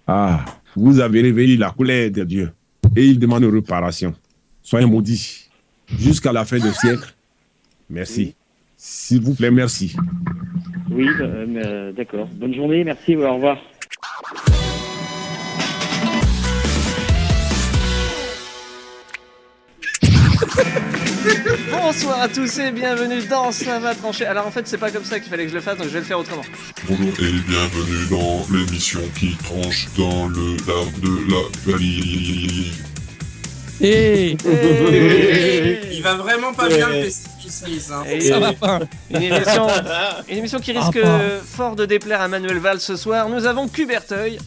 Ah, vous avez réveillé la colère de Dieu et il demande réparation. Soyez maudits jusqu'à la fin du siècle. Merci. Oui. S'il vous plaît, merci. Oui, d'accord. Bonne journée, merci, au revoir. Bonsoir à tous et bienvenue dans Ça va trancher. Alors en fait c'est pas comme ça qu'il fallait que je le fasse, donc je vais le faire autrement. Bonjour et bienvenue dans l'émission qui tranche dans le lard de la vallée. Il va vraiment pas bien le PC Smith. Hein. Ça va pas. Une émission qui risque fort de déplaire à Manuel Valls ce soir. Nous avons Cuberteuil.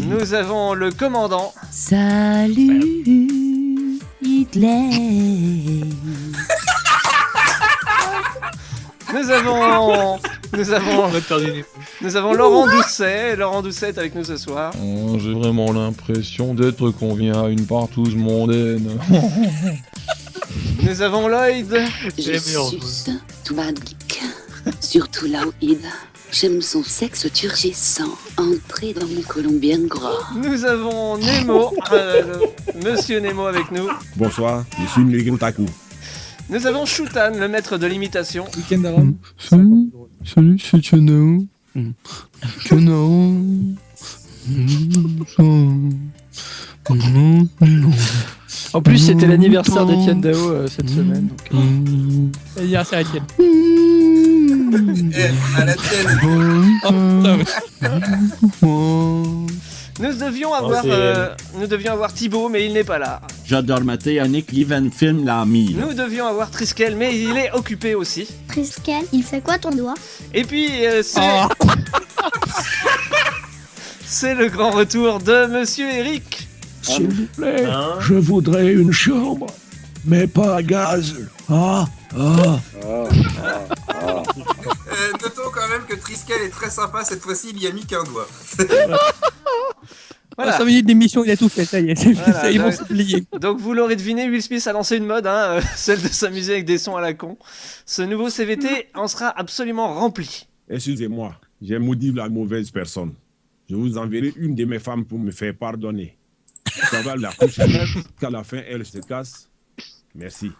Nous avons le commandant. Salut Hitler. Nous avons Laurent Doucet. Laurent Doucet est avec nous ce soir. Oh, j'ai vraiment l'impression d'être convié à une partouze mondaine. Nous avons Lloyd. Je suce tout magique, surtout Lloyd. J'aime son sexe turgescent, entré dans mon colon bien gras. Nous avons Nemo, Monsieur Nemo avec nous. Bonsoir, je suis Nigel Taku. Nous avons Shutan, le maître de l'imitation. Salut, c'est Tiano. En plus, c'était l'anniversaire d'Etienne Dao cette semaine. Anniversaire Etienne. À la tienne. Nous devions avoir Thibaut, mais il n'est pas là. J'adore mater Yannick Livenfilm l'a mis. Nous devions avoir Triskel, mais il est occupé aussi. Triskel, il fait quoi ton doigt? Et puis, c'est le grand retour de Monsieur Eric. S'il vous plaît, je voudrais une chambre, mais pas à gaz. Notons quand même que Triskel est très sympa, cette fois-ci il y a mis qu'un doigt. Voilà. 5 minutes d'émission, il a tout fait, ça y est, Voilà, ils vont s'oublier. Donc vous l'aurez deviné, Will Smith a lancé une mode, celle de s'amuser avec des sons à la con. Ce nouveau CVT en sera absolument rempli. Excusez-moi, j'ai maudit la mauvaise personne. Je vous enverrai une de mes femmes pour me faire pardonner. Ça va la coucher qu'à la fin elle se casse. Merci.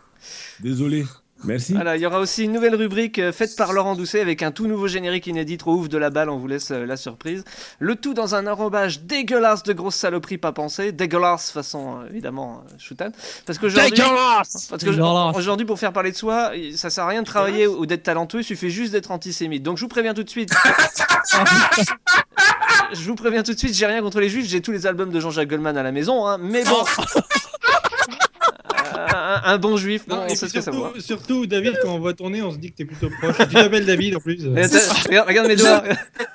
Désolé. Merci. Voilà, il y aura aussi une nouvelle rubrique faite par Laurent Doucet avec un tout nouveau générique inédit, trop ouf de la balle, on vous laisse la surprise. Le tout dans un enrobage dégueulasse de grosses saloperies pas pensées, dégueulasse façon évidemment Shutan. Parce qu'aujourd'hui pour faire parler de soi, ça sert à rien de travailler ou d'être talentueux, il suffit juste d'être antisémite. Donc je vous préviens tout de suite. J'ai rien contre les juifs, j'ai tous les albums de Jean-Jacques Goldman à la maison, mais bon. Un bon juif, Non, ça se fait savoir. Surtout, David, quand on voit tourner, on se dit que t'es plutôt proche. Tu t'appelles David en plus. Regarde mes doigts.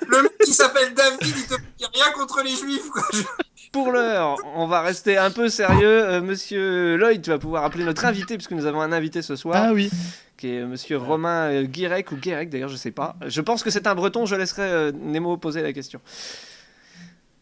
Le mec qui s'appelle David, il te dit rien contre les juifs, quoi. Pour l'heure, on va rester un peu sérieux. Monsieur Lloyd, tu vas pouvoir appeler notre invité, puisque nous avons un invité ce soir. Ah oui. Qui est monsieur Romain Guirec, ou Guirec d'ailleurs, je sais pas. Je pense que c'est un breton, je laisserai Nemo poser la question.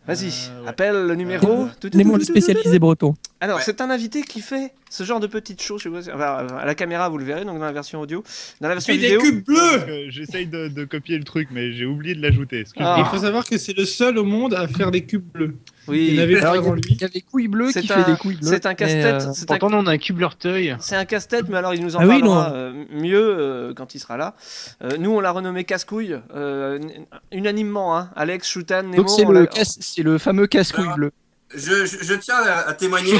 Vas-y, appelle le numéro. Nemo, le spécialisé breton. Alors, c'est un invité qui fait ce genre de petites choses. Je sais pas, à la caméra, vous le verrez, donc dans la version audio. Dans la version vidéo. Des cubes bleus. J'essaye de copier le truc, mais j'ai oublié de l'ajouter. Il faut savoir que c'est le seul au monde à faire des cubes bleus. Oui, il y avait Alors, il y a des couilles bleues qui fait des couilles bleues. C'est un casse-tête. Pourtant, on a un cube Lorteuil. C'est un casse-tête, mais alors il nous en parlera mieux quand il sera là. Nous, on l'a renommé casse-couille, unanimement. Alex, Shutan, Nemo. Donc, c'est le fameux casse-couille bleu. Je tiens à témoigner.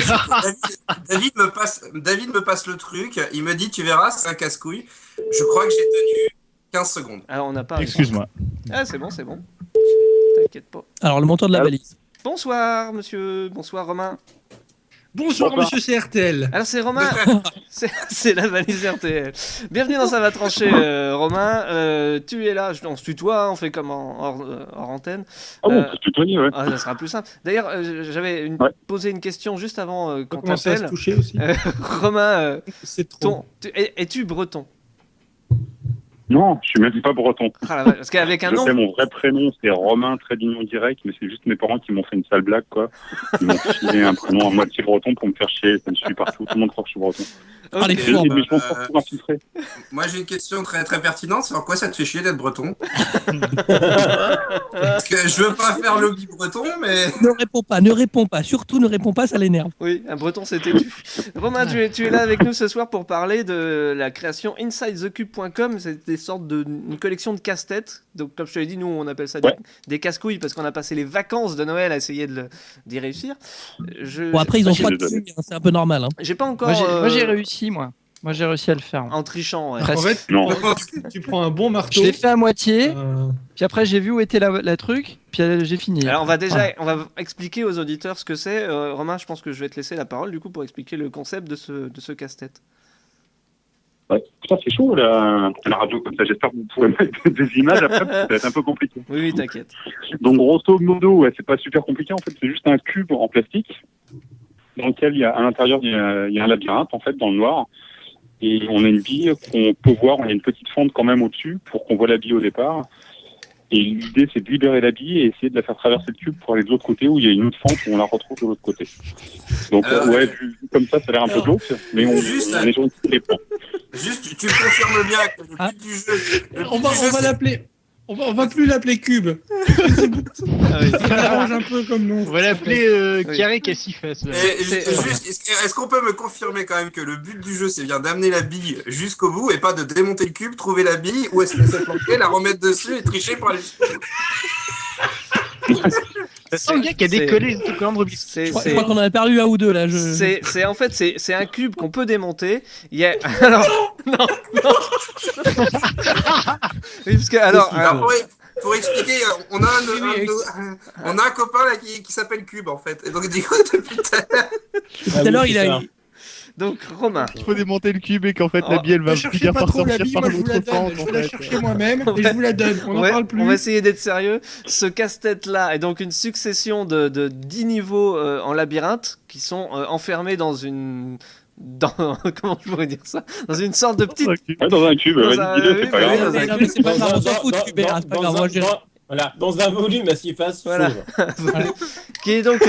David me passe le truc. Il me dit, tu verras, c'est un casse-couille. Je crois que j'ai tenu 15 secondes. Alors, on n'a pas. Excuse-moi. Ah, c'est bon. T'inquiète pas. Alors, le monteur de la valise. Bonsoir, monsieur. Bonsoir, Romain. Bonsoir, monsieur CRTL. Alors, c'est Romain. c'est la valise RTL. Bienvenue dans Ça va trancher, Romain. Tu es là. On se tutoie, on fait comme hors antenne. Ah bon, on peut se tutoyer, ouais. Ça sera plus simple. D'ailleurs, j'avais posé une question juste avant qu'on t'appelle. À se toucher aussi. Romain, c'est trop. Es-tu breton? Non, je suis même pas breton. Ah, parce qu'avec un Je nom. sais, mon vrai prénom, c'est Romain Trédignon direct, mais c'est juste mes parents qui m'ont fait une sale blague, quoi. Ils m'ont filé un prénom à moitié breton pour me faire chier. Ça me suit partout. Tout le monde croit que je suis breton. Ok. J'ai une mission pour infiltrer. Moi, j'ai une question très très pertinente. C'est en quoi ça te fait chier d'être breton? Parce que je veux pas faire lobby breton, mais. Ne réponds pas, surtout ne réponds pas, ça l'énerve. Oui, un breton s'est têtu. Romain, tu es là avec nous ce soir pour parler de la création InsideTheCube.com. C'est des sortes une collection de casse-têtes. Donc, comme je te l'ai dit, nous, on appelle ça des casse-couilles parce qu'on a passé les vacances de Noël à essayer d'y réussir. Bon, après, ils ont pas de cul, hein, c'est un peu normal. Hein. J'ai pas encore. Moi, j'ai réussi, moi. Moi, j'ai réussi à le faire. En trichant, ouais. En fait, Non. tu prends un bon marteau. Je l'ai fait à moitié, puis après, j'ai vu où était la truc, puis j'ai fini. Alors, on va expliquer aux auditeurs ce que c'est. Romain, je pense que je vais te laisser la parole, du coup, pour expliquer le concept de ce casse-tête. Ouais. Putain, c'est chaud à la radio comme ça. J'espère que vous pourrez mettre des images après, parce que ça va être un peu compliqué. Oui, t'inquiète. Donc, grosso modo, c'est pas super compliqué. En fait, c'est juste un cube en plastique dans lequel à l'intérieur, il y a un labyrinthe, en fait, dans le noir. Et on a une bille qu'on peut voir. Il y a une petite fente quand même au-dessus pour qu'on voit la bille au départ. Et l'idée, c'est de libérer la bille et essayer de la faire traverser le cube pour aller de l'autre côté où il y a une autre fente où on la retrouve de l'autre côté. Donc, vu comme ça a l'air un peu glauque, mais on est sur les points. Juste, tu confirmes bien que le but du jeu. On va l'appeler. On va plus l'appeler Cube. Ça arrange un peu comme nom. On va l'appeler Carré Cassifas. Est-ce qu'on peut me confirmer quand même que le but du jeu, c'est bien d'amener la bille jusqu'au bout et pas de démonter le cube, trouver la bille, ou est-ce que c'est planqué, la remettre dessus et tricher pour aller jusqu'au bout? Ça sent le gars qui a décollé tout comme Rubis. Je crois qu'on en a perdu un ou deux là. En fait, c'est un cube qu'on peut démonter. Il y a... Alors, non. Oui, parce que alors. Pour expliquer, on a un copain là qui s'appelle Cube en fait. Et donc du coup depuis tout à l'heure il a. Donc Romain. Il faut démonter le cube et qu'en fait la bille elle va finir par sortir par l'autre fente. Je vais la chercher moi-même et je vous la donne. On n'en parle plus. On va essayer d'être sérieux. Ce casse-tête là est donc une succession de 10 niveaux en labyrinthe qui sont enfermés dans une. Comment je pourrais dire ça? Dans une sorte de petite. Dans un cube, vas-y, dis-le, c'est pas grave. C'est pas grave, on s'en fout de cube, c'est pas grave. Voilà, dans un volume à s'y fasse. Voilà. Qui est donc.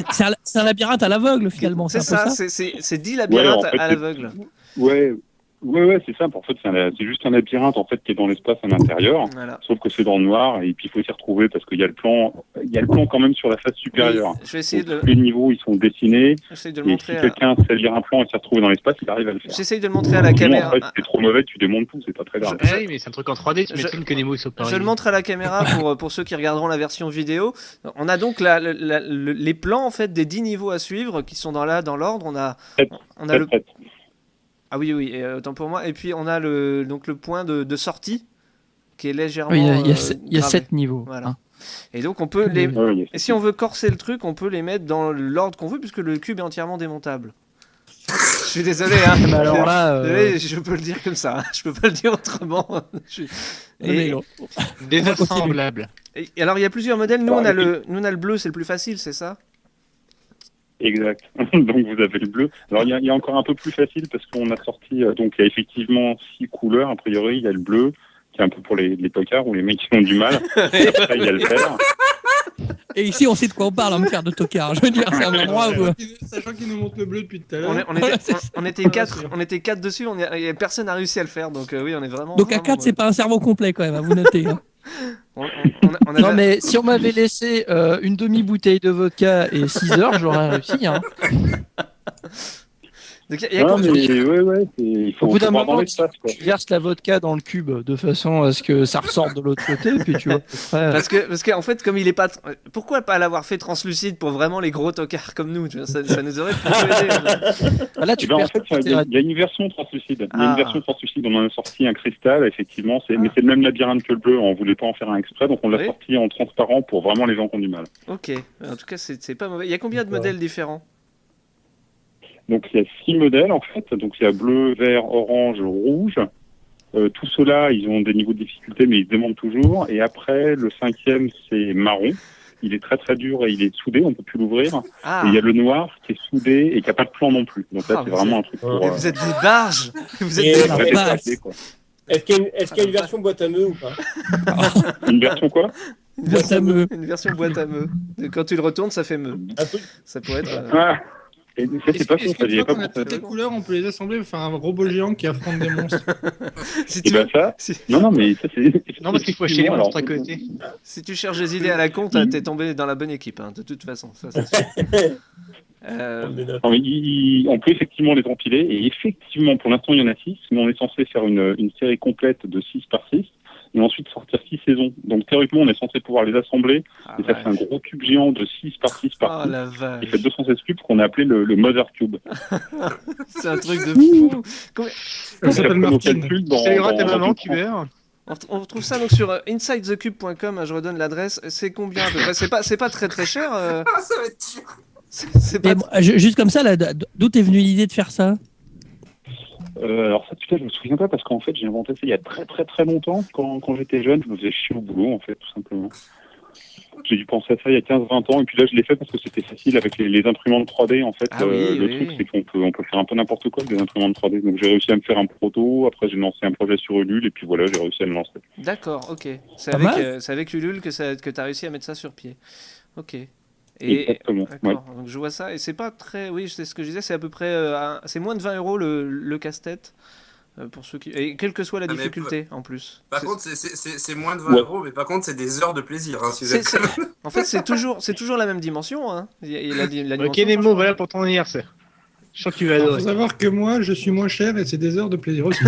C'est un labyrinthe à l'aveugle finalement. C'est ça, c'est 10 labyrinthes à l'aveugle. Ouais, c'est simple. En fait, c'est juste un labyrinthe en fait qui est dans l'espace à l'intérieur. Voilà. Sauf que c'est dans le noir et puis il faut s'y retrouver parce qu'il y a le plan quand même sur la face supérieure. Oui, je vais essayer tous les niveaux ils sont dessinés. J'essaie de le montrer. Et si quelqu'un sait lire un plan et s'y retrouver dans l'espace, il arrive à le faire. J'essaye de le montrer à la caméra. En fait, si t'es trop mauvais, tu démontes tout, c'est pas très grave. Oui, mais c'est un truc en 3D, tu m'étonnes que les mots soient pareils. Je le montre à la caméra pour ceux qui regarderont la version vidéo. On a donc les plans en fait des 10 niveaux à suivre qui sont dans l'ordre. On a le. Ah oui, et autant pour moi. Et puis on a le point de sortie qui est légèrement. Oui, il y a 7 niveaux. Voilà. Hein. Et donc on peut et si on veut corser le truc, on peut les mettre dans l'ordre qu'on veut puisque le cube est entièrement démontable. Je suis désolé, hein. Mais alors là, je peux le dire comme ça. Hein. Je peux pas le dire autrement. Désassemblable. Et alors il y a plusieurs modèles. Nous on a le bleu, c'est le plus facile, c'est ça? Exact. Donc vous avez le bleu. Alors il y a encore un peu plus facile parce qu'on a sorti donc il y a effectivement 6 couleurs a priori. Il y a le bleu qui est un peu pour les tocards ou les mecs qui ont du mal. Après il y a le vert. Et ici on sait de quoi on parle en matière de tocard. Je veux dire c'est un endroit où sachant qu'il nous montre le bleu depuis tout à l'heure. On était 4 dessus. Personne n'a réussi à le faire. Donc oui on est vraiment. Donc à 4 c'est pas un cerveau complet quand même. À vous noter. Hein. Non mais si on m'avait laissé une demi-bouteille de vodka et 6 heures, j'aurais réussi. Hein. Donc, il faut au bout d'un voir moment, tu verses la vodka dans le cube de façon à ce que ça ressorte de l'autre côté, puis tu vois. Parce qu'en fait, comme il est pas, pourquoi pas l'avoir fait translucide pour vraiment les gros tocards comme nous, tu vois, ça nous aurait pu aider. Là, tu en fait, il y a une version translucide. Il y a une version translucide. On en a sorti un cristal, effectivement. Mais c'est le même labyrinthe que le bleu. On voulait pas en faire un exprès, donc on l'a sorti en transparent pour vraiment les gens qui ont du mal. Ok. En tout cas, c'est pas mauvais. Il y a combien de modèles différents? Donc il y a 6 modèles en fait, donc il y a bleu, vert, orange, rouge. Tout ceux-là, ils ont des niveaux de difficulté, mais ils se demandent toujours. Et après, le 5e, c'est marron. Il est très très dur et il est soudé, on peut plus l'ouvrir. Et il y a le noir qui est soudé et qui a pas de plan non plus. Donc là, c'est vraiment un truc pour. Vous êtes des barges. Vous êtes des barges. Est-ce qu'il y a une version boîte à meux ou pas? Une version quoi? Une version boîte à meux. Quand tu le retournes, ça fait meux. Ça pourrait être... Et ça, c'est pas con, ça, j'y ai pas On a pensé. toutes les couleurs, on peut les assembler pour faire un robot géant qui affronte des monstres. Et ben ça, non, mais ça, c'est... Non, parce qu'il faut acheter les monstres à côté. Si tu cherches des idées à la con, t'es tombé dans la bonne équipe, hein, de toute façon. Ça, c'est sûr. Non, mais on peut effectivement les empiler, et effectivement, pour l'instant, il y en a 6, mais on est censé faire une série complète de 6 par 6, et ensuite sortir 6 saisons. Donc théoriquement, on est censé pouvoir les assembler, et ça fait un gros cube géant de 6 par 6 par 6, qui fait 216 cubes, qu'on a appelé le Mother Cube. C'est un truc de fou. Ça s'appelle Martin. Ça ira ta maman, Cubert. On retrouve ça donc sur insidethecube.com, je redonne l'adresse. C'est combien à peu près? C'est pas très très cher. Ça va être dur. Juste comme ça, là, d'où t'es venue l'idée de faire ça? Alors ça, putain, je me souviens pas parce qu'en fait, j'ai inventé ça il y a très très très longtemps. Quand j'étais jeune, je me faisais chier au boulot, en fait, tout simplement. J'ai dû penser à ça il y a 15-20 ans, et puis là, je l'ai fait parce que c'était facile avec les imprimantes 3D, en fait. Le truc, c'est qu'on peut faire un peu n'importe quoi avec des imprimantes 3D. Donc j'ai réussi à me faire un proto, après j'ai lancé un projet sur Ulule, et puis voilà, j'ai réussi à le lancer. D'accord, ok. C'est avec Ulule que t'as réussi à mettre ça sur pied. Ok. Exactement. D'accord, donc je vois ça, et c'est pas très... Oui, c'est ce que je disais, c'est à peu près... c'est moins de 20 € le casse-tête, pour ceux qui... Et quelle que soit la difficulté, en plus. Par contre, c'est moins de 20 €, mais par contre, c'est des heures de plaisir. Hein, si En fait, c'est toujours la même dimension. Hein. Il y a la dimension... Ok, Nemo, voilà pour ton anniversaire. Je sens que tu vas adorer. Il faut savoir que moi, je suis moins cher, et c'est des heures de plaisir aussi.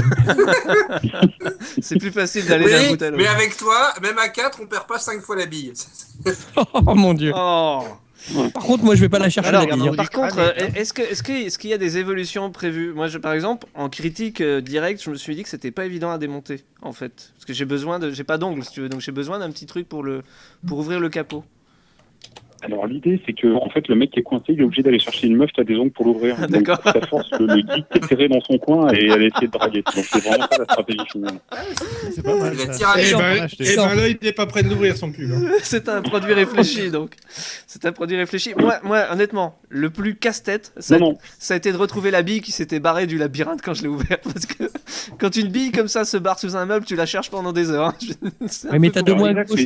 C'est plus facile d'aller d'un bout à l'autre. Mais avec toi, même à 4, on perd pas 5 fois la bille. Oh mon dieu. Oh. Par contre, moi, je vais pas la chercher. Par contre, est-ce qu'il y a des évolutions prévues? Moi, par exemple, en critique directe, je me suis dit que c'était pas évident à démonter, en fait, parce que j'ai pas d'ongles, si tu veux, donc j'ai besoin d'un petit truc pour ouvrir le capot. Alors l'idée, c'est que en fait, le mec qui est coincé, il est obligé d'aller chercher une meuf qui a des ongles pour l'ouvrir. Donc ça force le geek qui est serré dans son coin et elle essaie de draguer. Donc c'est vraiment ça la stratégie finale. C'est pas mal. L'œil n'est pas prêt de l'ouvrir son cul. Hein. C'est un produit réfléchi, donc. C'est un produit réfléchi. Moi, honnêtement, le plus casse-tête, ça a été de retrouver la bille qui s'était barrée du labyrinthe quand je l'ai ouvert. Parce que quand une bille comme ça se barre sous un meuble, tu la cherches pendant des heures. Oui, mais t'as deux mois à gauche.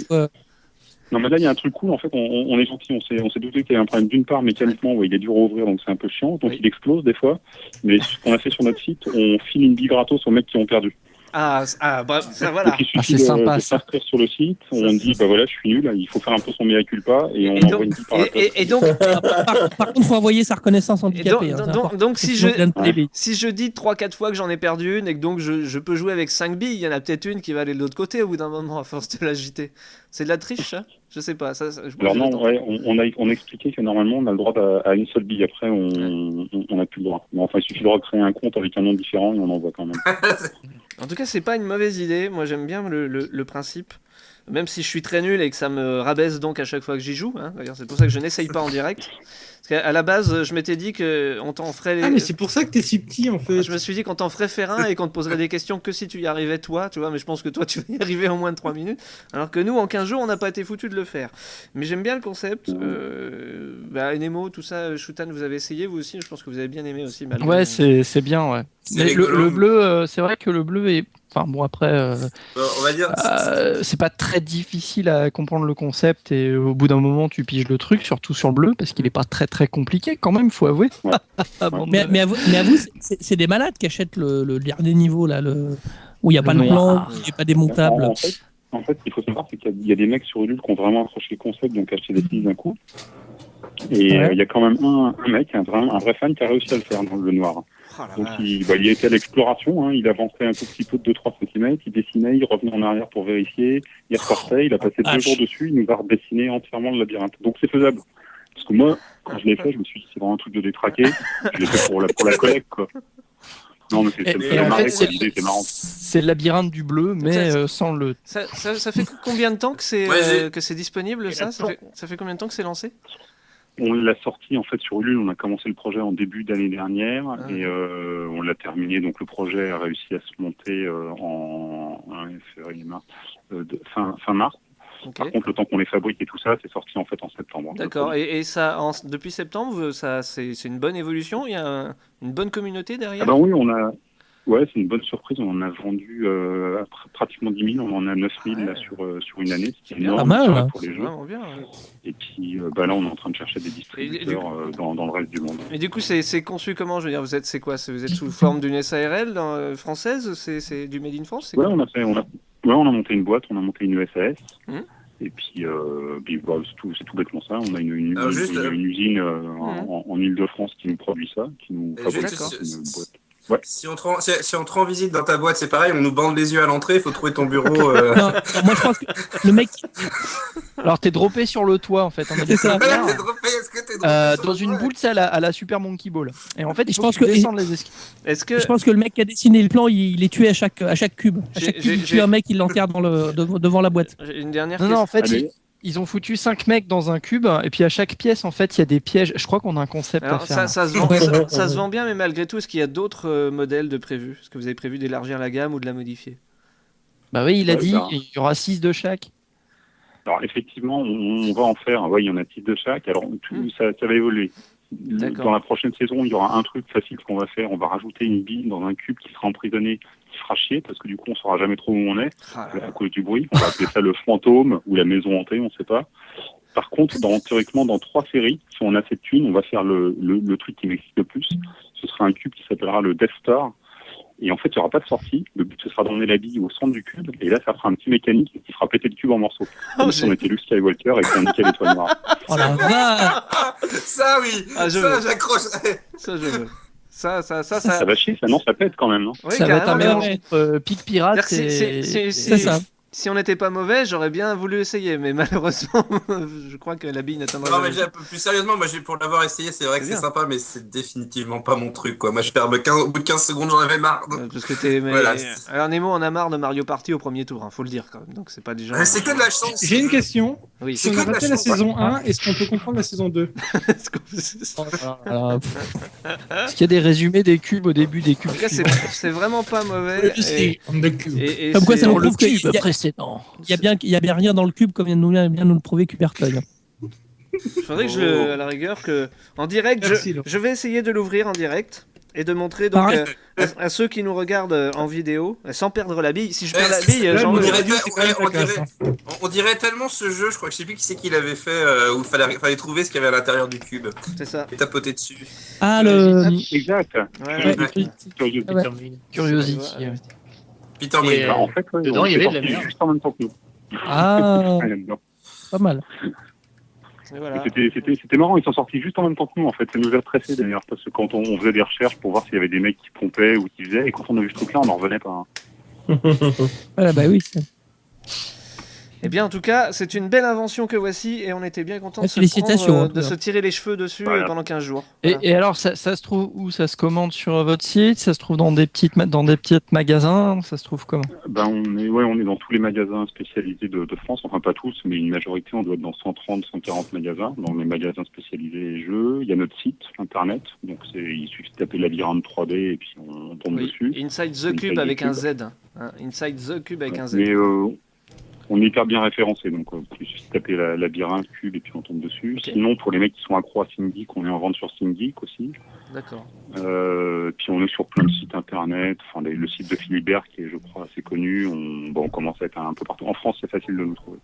Non, mais là, il y a un truc cool. En fait, on est gentil. On s'est douté qu'il y avait un problème d'une part mécaniquement où il est dur à ouvrir, donc c'est un peu chiant. Donc il explose des fois. Mais ce qu'on a fait sur notre site, on file une bille gratos aux mecs qui ont perdu. Bah, ça voilà. Donc il suffit de s'inscrire sur le site. On dit, bah voilà, je suis nul. Il faut faire un peu son mea culpa et on envoie une bille par la poste. Et donc, par contre, il faut envoyer sa reconnaissance handicapée. Donc si je dis 3-4 fois que j'en ai perdu une et que donc je peux jouer avec 5 billes, il y en a peut-être une qui va aller de l'autre côté au bout d'un moment à force de l'agiter. C'est de la triche, ça? Je sais pas. Alors non, on expliquait que normalement on a le droit à une seule bille. Après, on n'a plus le droit. Mais enfin, il suffit de recréer un compte avec un nom différent et on envoie quand même. En tout cas, c'est pas une mauvaise idée. Moi, j'aime bien le principe. Même si je suis très nul et que ça me rabaisse donc à chaque fois que j'y joue. Hein. D'ailleurs, c'est pour ça que je n'essaye pas en direct. Parce qu'à la base, je m'étais dit qu'on t'en ferait... Ah, mais c'est pour ça que t'es si petit, en fait. Je me suis dit qu'on t'en ferait faire un et qu'on te poserait des questions que si tu y arrivais, toi, tu vois. Mais je pense que toi, tu vas y arriver en moins de 3 minutes. Alors que nous, en 15 jours, on n'a pas été foutus de le faire. Mais j'aime bien le concept. Nemo, tout ça, Shutan, vous avez essayé, vous aussi? Je pense que vous avez bien aimé aussi. Ouais, c'est bien, ouais. Mais le bleu, c'est vrai que le bleu est... Enfin bon, après, on va dire... c'est pas très difficile à comprendre le concept et au bout d'un moment, tu piges le truc, surtout sur le bleu, parce qu'il est pas très très compliqué quand même, faut avouer. Ouais. mais avouez, c'est des malades qui achètent le dernier niveau, là, où il n'y a pas de plan, où il n'y a pas démontable. En fait, il faut savoir qu'il y a des mecs sur Ulule qui ont vraiment accroché le concept, donc acheté des pièces d'un coup. Et il y a quand même un mec, un vrai fan, qui a réussi à le faire dans le noir. Donc il était à l'exploration, hein, il avançait un tout petit peu de 2-3 cm, il dessinait, il revenait en arrière pour vérifier, il repartait, il a passé 2 jours dessus, il nous a redessiné entièrement le labyrinthe. Donc c'est faisable. Parce que moi, quand je l'ai fait, je me suis dit c'est vraiment un truc de détraqué, je l'ai fait pour la collecte, quoi. Non, mais c'est marrant. C'est le labyrinthe du bleu, mais sans le... Ça fait combien de temps que c'est disponible, ça fait combien de temps que c'est lancé? On l'a sorti en fait sur Ulule, on a commencé le projet en début d'année dernière et on l'a terminé, donc le projet a réussi à se monter en fin mars. Okay. Par contre, le temps qu'on les fabrique et tout ça, c'est sorti en fait en septembre. D'accord, et ça, depuis septembre, c'est une bonne évolution, il y a une bonne communauté derrière? Ah ben oui, Ouais, c'est une bonne surprise. On en a vendu pratiquement 10 000. On en a 9 000 là, sur une année, ce qui est énorme pour les jeux. Bien, ouais. Et puis là, on est en train de chercher des distributeurs dans le reste du monde. Et du coup, c'est conçu comment? Je veux dire, vous êtes sous forme d'une SARL française? C'est du Made in France? Ouais, on a monté une boîte, on a monté une SAS. Et puis, c'est tout bêtement ça. On a une usine en Ile-de-France qui nous produit ça, qui nous fabrique une boîte. Ouais. Si on te rend visite dans ta boîte, c'est pareil, on nous bande les yeux à l'entrée, il faut trouver ton bureau. Non, moi je pense que le mec. Alors t'es droppé sur le toit en fait. C'est ça. Est-ce que t'es droppé dans une boule, à la Super Monkey Ball. Et en fait, je pense que descendre les escaliers. Je pense que le mec qui a dessiné le plan, il est tué à chaque cube. À chaque cube, il tue un mec, il l'enterre devant la boîte. Une dernière question. Non, en fait, ils ont foutu 5 mecs dans un cube, et puis à chaque pièce, en fait, il y a des pièges. Je crois qu'on a un concept à faire. Ça se vend bien, mais malgré tout, est-ce qu'il y a d'autres modèles de prévus? Est-ce que vous avez prévu d'élargir la gamme ou de la modifier? Bah oui, il a dit, il y aura 6 de chaque. Alors effectivement, on va en faire. Oui, il y en a 6 de chaque. Alors ça va évoluer. Dans la prochaine saison, il y aura un truc facile qu'on va faire. On va rajouter une bille dans un cube qui sera emprisonné, qui fera chier, parce que du coup, on ne saura jamais trop où on est à cause du bruit. On va appeler ça le fantôme ou la maison hantée, on ne sait pas. Par contre, théoriquement, dans 3 séries, si on a assez de thunes, on va faire le truc qui m'excite le plus. Ce sera un cube qui s'appellera le Death Star. Et en fait, il n'y aura pas de sortie. Le but, ce sera d'emmener la bille au centre du cube. Et là, ça fera un petit mécanique qui fera péter le cube en morceaux. Comme si on était Luke Skywalker et qu'on niquait l'étoile noire. Oh la vache! Ça, oui! J'accroche! Ça, je veux. Ça va chier, ça, non, ça pète quand même, non? Oui, ça va être un mélange entre Pic Pirate c'est ça. Si on n'était pas mauvais, j'aurais bien voulu essayer, mais malheureusement, je crois que la bille n'atteindra pas. Non, mais plus sérieusement, moi, pour l'avoir essayé, c'est vrai que c'est sympa, mais c'est définitivement pas mon truc, quoi. Moi, je perds au bout de 15 secondes, j'en avais marre. Parce que voilà. Alors, Nemo en a marre de Mario Party au premier tour, faut le dire quand même. Donc, c'est pas déjà. C'est que de la chance. J'ai une question. Oui. Si on a raté la saison 1, est-ce qu'on peut comprendre la saison 2? Est-ce qu'il y a des résumés des cubes au début des cubes? En tout cas, c'est vraiment pas mauvais. Comme quoi, ça nous prouve qu'il y a précédent. Il y a bien rien dans le cube, comme vient de nous le prouver Cubertoy. Il faudrait que à la rigueur, en direct, je vais essayer de l'ouvrir en direct et de montrer donc à ceux qui nous regardent en vidéo, sans perdre la bille. Si je perds la bille, on dirait tellement ce jeu, je crois que je sais plus qui c'est qui l'avait fait, où il fallait trouver ce qu'il y avait à l'intérieur du cube. C'est ça. Et tapoter dessus. Ah, le. Exact. Curiosity. Peter Moore. En fait, dedans, il y avait de la merde. Juste en même temps que nous. Ah, pas mal. Voilà. C'était marrant, ils sont sortis juste en même temps que nous, en fait. Ça nous a stressé d'ailleurs, parce que quand on faisait des recherches pour voir s'il y avait des mecs qui pompaient ou qui faisaient, et quand on a vu ce truc-là, on n'en revenait pas. Voilà, bah oui. Eh bien, en tout cas, c'est une belle invention que voici, et on était bien contents de se tirer les cheveux dessus pendant 15 jours. Voilà. Et alors, ça se trouve où? Ça se commande sur votre site? Ça se trouve dans des petits magasins? Ça se trouve comment? On est dans tous les magasins spécialisés de France, enfin pas tous, mais une majorité. On doit être dans 130, 140 magasins, dans les magasins spécialisés jeux. Il y a notre site internet, donc il suffit de taper Labyrinthe 3D et puis on tombe dessus. Inside the Cube avec un Z. Inside the Cube avec un Z. Mais on est hyper bien référencé, donc il suffit de taper Labyrinthe, Cube et puis on tombe dessus. Okay. Sinon, pour les mecs qui sont accros à Syngeek, on est en vente sur Syngeek aussi. D'accord. Puis on est sur plein de sites internet, le site de Philibert qui est, je crois, assez connu. On commence à être un peu partout. En France, c'est facile de nous trouver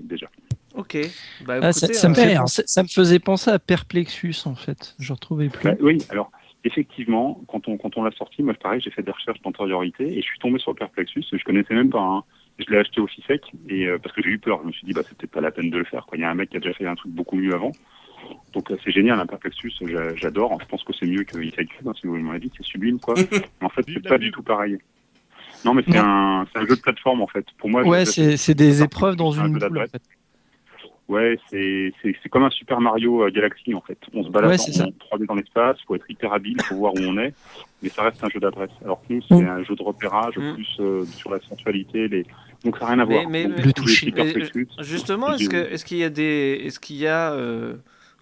déjà. Ok. Bah, écoutez, ça me faisait penser à Perplexus en fait. Je retrouvais plus. Oui, alors. Effectivement, quand on l'a sorti, moi pareil, j'ai fait des recherches d'antériorité et je suis tombé sur Perplexus, je connaissais même pas. Je l'ai acheté au FISEC et parce que j'ai eu peur, je me suis dit c'est peut-être pas la peine de le faire. Il y a un mec qui a déjà fait un truc beaucoup mieux avant. Donc c'est génial, un Perplexus, j'adore. Je pense que c'est mieux que Inside Cube, si vous voulez mon avis, c'est sublime quoi. En fait, c'est pas du tout pareil. Non, mais c'est un jeu de plateforme en fait. Pour moi, ouais, c'est des épreuves dans une boule en fait. Ouais, c'est comme un Super Mario Galaxy en fait. On se balade en 3D dans l'espace, faut être hyper habile, faut voir où on est, mais ça reste un jeu d'adresse. Alors que nous, c'est un jeu de repérage, plus sur la sensualité, donc ça n'a rien à voir. Mais le toucher. Justement, est-ce qu'il y a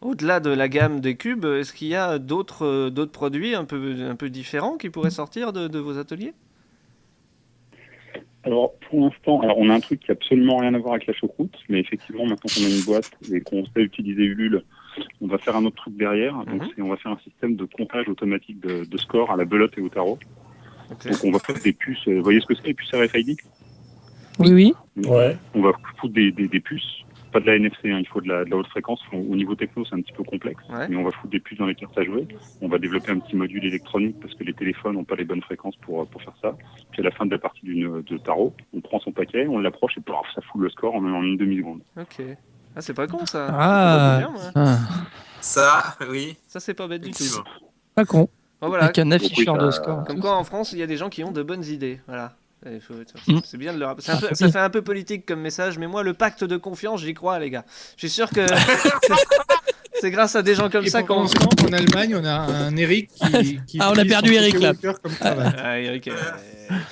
au-delà de la gamme des cubes, est-ce qu'il y a d'autres produits un peu différents qui pourraient sortir de vos ateliers? Alors, pour l'instant, on a un truc qui n'a absolument rien à voir avec la choucroute, mais effectivement, maintenant qu'on a une boîte et qu'on sait utiliser Ulule, on va faire un autre truc derrière. Donc, on va faire un système de comptage automatique de scores à la belote et au tarot. Okay. Donc on va foutre des puces. Vous voyez ce que c'est, les puces RFID? Oui. Ouais. On va foutre des puces. Pas de la NFC, hein, il faut de la haute fréquence. Au niveau techno, c'est un petit peu complexe. Ouais. Mais on va foutre des puces dans les cartes à jouer. On va développer un petit module électronique parce que les téléphones n'ont pas les bonnes fréquences pour faire ça. Puis à la fin de la partie de tarot, on prend son paquet, on l'approche et paf, ça fout le score en une demi-seconde. Ok. Ah, c'est pas con ça. Ah, Ça, oui. Ça, c'est pas bête du tout. Pas con. Bon, voilà. Avec un afficheur de score. Comme quoi, en France, il y a des gens qui ont de bonnes idées. Voilà. C'est bien de le rappeler. Ça fait un peu politique comme message, mais moi, le pacte de confiance, j'y crois, les gars. Je suis sûr que c'est grâce à des gens comme ça qu'on. En Allemagne, on a un Eric qui on a perdu Eric là. Eric,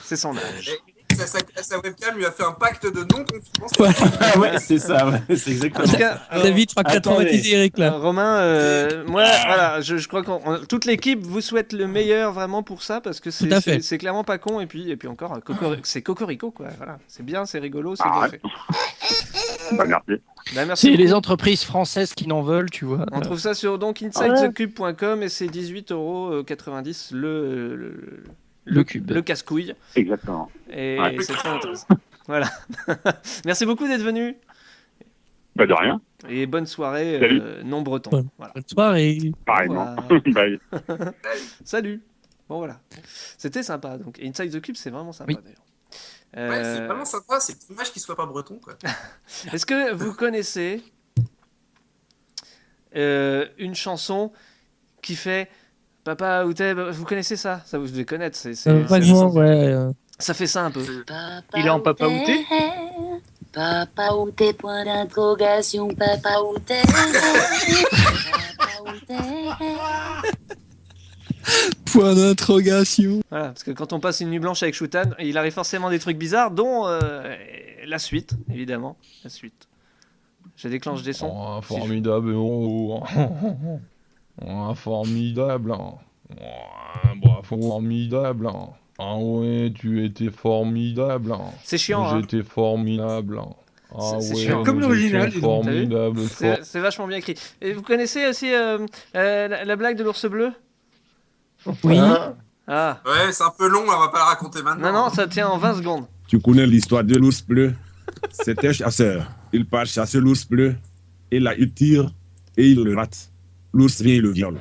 c'est son âge. Sa webcam lui a fait un pacte de non-confiance. Ouais, c'est ça, ouais, c'est exactement ça. David, je crois que tu as traumatisé Eric là. Romain, moi, voilà, je crois que toute l'équipe vous souhaite le meilleur vraiment pour ça parce que c'est clairement pas con et puis encore, c'est cocorico quoi. Voilà, c'est bien, c'est rigolo, c'est bien fait. Merci. Merci c'est beaucoup. les entreprises françaises qui n'en veulent, tu vois. On trouve ça sur donc insidethecube.com et c'est 18,90 € le cube. Le casse-couille. Exactement. Et c'est très intéressant. Voilà. Merci beaucoup d'être venu. Bah de rien. Et bonne soirée non breton. Voilà. Bonne soirée. Pareillement. Bye. Salut. Bon voilà. C'était sympa. Donc Inside the Cube, c'est vraiment sympa d'ailleurs. Ouais, c'est vraiment sympa, c'est dommage qu'il soit pas breton quoi. Est-ce que vous connaissez une chanson qui fait Papa Outé, vous connaissez ça? Ça vous devez connaître. Vaguement, ouais. Ça fait ça un peu. Il est en Papa Outé? Papa Outé, point d'interrogation, Papa Outé. Papa Outé. Point d'interrogation. Voilà, parce que quand on passe une nuit blanche avec Shoutan, il arrive forcément des trucs bizarres, dont la suite, évidemment. La suite. Je déclenche des sons. Oh, formidable héros. Formidable. Formidable. Ah ouais, tu étais formidable. C'est chiant, J'étais formidable. Ah c'est ouais, chiant. Comme l'original, formidable. C'est vachement bien écrit. Et vous connaissez aussi la blague de l'ours bleu? Oui. Ah. Ouais, c'est un peu long, on va pas la raconter maintenant. Non, ça tient en 20 secondes. Tu connais l'histoire de l'ours bleu? C'était un chasseur. Il part chasser l'ours bleu. Et là, il tire et il le rate. L'ours vient et le viole.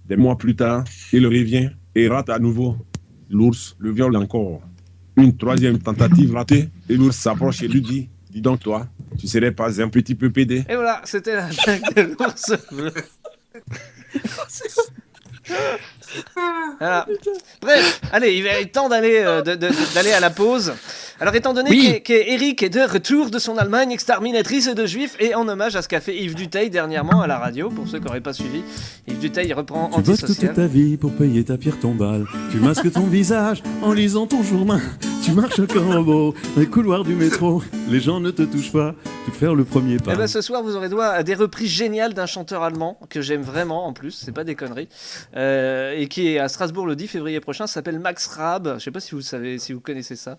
Des mois plus tard, il revient et rate à nouveau. L'ours le viole encore. Une troisième tentative ratée et l'ours s'approche et lui dit: dis donc toi, tu serais pas un petit peu pédé? Et voilà, c'était la blague de l'ours bleu. Voilà. Bref, allez, il est temps d'aller à la pause. Alors, étant donné qu'Eric est de retour de son Allemagne exterminatrice de juifs, et en hommage à ce qu'a fait Yves Duteil dernièrement à la radio, pour ceux qui n'auraient pas suivi, Yves Duteil reprend Tu bosses toute Antisocial. ta vie pour payer ta pierre tombale. Tu masques ton visage en lisant ton journal. Tu marches comme un robot dans les couloirs du métro. Les gens ne te touchent pas. Tu peux faire le premier pas. Et ben ce soir, vous aurez droit à des reprises géniales d'un chanteur allemand que j'aime vraiment en plus, c'est pas des conneries, et qui est à Strasbourg le 10 février prochain, s'appelle Max Raab. Je sais pas si vous savez, si vous connaissez ça.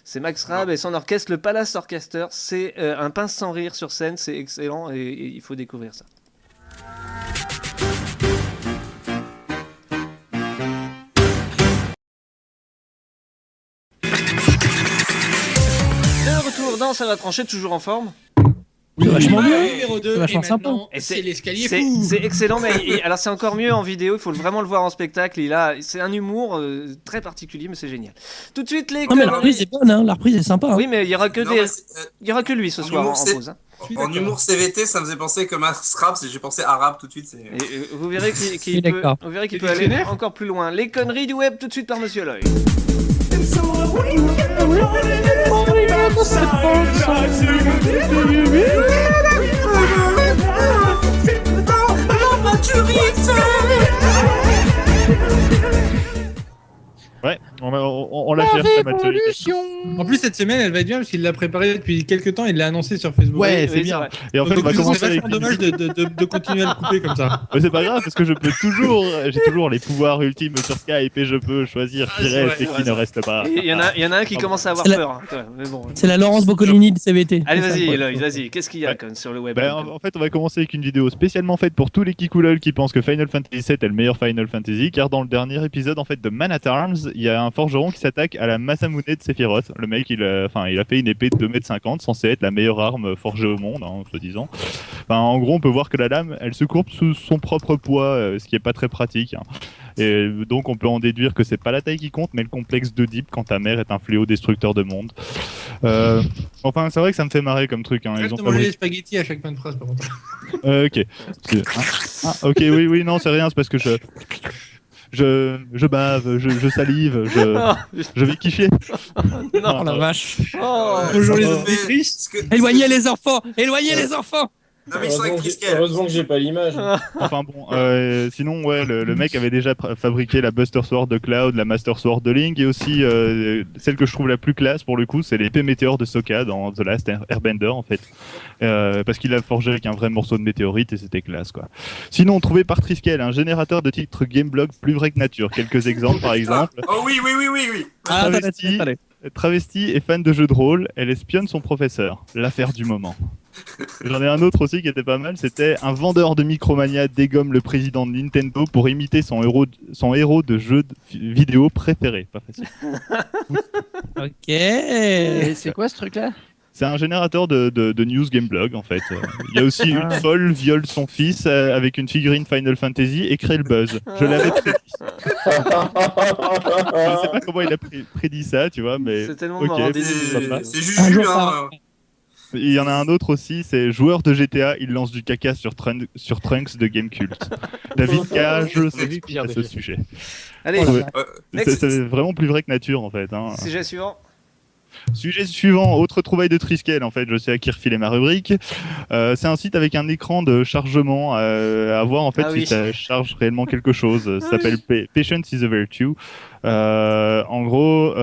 C'est Max Raab et son orchestre, le Palace Orchestra. C'est un pince sans rire sur scène, c'est excellent et il faut découvrir ça. De retour dans Ça va trancher, toujours en forme. C'est vachement mieux. Numéro 2, C'est vachement sympa. et c'est l'escalier fou. C'est excellent, mais alors c'est encore mieux en vidéo. Il faut vraiment le voir en spectacle. C'est un humour très particulier, mais c'est génial. Tout de suite les. Non mais la reprise est bonne, hein. La reprise est sympa. Hein. Oui, mais il y aura que il y aura que lui ce soir en pause. Hein. En humour CVT, ça me faisait penser comme à Scraps et j'ai pensé arabe tout de suite. Et vous verrez qu'il peut aller encore plus loin. Les conneries du web tout de suite par Monsieur Loy. Ouais, on pour la faire, sa maturité. En plus, cette semaine, elle va être bien parce qu'il l'a préparée depuis quelques temps, il l'a annoncé sur Facebook. Ouais, c'est bien. Et en fait, on va commencer avec. C'est dommage de continuer à le couper comme ça. Mais c'est pas grave parce que j'ai toujours les pouvoirs ultimes sur Skype et je peux choisir qui reste et qui ne reste pas. Il y en a un qui commence à avoir peur. Mais bon. C'est la Laurence Boccolini de CVT. Allez, vas-y, Eloy, vas-y. Qu'est-ce qu'il y a sur le web? En fait, on va commencer avec une vidéo spécialement faite pour tous les kikoulol qui pensent que Final Fantasy VII est le meilleur Final Fantasy, car dans le dernier épisode en fait de Man at Arms, il y a un forgeron qui s'attaque à la Masamune de Sephiroth. Le mec, il a fait une épée de 2,50 m, censée être la meilleure arme forgée au monde, soi-disant. En gros, on peut voir que la lame, elle se courbe sous son propre poids, ce qui est pas très pratique. Et donc on peut en déduire que c'est pas la taille qui compte, mais le complexe d'Oedipe quand ta mère est un fléau destructeur de monde. Enfin, c'est vrai que ça me fait marrer comme truc. Ils ont manger les spaghettis à chaque fin de phrase, par contre. Ok. Ok, oui, non, c'est rien, c'est parce que je bave, je salive, je vais kiffer. Non, la vache. Bonjour les auditrices. Éloignez les enfants. Éloignez les enfants. Non, mais heureusement que j'ai pas l'image. Enfin bon, sinon ouais, le mec avait déjà fabriqué la Buster Sword de Cloud, la Master Sword de Link, et aussi celle que je trouve la plus classe pour le coup, c'est l'épée météore de Sokka dans The Last Airbender en fait, parce qu'il l'a forgé avec un vrai morceau de météorite et c'était classe quoi. Sinon, trouvé par Triskel, un générateur de titres Gameblog plus vrai que nature. Quelques exemples par exemple. Oh oui. Travesti est fan de jeux de rôle, elle espionne son professeur. L'affaire du moment. J'en ai un autre aussi qui était pas mal, c'était un vendeur de Micromania dégomme le président de Nintendo pour imiter son héros de jeu vidéo préféré. Pas facile. Ok. Et c'est quoi ce truc-là? C'est un générateur de news Gameblog en fait. Il y a aussi une folle viole son fils avec une figurine Final Fantasy et crée le buzz. Je l'avais prédit. Je sais pas comment il a prédit ça, tu vois, mais c'est tellement marrant. C'est Juju, hein. Il y en a un autre aussi, c'est joueur de GTA, il lance du caca sur Trunks de Gamecult. David K, je sais à ce sujet. Allez, c'est vraiment plus vrai que nature en fait. Sujet suivant. Sujet suivant, autre trouvaille de Triskel, en fait, je sais à qui refiler ma rubrique. C'est un site avec un écran de chargement à voir en fait si ça charge réellement quelque chose. Ça s'appelle Patience is a Virtue. En gros,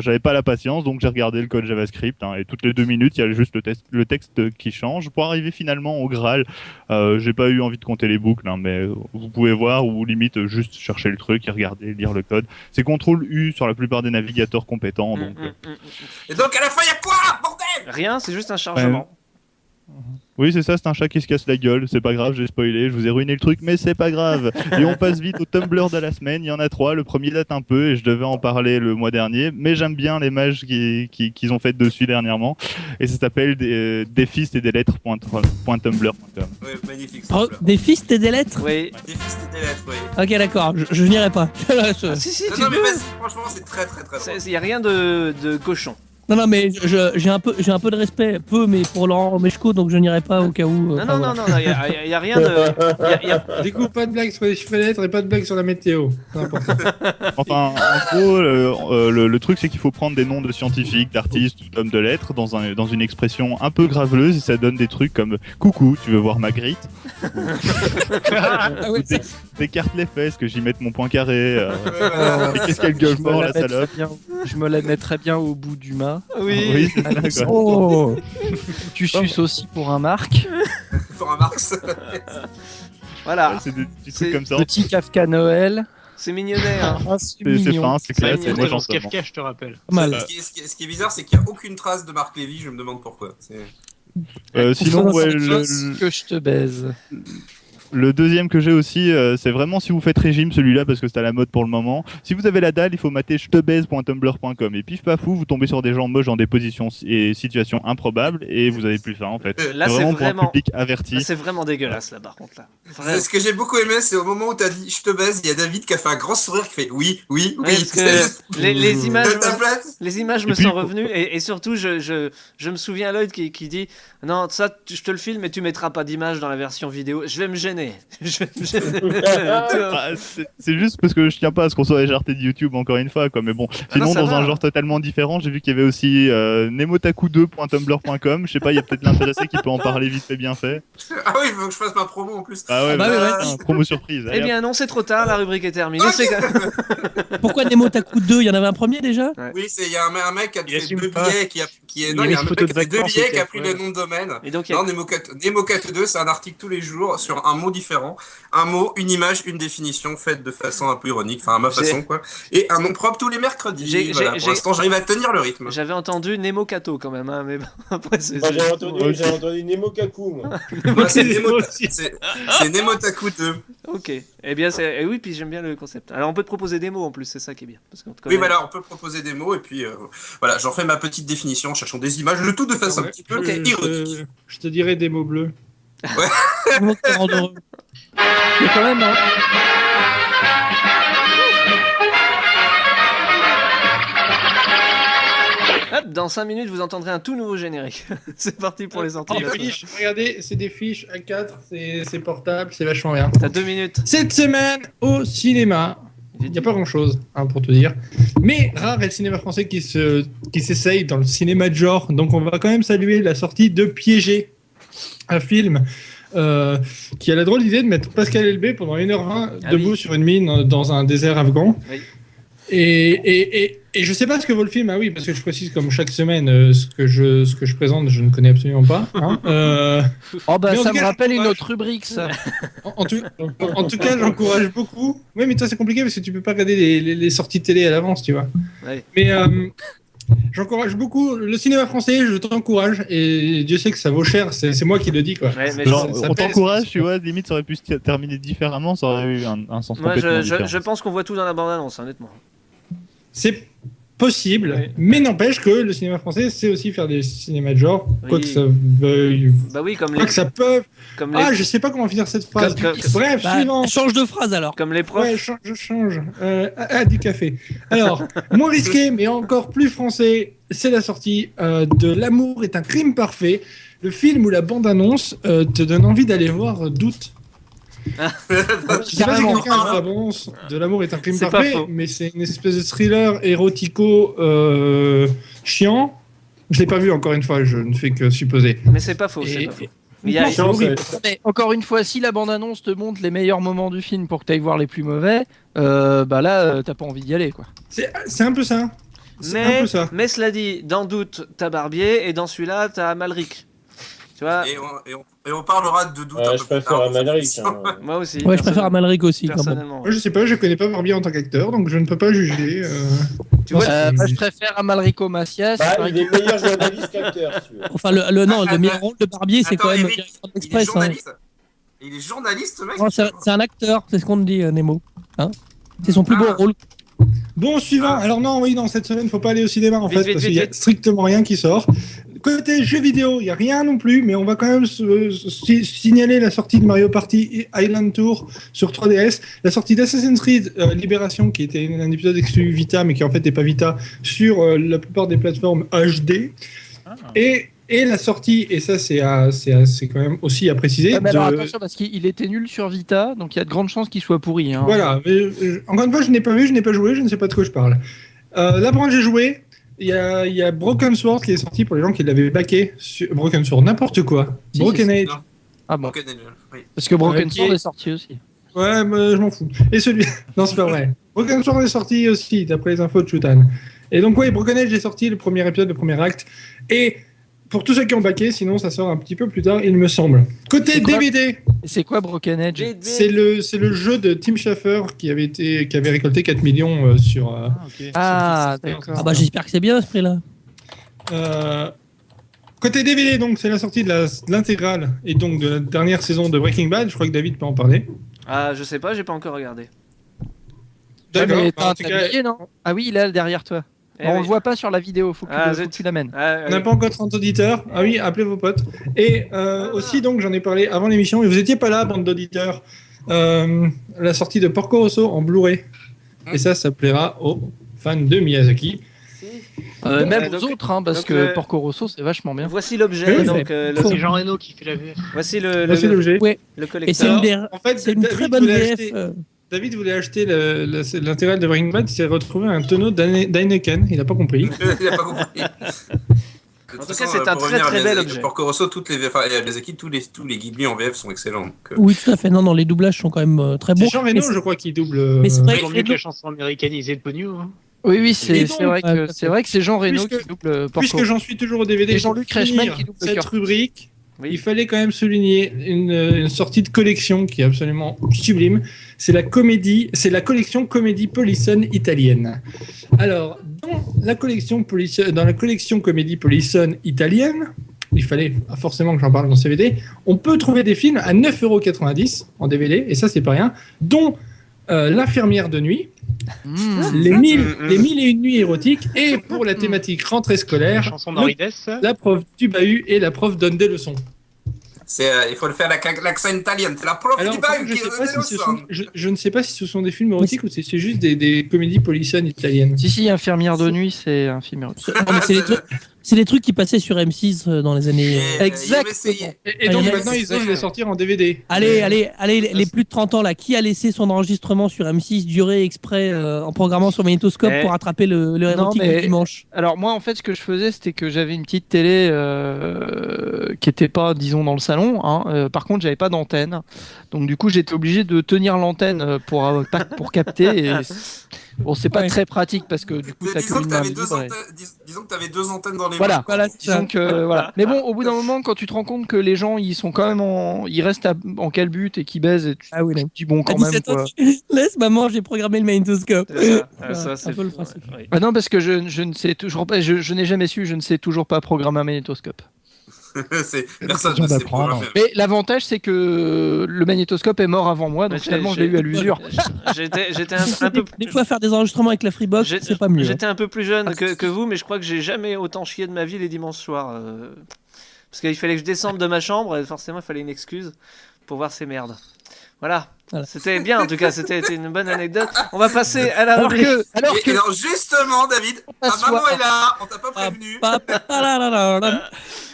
j'avais pas la patience, donc j'ai regardé le code JavaScript et toutes les 2 minutes, il y a juste le texte qui change pour arriver finalement au Graal. J'ai pas eu envie de compter les boucles, mais vous pouvez voir ou limite juste chercher le truc et regarder, lire le code. C'est CTRL U sur la plupart des navigateurs compétents. Donc, Et donc à la fin, il y a quoi, bordel? Rien, c'est juste un chargement. Oui, c'est ça, c'est un chat qui se casse la gueule, c'est pas grave, j'ai spoilé, je vous ai ruiné le truc, mais c'est pas grave. Et on passe vite au Tumblr de la semaine, il y en a 3, le premier date un peu, et je devais en parler le mois dernier, mais j'aime bien les mages qu'ils ont fait dessus dernièrement, et ça s'appelle des fistes et des lettres.tumblr.com. Oui, magnifique. Oh, des fistes et des lettres? Oui. Des fistes et des lettres, oui. Ok, d'accord, je n'irai pas. Si, non, mais franchement, c'est très très très drôle. Il n'y a rien de cochon. Non, mais j'ai un peu de respect, mais pour Laurent Romeshko, donc je n'irai pas au cas où. Non, il y a rien de. Du coup, pas de blague sur les chiffres et lettres et pas de blague sur la météo. Enfin, en gros, le truc, c'est qu'il faut prendre des noms de scientifiques, d'artistes ou d'hommes de lettres dans une expression un peu graveleuse et ça donne des trucs comme coucou, tu veux voir Magritte? T'écartes les fesses, que j'y mette mon point carré. Et qu'est-ce qu'elle gueule fort, la salope? Je me la mettrais bien au bout du mât. Oui. Oh. Tu suces aussi pour un Marc. Pour un Marx. Voilà. Ouais, c'est des petits trucs comme ça. Petit Kafka Noël. C'est mignonnet. Hein. C'est fin, c'est clair. C'est moi, j'en Kafka, je te rappelle. Ce qui est bizarre, c'est qu'il n'y a aucune trace de Marc Lévy. Je me demande pourquoi. Sinon, que je te baise. Le deuxième que j'ai aussi, c'est vraiment si vous faites régime, celui-là, parce que c'est à la mode pour le moment. Si vous avez la dalle, il faut mater jtebaise.tumblr.com. Et pif pafou, vous tombez sur des gens moches dans des positions et situations improbables et vous avez plus faim en fait. Là, c'est vraiment pour un public averti. Là, c'est vraiment dégueulasse là, par contre là. Ce que j'ai beaucoup aimé, c'est au moment où tu as dit je te baise, il y a David qui a fait un grand sourire qui fait oui. Parce que les images me sont revenues et surtout je me souviens Lloyd qui dit non ça je te le filme mais tu mettras pas d'image dans la version vidéo. Je vais me gêner abonnés. C'est juste parce que je tiens pas à ce qu'on soit éjarté de YouTube encore une fois, quoi. Mais bon, sinon dans un genre totalement différent, j'ai vu qu'il y avait aussi nemotaku2.tumblr.com. Je sais pas, il y a peut-être l'intéressé qui peut en parler vite fait, bien fait. Ah oui, il faut que je fasse ma promo en plus. Ah ouais, promo surprise. Eh bien non, c'est trop tard, la rubrique est terminée. Pourquoi Nemotaku 2 Il y en avait un premier déjà? Oui, il y a un mec qui a fait 2 billets qui a fait 2 billets qui a pris le nom de domaine. Et donc, non, Nemocat 2, c'est un article tous les jours sur un mot différent. Un mot, une image, une définition faite de façon un peu ironique, enfin à ma façon quoi. Et un nom propre tous les mercredis. Voilà, pour l'instant, j'arrive à tenir le rythme. J'avais entendu Nemocato quand même, hein, mais après c'est. Moi, j'ai entendu Nemokaku. Moi, c'est Nemotaku 2. Ok. Eh bien, oui, puis j'aime bien le concept. Alors, on peut te proposer des mots en plus, c'est ça qui est bien. Parce qu'on te oui, voilà, on peut proposer des mots et puis voilà, j'en fais ma petite définition en cherchant des images, le tout de façon un petit peu ironique. Je te dirais des mots bleus. Ouais. Mais quand même, hein. Hop, dans 5 minutes, vous entendrez un tout nouveau générique. C'est parti pour les entrées. Regardez, c'est des fiches A4, c'est portable, c'est vachement bien. T'as 2 minutes. Cette semaine, au cinéma, il n'y a pas grand-chose, hein, pour te dire. Mais rare est le cinéma français qui s'essaye dans le cinéma de genre. Donc on va quand même saluer la sortie de Piégé, un film qui a la drôle d'idée de mettre Pascal Elbé pendant 1h20 debout sur une mine dans un désert afghan. Oui. Et je sais pas ce que vaut le film, oui, parce que je précise comme chaque semaine ce que je présente, je ne connais absolument pas. Hein. Ça me rappelle une autre rubrique, ça. En tout cas, j'encourage beaucoup. Oui, mais toi, c'est compliqué parce que tu peux pas regarder les sorties télé à l'avance, tu vois. Ouais. Mais j'encourage beaucoup le cinéma français, je t'encourage, et Dieu sait que ça vaut cher, c'est moi qui le dis, quoi. Ouais, mais genre, on t'encourage, tu vois, limite ça aurait pu se terminer différemment, ça aurait eu un sens complètement différent. Je pense qu'on voit tout dans la bande-annonce, honnêtement. C'est possible, mais n'empêche que le cinéma français sait aussi faire des cinémas de genre, quoi que ça veuille. Bah oui, comme quoi que ça peut. Je sais pas comment finir cette phrase. Bref, suivant. Change de phrase alors. Comme les profs. Ouais, je change. Du café. Alors, moins risqué, mais encore plus français, c'est la sortie de L'amour est un crime parfait, le film où la bande-annonce te donne envie d'aller voir Doute. Je sais pas si quelqu'un a l'annonce de L'amour est un crime parfait, mais c'est une espèce de thriller érotico chiant. Je l'ai pas vu encore une fois, je ne fais que supposer. Mais c'est pas faux, c'est pas faux. Mais encore une fois, si la bande-annonce te montre les meilleurs moments du film pour que tu ailles voir les plus mauvais, là, t'as pas envie d'y aller, quoi. C'est un peu ça. Mais cela dit, dans Doute, t'as Barbier, et dans celui-là, t'as Amalric. Tu vois. Et on parlera de Doute un peu je préfère Amalric. Moi aussi. Ouais, je préfère Amalric aussi. Personnellement. Moi, je sais pas, je connais pas Barbier en tant qu'acteur, donc je ne peux pas juger. Tu vois, je préfère Amalrico Macias. Il est meilleur journaliste qu'acteur. Enfin, le meilleur rôle de Barbier, c'est quand même Express. Il est journaliste, ce mec. Non, c'est un acteur, c'est ce qu'on te dit, Nemo. Hein, c'est son plus beau rôle. Bon, suivant. Alors non, cette semaine, faut pas aller au cinéma en fait, parce qu'il y a strictement rien qui sort. Côté jeux vidéo, il y a rien non plus, mais on va quand même signaler la sortie de Mario Party Island Tour sur 3DS, la sortie d'Assassin's Creed Libération, qui était un épisode exclu Vita, mais qui en fait n'est pas Vita, sur la plupart des plateformes HD, et la sortie, et ça c'est quand même aussi à préciser. Mais alors attention, parce qu'il était nul sur Vita, donc il y a de grandes chances qu'il soit pourri. Hein. Voilà, mais, encore une fois, je n'ai pas vu, je n'ai pas joué, je ne sais pas de quoi je parle. Là, pour j'ai joué. Il y a Broken Sword qui est sorti pour les gens qui l'avaient backé. Broken Sword, n'importe quoi. Broken Age. Ah bon. Oui. Parce que Broken Sword est sorti aussi. Ouais, mais je m'en fous. Et celui. Non, c'est pas vrai. Broken Sword est sorti aussi, d'après les infos de Chutan. Et donc, Broken Age est sorti, le premier épisode, le premier acte. Et pour tous ceux qui ont backé, sinon ça sort un petit peu plus tard, il me semble. Côté DVD. C'est quoi Broken Age? C'est le jeu de Tim Schafer qui avait récolté 4 millions sur. D'accord. Ah bah j'espère que c'est bien à ce prix-là. Côté DVD, donc c'est la sortie de l'intégrale et donc de la dernière saison de Breaking Bad. Je crois que David peut en parler. Ah, je sais pas, j'ai pas encore regardé. D'accord. Non ah oui, là derrière toi. On le voit pas sur la vidéo, faut que tu l'amènes. On n'a pas encore 30 auditeurs. Ah oui, appelez vos potes. Et aussi, donc, j'en ai parlé avant l'émission, et vous étiez pas là, bande d'auditeurs, la sortie de Porco Rosso en Blu-ray. Et ça plaira aux fans de Miyazaki. Même donc- aux autres, hein, parce donc, que Porco Rosso, c'est vachement bien. Voici l'objet. Oui, donc, C'est Jean Reno qui fait la VF. voici Voici l'objet. Ouais. le Et c'est collecteur. une, des... En fait, c'est une David très bonne voulait VF. acheter- David voulait acheter l'intégrale de Breaking Bad, il s'est retrouvé un tonneau d'Heineken, il n'a pas compris. Il n'a pas compris. De toute tout façon, cas, c'est un pour très, revenir à très bel Miyazaki, objet. Porco Rosso, toutes les VF, les équipes, tous les Ghibli en VF sont excellents. Donc, Oui, tout à fait. Non, les doublages sont quand même très bons. C'est Jean Mais Reno, c'est- je crois, qui double. Mais c'est vrai Toujours mieux que la chanson américanisée de Pogno. Hein. Oui, Et c'est donc, vrai que c'est vrai que c'est Jean Reno puisque- qui double Porco. Puisque j'en suis toujours au DVD, Et pour Jean-Luc Reichmann finir qui double cette Kurt. rubrique, Oui. il fallait quand même souligner une sortie de collection qui est absolument sublime. C'est la collection Comédie Polisson italienne. Alors, dans la collection Comédie Polisson italienne, il fallait forcément que j'en parle dans ce DVD, on peut trouver des films à 9,90 € en DVD, et ça c'est pas rien, dont L'infirmière de nuit, les mille et une nuits érotiques, et pour la thématique rentrée La scolaire, chanson d'Henri Dess. la prof du bahut et la prof donne des leçons. il faut le faire avec l'accent italien. C'est la prof Alors, du par bail contre, qui je sais pas donne si les ce sont- leçons. je ne sais pas si ce sont des films érotiques ou si c'est juste des comédies policières italiennes. Si, Infirmière de nuit, c'est un film érotique. Ah, Non, mais c'est les trucs qui passaient sur M6 dans les années. Exactement. Et donc maintenant, ils osent les sortir en DVD. Allez, les plus de 30 ans là, qui a laissé son enregistrement sur M6 durer exprès en programmant sur magnétoscope pour attraper le érotique du dimanche? Alors moi en fait ce que je faisais c'était que j'avais une petite télé qui était pas disons dans le salon, hein. Par contre j'avais pas d'antenne, donc du coup j'étais obligé de tenir l'antenne pour capter et bon c'est pas très pratique parce que du coup ça Disons que tu avais deux antennes dans les mains. Voilà, disons que, voilà. Mais bon, au bout d'un moment, quand tu te rends compte que les gens, ils sont quand même ils restent en calbute et qu'ils baisent, et tu te dis bon, quand même. Quoi. Laisse maman, j'ai programmé le magnétoscope. Ça, c'est un peu le principe. Ah non, parce que je ne sais toujours pas, je n'ai jamais su, je ne sais toujours pas programmer un magnétoscope. Personne ne sait programmer. Mais l'avantage, c'est que le magnétoscope est mort avant moi, donc finalement, je l'ai eu à l'usure. J'étais un peu. Des fois, faire des enregistrements avec la Freebox, c'est pas mieux. J'étais un peu plus jeune que vous, mais je crois que j'ai jamais autant chié de ma vie les dimanches soirs. Parce qu'il fallait que je descende de ma chambre et forcément, il fallait une excuse pour voir ces merdes. Voilà. C'était bien en tout cas, c'était une bonne anecdote. On va passer à la rubrique. Alors justement, David, ta maman est là, on t'a pas prévenu.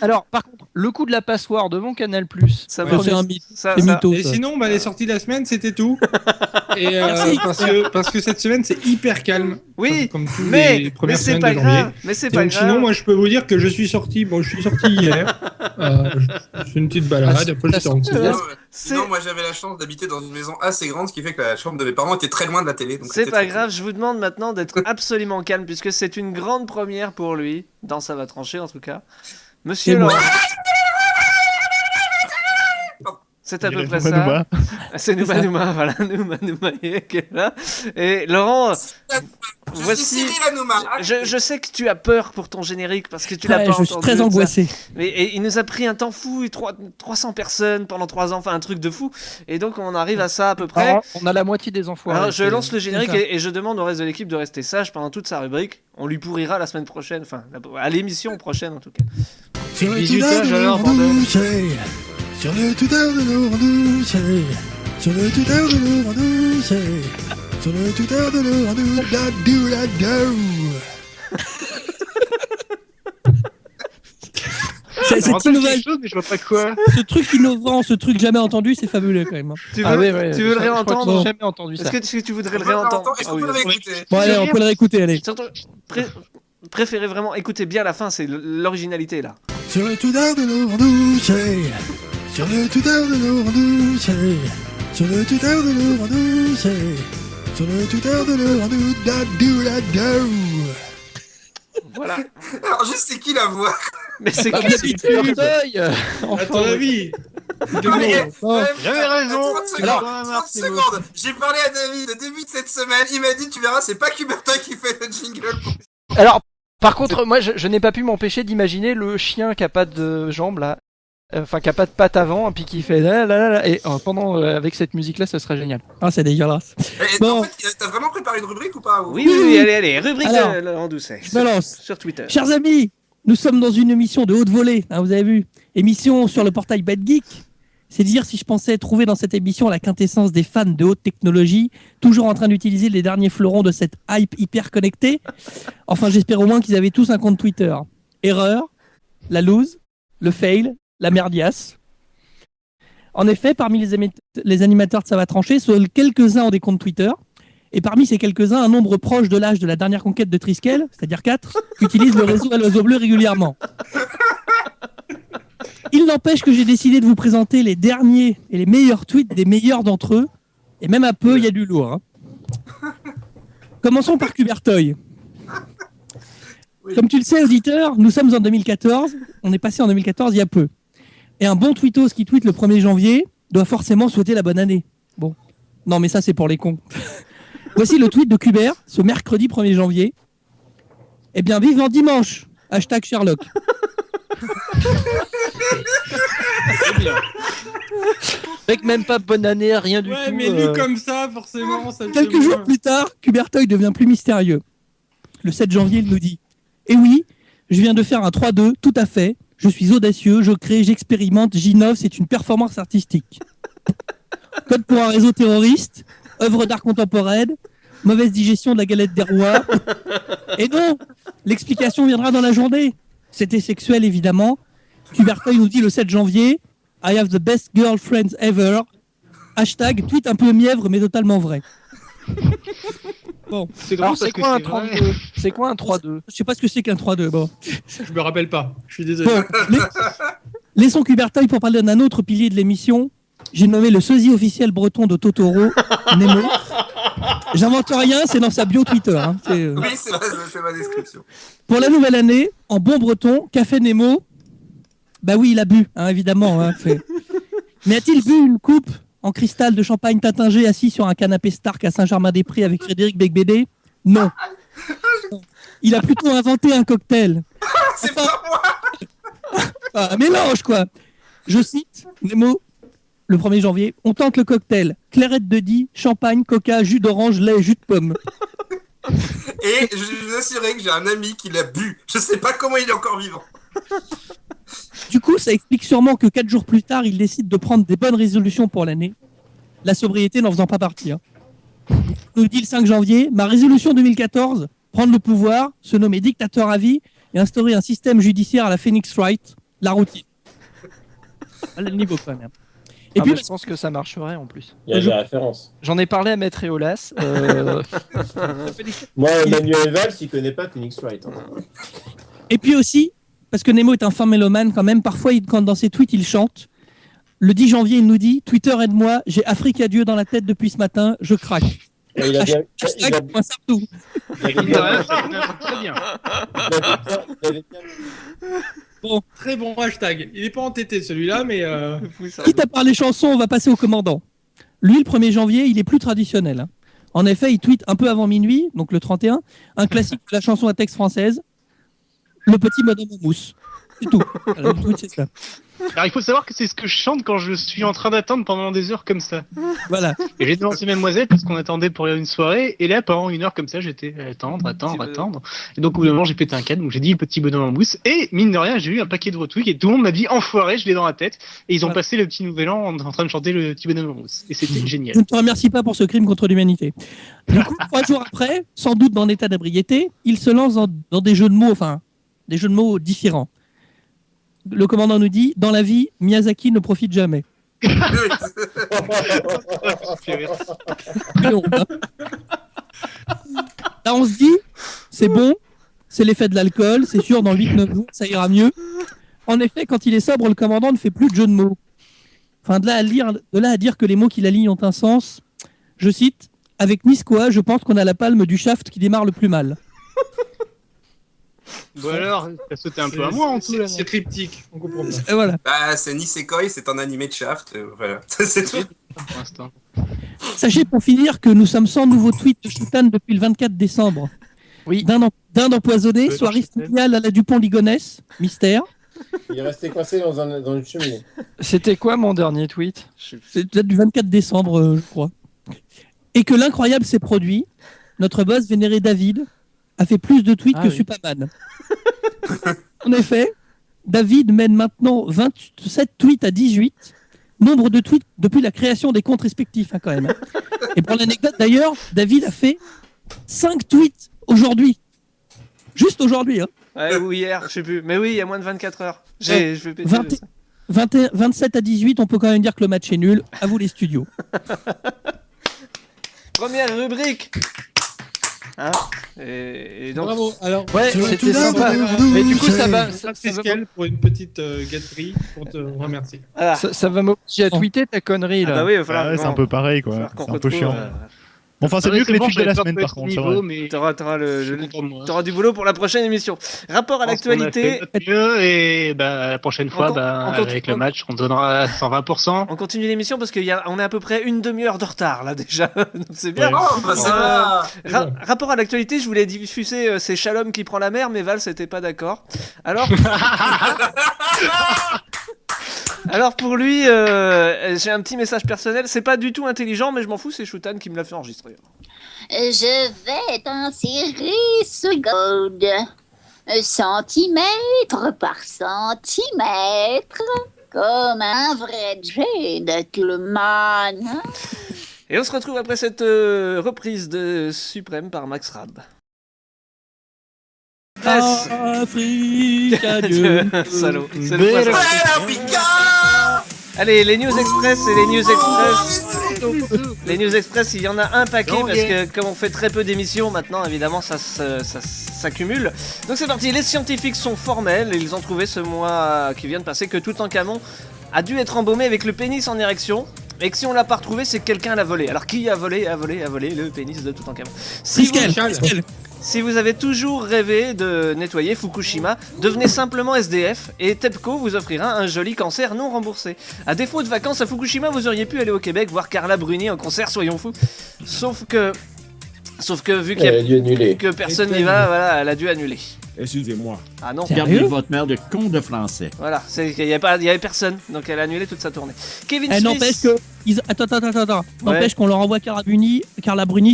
Alors, par contre, le coup de la passoire devant Canal+, c'est un mythe. C'est mytho. Et sinon, les sorties de la semaine, c'était tout. Et parce que cette semaine, c'est hyper calme. Oui, comme tous mais les premières c'est semaines pas de janvier. grave. Mais c'est pas Donc grave. sinon, moi, je peux vous dire que je suis sorti. Bon, je suis sorti hier. Je fais une petite balade. Après, j'étais en cours. Sinon, moi, j'avais la chance d'habiter dans une maison assez grande, ce qui fait que la chambre de mes parents était très loin de la télé. donc C'est c'était pas très grave, je vous demande maintenant d'être absolument calme puisque c'est une grande première pour lui, dans Ça va trancher en tout cas. Monsieur Et moi. Laurent. C'est à peu près ça. C'est Nouma, voilà, Nouma qui est là. Et Laurent, voici. Cyril Hanouma. Je sais que tu as peur pour ton générique parce que tu l'as Ouais, pas je entendu. suis très angoissé. Et il nous a pris un temps fou, 300 personnes pendant 3 ans, enfin un truc de fou. Et donc on arrive à ça à peu près. Alors, on a la moitié des enfoirés. Alors je lance le générique C'est ça. et je demande au reste de l'équipe de rester sage pendant toute sa rubrique. On lui pourrira la semaine prochaine, enfin à l'émission prochaine en tout cas. Sur le 18 Twitter heures, de j'avais Laurent entendu. Doucet. Sur le Twitter de Laurent Doucet. Sur le Twitter de Laurent Doucet. Sur le Twitter de Laurent Doucet. Cette innovation, chose, mais je vois pas quoi. ce truc innovant, ce truc jamais entendu, c'est fabuleux quand même. Tu veux, tu veux le réentendre? J'ai jamais entendu ça. Est-ce que tu voudrais le réentendre? Est-ce qu'on peut le réécouter? Bon, allez, on peut le réécouter, allez. Surtout, préférez vraiment écouter bien la fin, c'est l'originalité là. Sur le Twitter de Laurent Doucet. Sur le Twitter de Laurent Doucet. Sur le Twitter de Laurent Doucet. Sur le Twitter de Laurent Doucet. Voilà. Alors, juste, c'est qui la voix? Mais c'est Ah, qui mais c'est Furteuil. À ton avis. J'avais raison. 30 secondes. J'ai parlé à David au début de cette semaine. Il m'a dit, tu verras, c'est pas Cubertin qui fait le jingle. Alors, par contre, moi, je n'ai pas pu m'empêcher d'imaginer le chien qui a pas de jambes là, enfin qui a pas de pattes avant, puis qui fait là là là, et pendant avec cette musique là, ça serait génial. Ah, c'est dégueulasse. En fait, t'as vraiment préparé une rubrique ou pas? Oui, allez, rubrique Alors, de Laurent Doucet. Je me lance. Sur Twitter. Chers amis, nous sommes dans une émission de haute volée, hein, vous avez vu. Émission sur le portail Bad Geek. C'est dire si je pensais trouver dans cette émission la quintessence des fans de haute technologie, toujours en train d'utiliser les derniers fleurons de cette hype hyper connectée. Enfin, j'espère au moins qu'ils avaient tous un compte Twitter. Erreur, la loose, le fail, la merdiasse. En effet, parmi les animateurs de Ça va trancher, seuls quelques-uns ont des comptes Twitter. Et parmi ces quelques-uns, un nombre proche de l'âge de la dernière conquête de Triskel, c'est-à-dire 4, utilisent le réseau à l'oiseau bleu régulièrement. Il n'empêche que j'ai décidé de vous présenter les derniers et les meilleurs tweets des meilleurs d'entre eux. Et même à peu, il y a du lourd. Hein. Commençons par Kubertoy. Comme tu le sais, auditeur, nous sommes en 2014. On est passé en 2014 il y a peu. Et un bon tweetos qui tweet le 1er janvier doit forcément souhaiter la bonne année. Bon. Non, mais ça, c'est pour les cons. Voici le tweet de Kuber, ce mercredi 1er janvier. Eh bien, vivement dimanche. Hashtag Sherlock. Avec même pas bonne année, rien du tout. Ouais, mais lu comme ça, forcément, ça Quelques jours plus tard, Kubertoy devient plus mystérieux. Le 7 janvier, il nous dit « Eh oui, je viens de faire un 3-2, tout à fait. Je suis audacieux, je crée, j'expérimente, j'innove, c'est une performance artistique. Code pour un réseau terroriste, œuvre d'art contemporaine, mauvaise digestion de la galette des rois. Et non, l'explication viendra dans la journée. C'était sexuel, évidemment. Kubertoy nous dit le 7 janvier « I have the best girlfriends ever. Hashtag tweet un peu mièvre, mais totalement vrai. » Bon. Alors, c'est quoi un 3-2 ? C'est quoi un 3-2 ? Je sais pas ce que c'est qu'un 3-2. Bon. Je me rappelle pas. Je suis désolé. Bon, laissons Kubertoy pour parler d'un autre pilier de l'émission. J'ai nommé le sosie officiel breton de Totoro, Nemo. J'invente rien, c'est dans sa bio Twitter. Hein. Oui, c'est ma description. Pour la nouvelle année, en bon breton, café Nemo. Bah oui, il a bu, hein, évidemment. Hein, Mais a-t-il bu une coupe en cristal de champagne tatingé assis sur un canapé Stark à Saint-Germain-des-Prés avec Frédéric Becbédé? Non. Il a plutôt inventé un cocktail. C'est pas moi. Un mélange, quoi. Je cite Nemo, le 1er janvier. On tente le cocktail. Clairette de Die, champagne, coca, jus d'orange, lait, jus de pomme. Et je vous assurerai que j'ai un ami qui l'a bu. Je sais pas comment il est encore vivant. Du coup, ça explique sûrement que 4 jours plus tard, il décide de prendre des bonnes résolutions pour l'année. La sobriété n'en faisant pas partie. Hein. Il nous dit le 5 janvier, ma résolution 2014, prendre le pouvoir, se nommer dictateur à vie et instaurer un système judiciaire à la Phoenix Wright, la routine. À le niveau quand même. Et puis, je pense que ça marcherait en plus. Il y a des références. J'en ai parlé à Maître Eolas. Moi, Emmanuel Valls, il connaît pas Phoenix Wright. Hein. Et puis aussi, parce que Nemo est un fin mélomane quand même, parfois quand dans ses tweets il chante. Le 10 janvier, il nous dit « Twitter aide-moi, j'ai Afrique à Dieu dans la tête depuis ce matin, je craque. » Bon, très bon hashtag. Il n'est pas entêté celui-là, mais... Quitte à parler chansons, on va passer au commandant. Lui, le 1er janvier, il est plus traditionnel. Hein. En effet, il tweet un peu avant minuit, donc le 31, un classique de la chanson à texte française, Le petit bonhomme en mousse. C'est tout. Alors, le tweet, c'est ça. Alors il faut savoir que c'est ce que je chante quand je suis en train d'attendre pendant des heures comme ça. Voilà. Et j'ai devancé Mademoiselle parce qu'on attendait pour une soirée, et là pendant une heure comme ça j'étais attendre. Et donc au bout d'un moment j'ai pété un câble, donc j'ai dit le petit bonhomme en mousse, et mine de rien j'ai eu un paquet de retweets et tout le monde m'a dit enfoiré, je l'ai dans la tête, et ils ont passé le petit nouvel an en train de chanter le petit bonhomme en mousse, et c'était génial. Je ne te remercie pas pour ce crime contre l'humanité. Du coup, 3 jours après, sans doute dans l'état d'ébriété, il se lance dans des jeux de mots, enfin des jeux de mots différents. Le commandant nous dit, dans la vie, Miyazaki ne profite jamais. Là, on se dit, c'est bon, c'est l'effet de l'alcool, c'est sûr, dans 8-9 jours, ça ira mieux. En effet, quand il est sobre, le commandant ne fait plus de jeux de mots. Enfin, de là à dire que les mots qu'il aligne ont un sens, je cite, avec Niskoa, je pense qu'on a la palme du shaft qui démarre le plus mal. Bon alors, ça sautait un peu à moi en tout. C'est cryptique, on comprend bien. Et voilà. Bah, c'est Nisekoi, c'est un animé de Shaft, voilà. C'est tout. Pour l'instant. Sachez pour finir que nous sommes sans nouveaux tweets de Shutan depuis le 24 décembre. Oui. Dinde empoisonnée, soirée familiale à la Dupont-Ligonnès, mystère. Il est resté coincé dans une cheminée. C'était quoi mon dernier tweet? C'est peut-être du 24 décembre, je crois. Et que l'incroyable s'est produit. Notre boss vénéré David a fait plus de tweets que Superman. En effet, David mène maintenant 27 tweets à 18, nombre de tweets depuis la création des comptes respectifs, hein, quand même. Hein. Et pour l'anecdote, d'ailleurs, David a fait 5 tweets aujourd'hui. Juste aujourd'hui. Hein. Ouais, ou hier, je sais plus. Mais oui, il y a moins de 24 heures. Je vais péter 27 à 18, on peut quand même dire que le match est nul. À vous les studios. Première rubrique. Hein et donc... Bravo. Alors, ouais, c'était sympa. Mais du coup, ça va pour une petite gâterie pour te remercier. Voilà. Ça va m'obliger à tweeter ta connerie là. Ah bah oui, il va falloir c'est un peu pareil quoi. C'est un peu chiant. Enfin, c'est mieux que les tweets de la semaine par contre. T'auras du boulot pour la prochaine émission. Rapport à l'actualité. Et la prochaine fois, avec le match, on donnera 120%. On continue l'émission parce qu'on est à peu près une demi-heure de retard là déjà. Donc c'est bien. Rapport à l'actualité, je voulais diffuser c'est Shalom qui prend la mer, mais Val c'était pas d'accord. Alors pour lui, j'ai un petit message personnel. C'est pas du tout intelligent, mais je m'en fous. C'est Shoutan qui me l'a fait enregistrer. Je vais t'insérer seconde, centimètre par centimètre, comme un vrai gentleman. Et on se retrouve après cette reprise de Suprême par Max Rab. Africa, Dieu. Salaud. C'est le Allez, les News Express et les News Express. Les News Express, il y en a un paquet parce que comme on fait très peu d'émissions maintenant, évidemment, ça s'accumule. Donc c'est parti, les scientifiques sont formels et ils ont trouvé ce mois qui vient de passer que Toutankhamon a dû être embaumé avec le pénis en érection. Et que si on l'a pas retrouvé, c'est que quelqu'un l'a volé. Alors qui a volé le pénis de Toutankhamon? Si vous avez toujours rêvé de nettoyer Fukushima, devenez simplement SDF et TEPCO vous offrira un joli cancer non remboursé. À défaut de vacances à Fukushima, vous auriez pu aller au Québec voir Carla Bruni en concert, soyons fous. Sauf que vu qu'il y a que personne n'y va, voilà, elle a dû annuler. Excusez-moi. Ah non. Gardez votre mère de con de français. Voilà, il y avait personne, donc elle a annulé toute sa tournée. Kevin Smith. N'empêche que attends. N'empêche qu'on leur envoie Carla Bruni,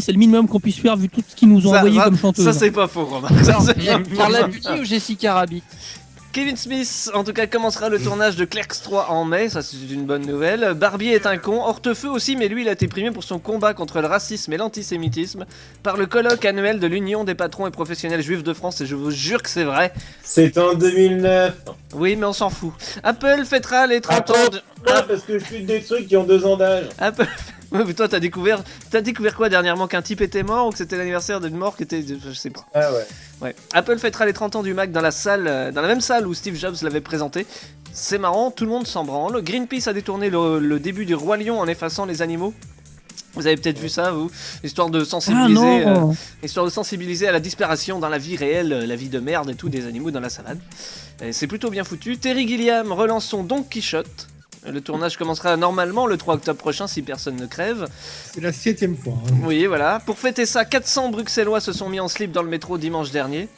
c'est le minimum qu'on puisse faire vu tout ce qu'ils nous ont envoyé comme chanteuse. Ça c'est pas faux, Romain. Carla Bruni ou Jessica Rabbit? Kevin Smith, en tout cas, commencera le tournage de Clerks 3 en mai, ça c'est une bonne nouvelle. Barbie est un con, Hortefeux aussi, mais lui il a été primé pour son combat contre le racisme et l'antisémitisme par le colloque annuel de l'Union des patrons et professionnels juifs de France, et je vous jure que c'est vrai. C'est en 2009. Oui, mais on s'en fout. Apple fêtera les 30 ans de... parce que je suis des trucs qui ont 2 ans d'âge. Apple... Ouais, mais toi, t'as découvert quoi dernièrement? Qu'un type était mort ou que c'était l'anniversaire d'une mort qui était... Je sais pas. Ah ouais. Ouais. Apple fêtera les 30 ans du Mac dans la même salle où Steve Jobs l'avait présenté. C'est marrant, tout le monde s'en branle. Greenpeace a détourné le début du Roi Lion en effaçant les animaux. Vous avez peut-être vu ça, vous, histoire de sensibiliser à la disparition dans la vie réelle, la vie de merde et tout des animaux dans la savane. C'est plutôt bien foutu. Terry Gilliam relance son Don Quichotte. Le tournage commencera normalement le 3 octobre prochain si personne ne crève. C'est la 7ème fois. Oui, voilà. Pour fêter ça, 400 Bruxellois se sont mis en slip dans le métro dimanche dernier.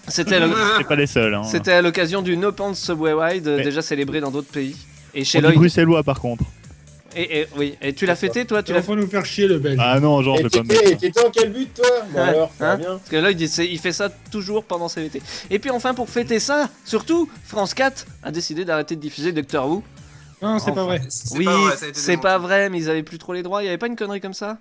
C'était pas les seuls. Hein. C'était à l'occasion du No Pants Subway Ride, déjà célébré dans d'autres pays. Et chez Lloyd. Bruxellois par contre. Oui, et tu l'as fêté toi? Il faut nous faire chier le belge. Ah non, genre, je vais pas me... T'étais en quel but toi? Bon alors, ça va bien. Parce que Lloyd il fait ça toujours pendant ses VT. Et puis enfin, pour fêter ça, surtout, France 4 a décidé d'arrêter de diffuser Doctor Who. Non, c'est pas vrai. Oui, c'est pas vrai, mais ils avaient plus trop les droits. Il y avait pas une connerie comme ça?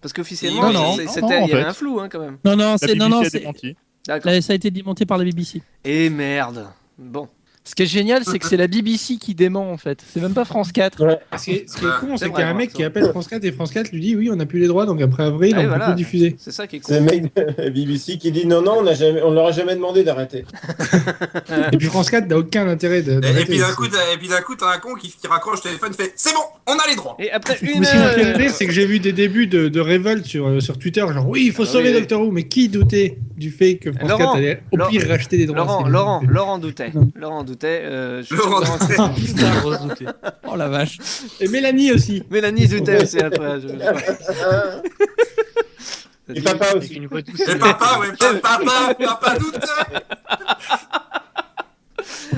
Parce qu'officiellement, il y avait un flou hein, quand même. Non, ça a été démonté par la BBC. Et merde. Bon. Ce qui est génial, c'est que c'est la BBC qui dément en fait. C'est même pas France 4. Ouais. Ce qui est con, c'est qu'il y a un mec qui appelle France 4 et France 4 lui dit oui, on n'a plus les droits, donc après avril, on peut plus diffuser. C'est ça qui est con. C'est le mec de la BBC qui dit non, on leur a jamais demandé d'arrêter. Et puis France 4 n'a aucun intérêt d'arrêter. Et puis d'un coup, t'as un con qui raccroche le téléphone, fait c'est bon, on a les droits. Et après Mais ce qui m'a fait rire, c'est que j'ai vu des débuts de révolte sur Twitter, genre oui, il faut sauver Doctor Who, mais qui doutait du fait que France 4 allait au pire racheter des droits? Laurent doutait. Oh la vache. Et Mélanie aussi. Mélanie doutait aussi après. Et papa aussi. Et papa doutait.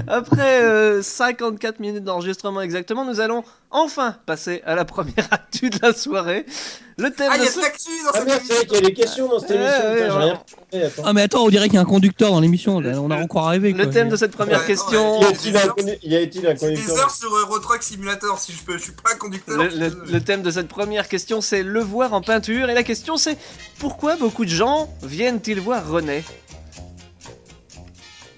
Après 54 minutes d'enregistrement exactement, nous allons enfin passer à la première actu de la soirée. Le thème il y a de l'actu dans cette émission. C'est vrai qu'il y a des questions dans cette émission. Putain, j'ai rien compris, attends. Ah mais attends, on dirait qu'il y a un conducteur dans l'émission. On a encore arrivé. Le thème de cette première question. Y a-t-il un conducteur? Des heures sur Euro Truck Simulator, si je peux. Je suis pas un conducteur. Le thème de cette première question, c'est le voir en peinture. Et la question, c'est pourquoi beaucoup de gens viennent-ils voir René?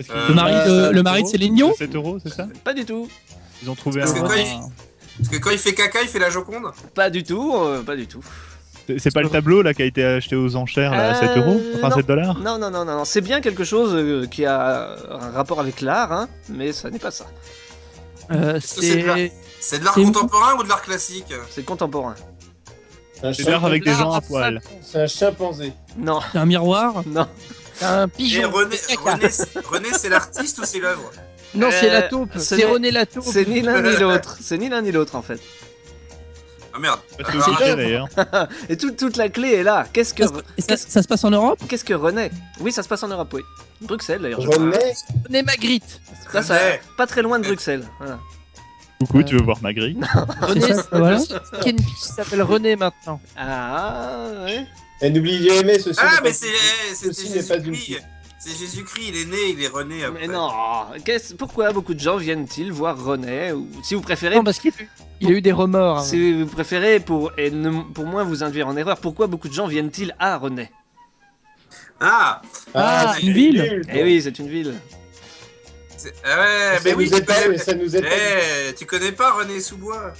Le mari de Céline Dion? 7 €, c'est ça? Pas du tout. Ils ont trouvé Parce un. que quand il fait caca, il fait la Joconde? Pas du tout, pas du tout. C'est pas le tableau là qui a été acheté aux enchères là, à 7 €? Enfin, non. 7 $? Non. C'est bien quelque chose qui a un rapport avec l'art, hein, mais ça n'est pas ça. C'est de l'art contemporain ou de l'art classique? C'est contemporain. C'est de l'art avec des gens à poil. C'est un chimpanzé. Non. C'est un miroir? Non. C'est un Et pigeon. René, c'est l'artiste ou c'est l'œuvre? Non, c'est la taupe. C'est René la taupe. C'est ni l'un ni l'autre. C'est ni l'un ni l'autre en fait. Ah merde. C'est l'œuvre d'ailleurs. Et toute la clé est là. Qu'est-ce que ça se passe en Europe? Qu'est-ce que René? Oui, ça se passe en Europe, oui. Bruxelles d'ailleurs. René Magritte. Ça, pas très loin de Bruxelles. Voilà. Coucou, tu veux voir Magritte? René, voilà. qui s'appelle René maintenant. Ah ouais. Et n'oubliez jamais ceci. Ah mais c'était Jésus-Christ. C'est Jésus-Christ, il est né, il est René. Après. Mais non. Pourquoi beaucoup de gens viennent-ils voir René? Ou si vous préférez. Non, parce qu'il a eu des remords. Si vous préférez, pour moins vous induire en erreur, pourquoi beaucoup de gens viennent-ils à René? C'est une ville. Eh oui, c'est une ville. Ouais, mais oui, ça nous aide pas. Tu connais pas René Sous-Bois?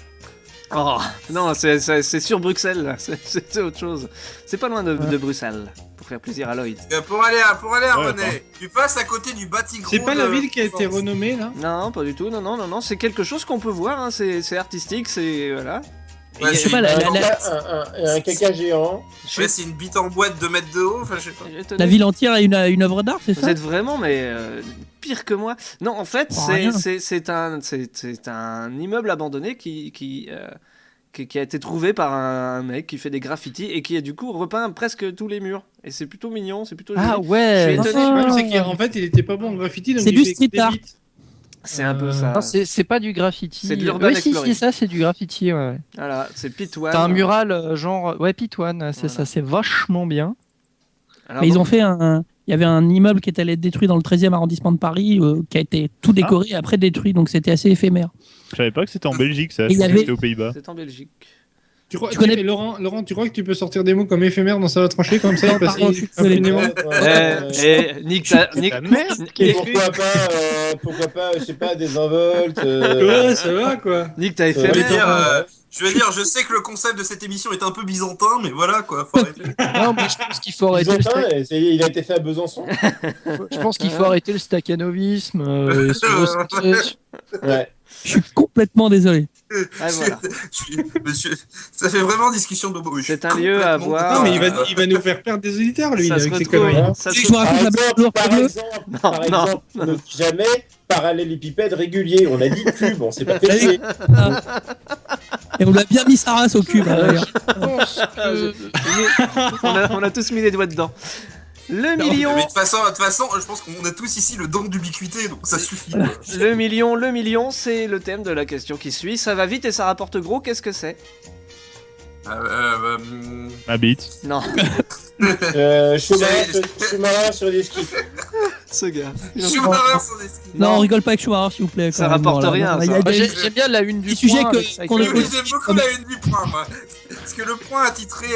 Oh, non, c'est sur Bruxelles, là. C'est autre chose. C'est pas loin de Bruxelles, pour faire plaisir à Lloyd. Pour aller à René, tu passes à côté du Batigrou. C'est pas la ville qui a été renommée là? Non, pas du tout, non, c'est quelque chose qu'on peut voir, hein. C'est artistique, c'est... voilà. Ouais, c'est un caca géant. Ouais, c'est une bite en boîte 2 mètres de haut, enfin je sais pas. La ville entière a une œuvre d'art, c'est ça? Vous êtes vraiment, mais pire que moi. Non, en fait, c'est un immeuble abandonné qui a été trouvé par un mec qui fait des graffitis et qui a du coup repeint presque tous les murs. Et c'est plutôt mignon, c'est plutôt joli. Ah ouais. Je suis étonné. C'est qu'en fait, il était pas bon en graffiti, donc c'est il du fait street des art. bites. C'est un peu ça. Non, c'est pas du graffiti. C'est de l'urban exploring. Si, ça, c'est du graffiti, ouais. Voilà, c'est Pitoine. C'est un mural genre... Ouais, Pitoine, c'est ça, c'est vachement bien. Alors, Mais ils ont fait il y avait un immeuble qui était allé être détruit dans le 13e arrondissement de Paris, qui a été tout décoré et après détruit, donc c'était assez éphémère. Je savais pas que c'était en Belgique ça, Et je pensais que c'était aux Pays-Bas. C'est en Belgique. Tu connais Laurent, tu crois que tu peux sortir des mots comme éphémère dans Ça va trancher comme ça? Parce Nick, pourquoi pas, je sais pas, des involtes. Ouais, ça va quoi. Nick, t'as éphémère. Je veux dire, je sais que le concept de cette émission est un peu byzantin, mais voilà quoi, faut arrêter. Non, mais je pense qu'il faut arrêter il a été fait à Besançon. Je pense qu'il faut arrêter le staccanovisme. Ouais. Je suis complètement désolé. Ah, voilà. Monsieur, ça fait vraiment discussion de beau. C'est un lieu à voir. Non, mais il va nous faire perdre des auditeurs, lui, ça avec se ses retrouve, conneries. ça Je vous raconte la blague Par exemple, ne jamais parallélépipède régulier. On a dit cube, on s'est pas fait chier. Et on lui a bien mis sa race au cube, d'ailleurs. On a tous mis les doigts dedans. Le million. Mais de toute façon, je pense qu'on a tous ici le don d'ubiquité, donc ça suffit. Le million, c'est le thème de la question qui suit. Ça va vite et ça rapporte gros. Qu'est-ce que c'est? Ma bite. Non. Schumacher sur des skis. Ce gars. Schumacher sur des skis. Non, on rigole pas avec Schumacher, s'il vous plaît. Ça rapporte rien. J'aime bien la une du point. Sujet qu'on J'aime beaucoup la une du point, moi. Parce que le point attitré.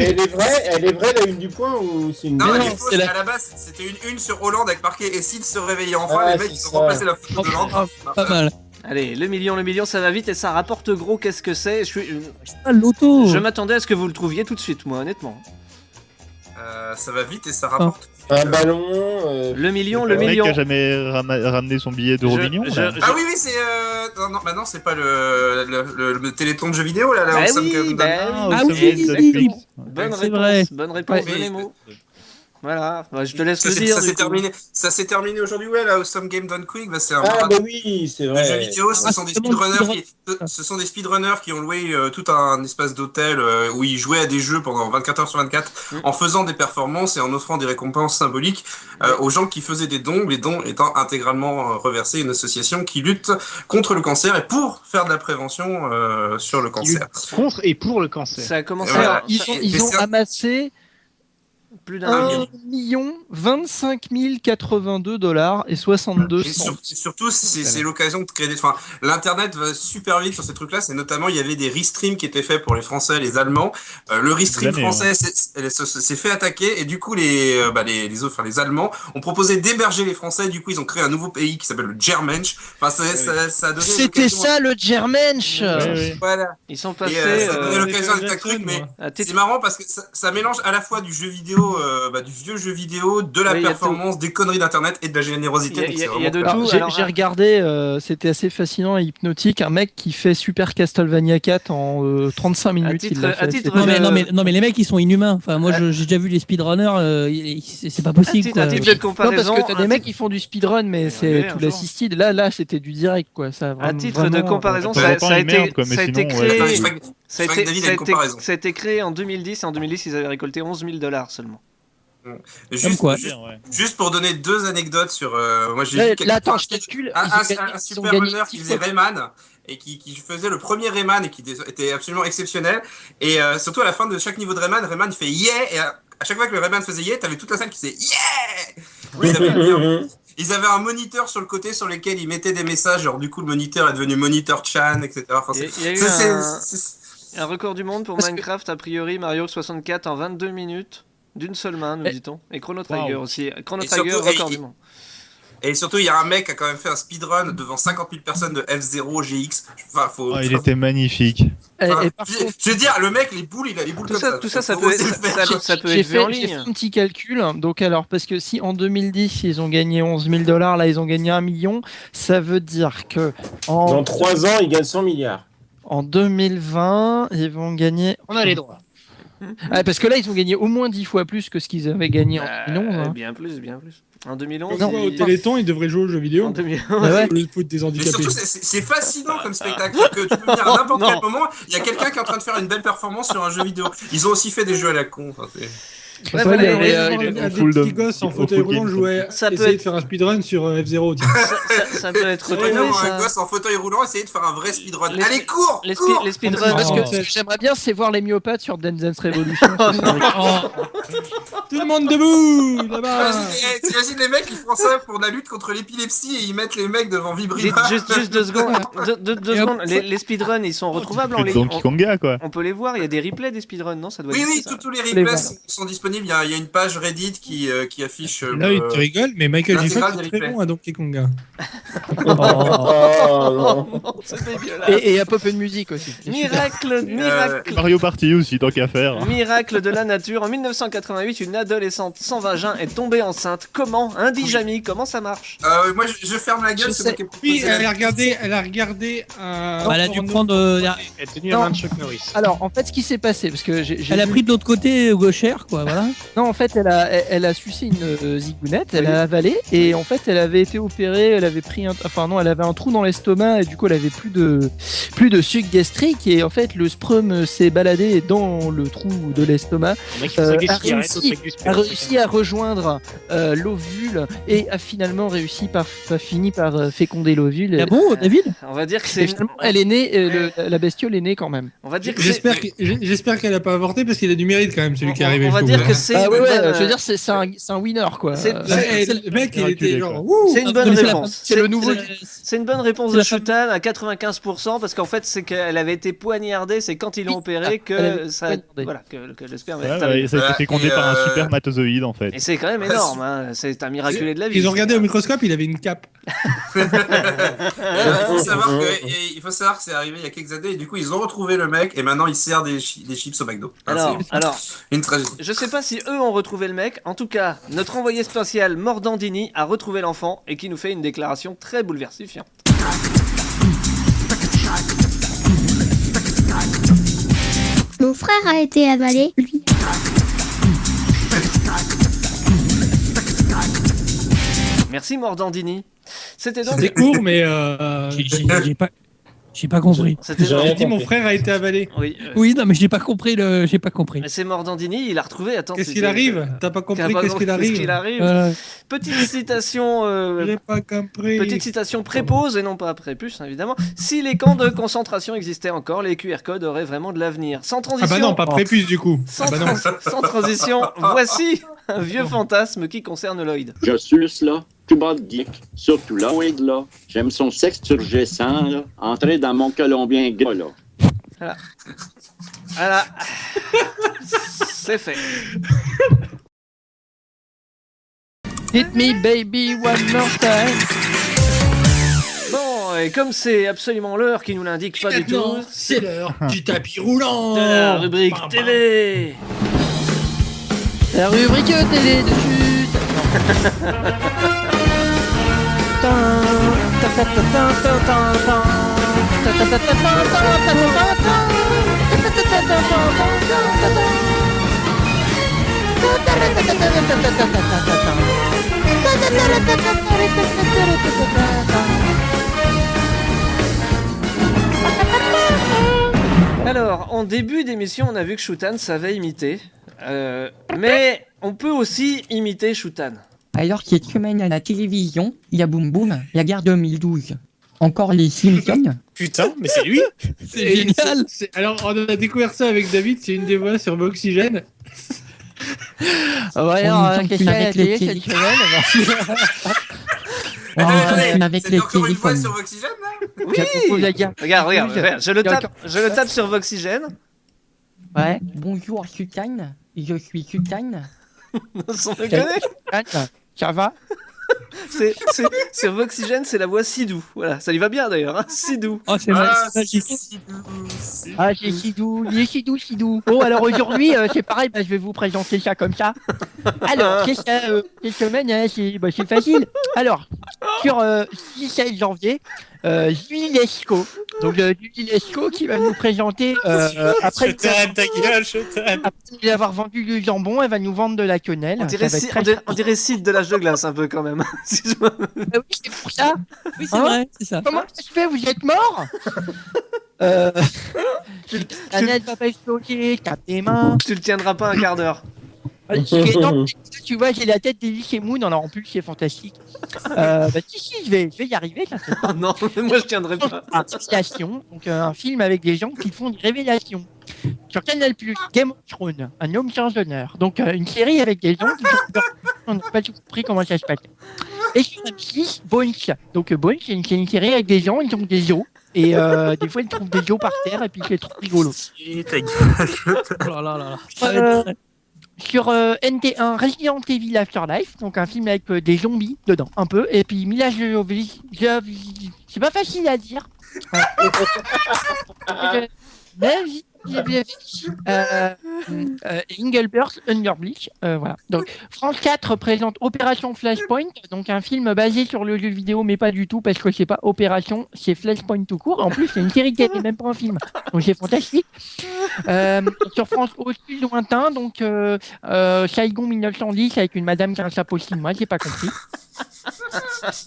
Elle est vraie la une du point ou c'est une. Non, elle est fausse. À la base, c'était une sur Hollande avec marqué et s'il se réveillait enfin, les mecs ils ont remplacé la photo de Hollande. Pas mal. Allez, le million, ça va vite et ça rapporte gros. Qu'est-ce que c'est? L'auto. Je m'attendais à ce que vous le trouviez tout de suite, moi, honnêtement. Ça va vite et ça rapporte. Un ballon. Le million. Le mec qui a jamais ramené son billet d'euro million. Ah oui, c'est. Non, maintenant c'est pas le téléthon de jeux vidéo là. Ah oui, oui. Bonne réponse, les mots. Voilà, je te laisse Ça le s'est- dire. ça du s'est coup. terminé. Ça s'est terminé aujourd'hui, ouais, là, au Some Game Done Quick. Bah, c'est un Ah, marathon bah oui, c'est de vrai. jeux vidéo. Ce sont des speedrunners qui ont loué tout un espace d'hôtel où ils jouaient à des jeux pendant 24 heures sur 24 en faisant des performances et en offrant des récompenses symboliques aux gens qui faisaient des dons, les dons étant intégralement reversés à une association qui lutte contre le cancer et pour faire de la prévention sur le cancer. Contre et pour le cancer. Ça a commencé. Voilà. Ils ont amassé plus d'1 million 25 082 $ et 62 Et cents. surtout, c'est l'occasion de créer des. Enfin, l'internet va super vite sur ces trucs-là. C'est notamment, il y avait des restreams qui étaient faits pour les Français et les Allemands. Le restream français s'est fait attaquer et du coup, les Allemands ont proposé d'héberger les Français. Du coup, ils ont créé un nouveau pays qui s'appelle le Germensch. Enfin, ça a donné. C'était ça le Germensch. Voilà. Ils sont passés. Ça donnait l'occasion de truc, mais c'est marrant parce que ça mélange à la fois du jeu vidéo, du vieux jeu vidéo, de la performance, des conneries d'internet et de la générosité. Il y a de tout. J'ai regardé, c'était assez fascinant et hypnotique. Un mec qui fait Super Castlevania 4 en 35 minutes. Non mais les mecs ils sont inhumains. Enfin moi j'ai déjà vu les speedrunners, c'est pas possible. À titre de comparaison, non, parce que t'as des mecs qui font du speedrun, mais c'est tout l'assisted. Là c'était du direct quoi. Ça, à titre de comparaison, ça a été créé. Ça a été créé en 2010 et en 2010 ils avaient récolté $11,000 seulement. Juste pour donner deux anecdotes sur. Moi j'ai vu un superrunner qui faisait Rayman et qui faisait le premier Rayman et qui était absolument exceptionnel. Et surtout à la fin de chaque niveau de Rayman il fait yeah et à chaque fois que le Rayman faisait yeah, t'avais toute la salle qui faisait yeah. Ils avaient un moniteur sur le côté sur lequel ils mettaient des messages. Alors du coup le moniteur est devenu Monitor Chan, etc. Enfin, il y a eu un record du monde pour Minecraft, a priori Mario 64 en 22 minutes. D'une seule main, nous dit-on. Et Chrono Trigger aussi. Chrono Trigger, record du monde. Et surtout, il y a un mec qui a quand même fait un speedrun devant 50 000 personnes de F0 GX. Enfin, il était magnifique. Je veux dire, le mec, les boules, il a les boules comme ça. Tout ça, ça peut être vu en ligne. J'ai fait un petit calcul. Donc, alors, parce que si en 2010, ils ont gagné $11,000, là, ils ont gagné 1 million, ça veut dire que. Dans 3 ans, ils gagnent 100 milliards. En 2020, ils vont gagner. On a les droits. Parce que là, ils ont gagné au moins 10 fois plus que ce qu'ils avaient gagné en 2011. Bien plus. En 2011, au Téléthon, ils devraient jouer aux jeux vidéo. En 2011, le foot des handicapés. Mais surtout, c'est fascinant comme spectacle. Que tu peux venir à n'importe quel moment, il y a quelqu'un qui est en train de faire une belle performance sur un jeu vidéo. Ils ont aussi fait des jeux à la con. Enfin, des petits gosses en fauteuil roulant jouaient essayer de faire un speedrun sur F0. Ça peut être retrouvé, un gosse en fauteuil roulant essayer de faire un vrai speedrun. Allez, cours. Les speedruns. Parce que ce que j'aimerais bien, c'est voir les myopathes sur Dance Dance Revolution. Tout le monde debout là-bas. T'imagines les mecs qui font ça pour la lutte contre l'épilepsie et ils mettent les mecs devant Vibrima. Juste 2 secondes. Les speedruns, ils sont retrouvables en ligne. On peut les voir. Il y a des replays des speedruns, non? Ça doit. Oui, tous les replays sont disponibles. Il y a une page Reddit qui affiche. Là, tu rigoles, mais Michael J. Fox est très bon à Donkey Konga. Et à Pop and Music aussi. Miracle. Mario Party aussi, tant qu'à faire. Miracle de la nature. En 1988, une adolescente sans vagin est tombée enceinte. Comment? Jamy, comment ça marche? Moi, je ferme la gueule. Oui, elle a regardé. Elle a dû prendre. Elle a tenu la main de Chuck Norris. Alors, en fait, ce qui s'est passé, parce que elle a pris de l'autre côté gauchère, quoi. Voilà. Non, en fait, elle a sucé une zigounette, elle a avalé, et en fait, elle avait été opérée, elle avait pris elle avait un trou dans l'estomac, et du coup, elle avait plus de suc gastrique, et en fait, le sperme s'est baladé dans le trou de l'estomac, a réussi à rejoindre l'ovule, et a finalement fini par féconder l'ovule. Ah bon, David? On va dire que c'est. Finalement, elle est née, la bestiole est née quand même. On va dire que j'espère qu'elle a pas avorté parce qu'il a du mérite quand même, celui qui est arrivé. On va dire que c'est. Je veux dire, c'est un winner quoi. Le mec, il était genre. C'est une bonne réponse. C'est le nouveau. C'est une bonne réponse de Shutan à 95% parce qu'en fait, c'est qu'elle avait été poignardée. C'est quand ils l'ont opérée que le sperme. Ça a été fécondé par un spermatozoïde en fait. Et c'est quand même énorme. C'est un miraculé de la vie. Ils ont regardé au microscope, il avait une cape. Il faut savoir que c'est arrivé il y a quelques années et du coup ils ont retrouvé le mec et maintenant il sert des chips au McDo. Alors, une tragédie. Je sais pas si eux ont retrouvé le mec. En tout cas, notre envoyé spécial Mordandini a retrouvé l'enfant et qui nous fait une déclaration très bouleversifiante. Mon frère a été avalé, lui. Merci Mordandini. C'était donc... C'est court, mais... J'ai pas compris. J'ai dit mon frère a été avalé. Oui, non, mais j'ai pas compris. J'ai pas compris. Mais c'est Mordandini, il a retrouvé. Attends, qu'est-ce qu'il arrive? T'as pas compris qu'est-ce qu'il arrive? Petite citation. J'ai pas compris. Petite citation pré-pause et non pas après-plus, évidemment. Si les camps de concentration existaient encore, les QR codes auraient vraiment de l'avenir. Sans transition. Ah bah non, pas prépuce du coup. Sans transition, voici un vieux fantasme qui concerne Lloyd. Je suis là. Cuba Dick, surtout là, oui, là. J'aime son sexe turgescent, là. Entrer dans mon colombien gras, là. Voilà. Voilà. C'est fait. Hit me baby one more time. Bon, et comme c'est absolument l'heure qui nous l'indique pas du tout, c'est l'heure du tapis roulant de la rubrique télé. La rubrique télé de chute. Alors, en début d'émission, on a vu que Shutan savait imiter, mais on peut aussi imiter Shutan. Alors, cette semaine à la télévision, il y a Boum Boum, la guerre 2012. Encore les Simpsons. Putain, mais c'est lui. C'est génial. Alors, on a découvert ça avec David, c'est une des voix sur Voxygène. Ouais, qu'est-ce qu'il y a à la télé cette semaine? Avec les encore une voix sur Voxygène, là? Oui. Regarde, je le tape sur Voxygène. Ouais. Bonjour Shutan, je suis Shutan. Sans déconner. Ça va? Sur Voxygène, c'est la voix Sidou. Voilà, ça lui va bien d'ailleurs, hein, Sidou. Oh, c'est magique. Ah, c'est Sidou, il est Sidou. Bon, alors aujourd'hui, c'est pareil, je vais vous présenter ça comme ça. Alors, cette semaine, c'est facile. Alors, sur 16 janvier, Juliesco. Donc, Juliesco qui va nous présenter après avoir vendu du jambon, elle va nous vendre de la quenelle. On dirait Sid de l'âge de glace un peu quand même. Oui, c'est pour ça. Oui, c'est vrai, c'est ça. Comment ça se fait? Vous êtes mort? Annette va pas exploser, tape tes mains. Tu le tiendras pas un quart d'heure. Non, tu vois, j'ai la tête d'Elysée Moon, en plus c'est fantastique. Si, je vais y arriver. Ça, oh non, moi je tiendrai pas. Révélation, donc un film avec des gens qui font des révélations. Sur Canal+, Game of Thrones, un homme sans honneur. Donc une série avec des gens qui on n'a pas tout compris comment ça se passe. Et sur M6, Bones. Donc Bones, c'est une série avec des gens, ils ont des os. Et des fois, ils trouvent des os par terre et puis c'est trop rigolo. Oh là là. Sur NT1, Resident Evil Afterlife, donc un film avec des zombies dedans, un peu, et puis Mila Jovovich, c'est pas facile à dire. Engelbert Underblich, voilà. Donc France 4 présente Opération Flashpoint, donc un film basé sur le jeu vidéo, mais pas du tout parce que c'est pas Opération, c'est Flashpoint tout court. En plus, c'est une série qui n'est même pas un film, donc c'est fantastique. Sur France Au-dessus lointain, donc Saigon 1910 avec une madame qui a un chapeau chinois, j'ai pas compris.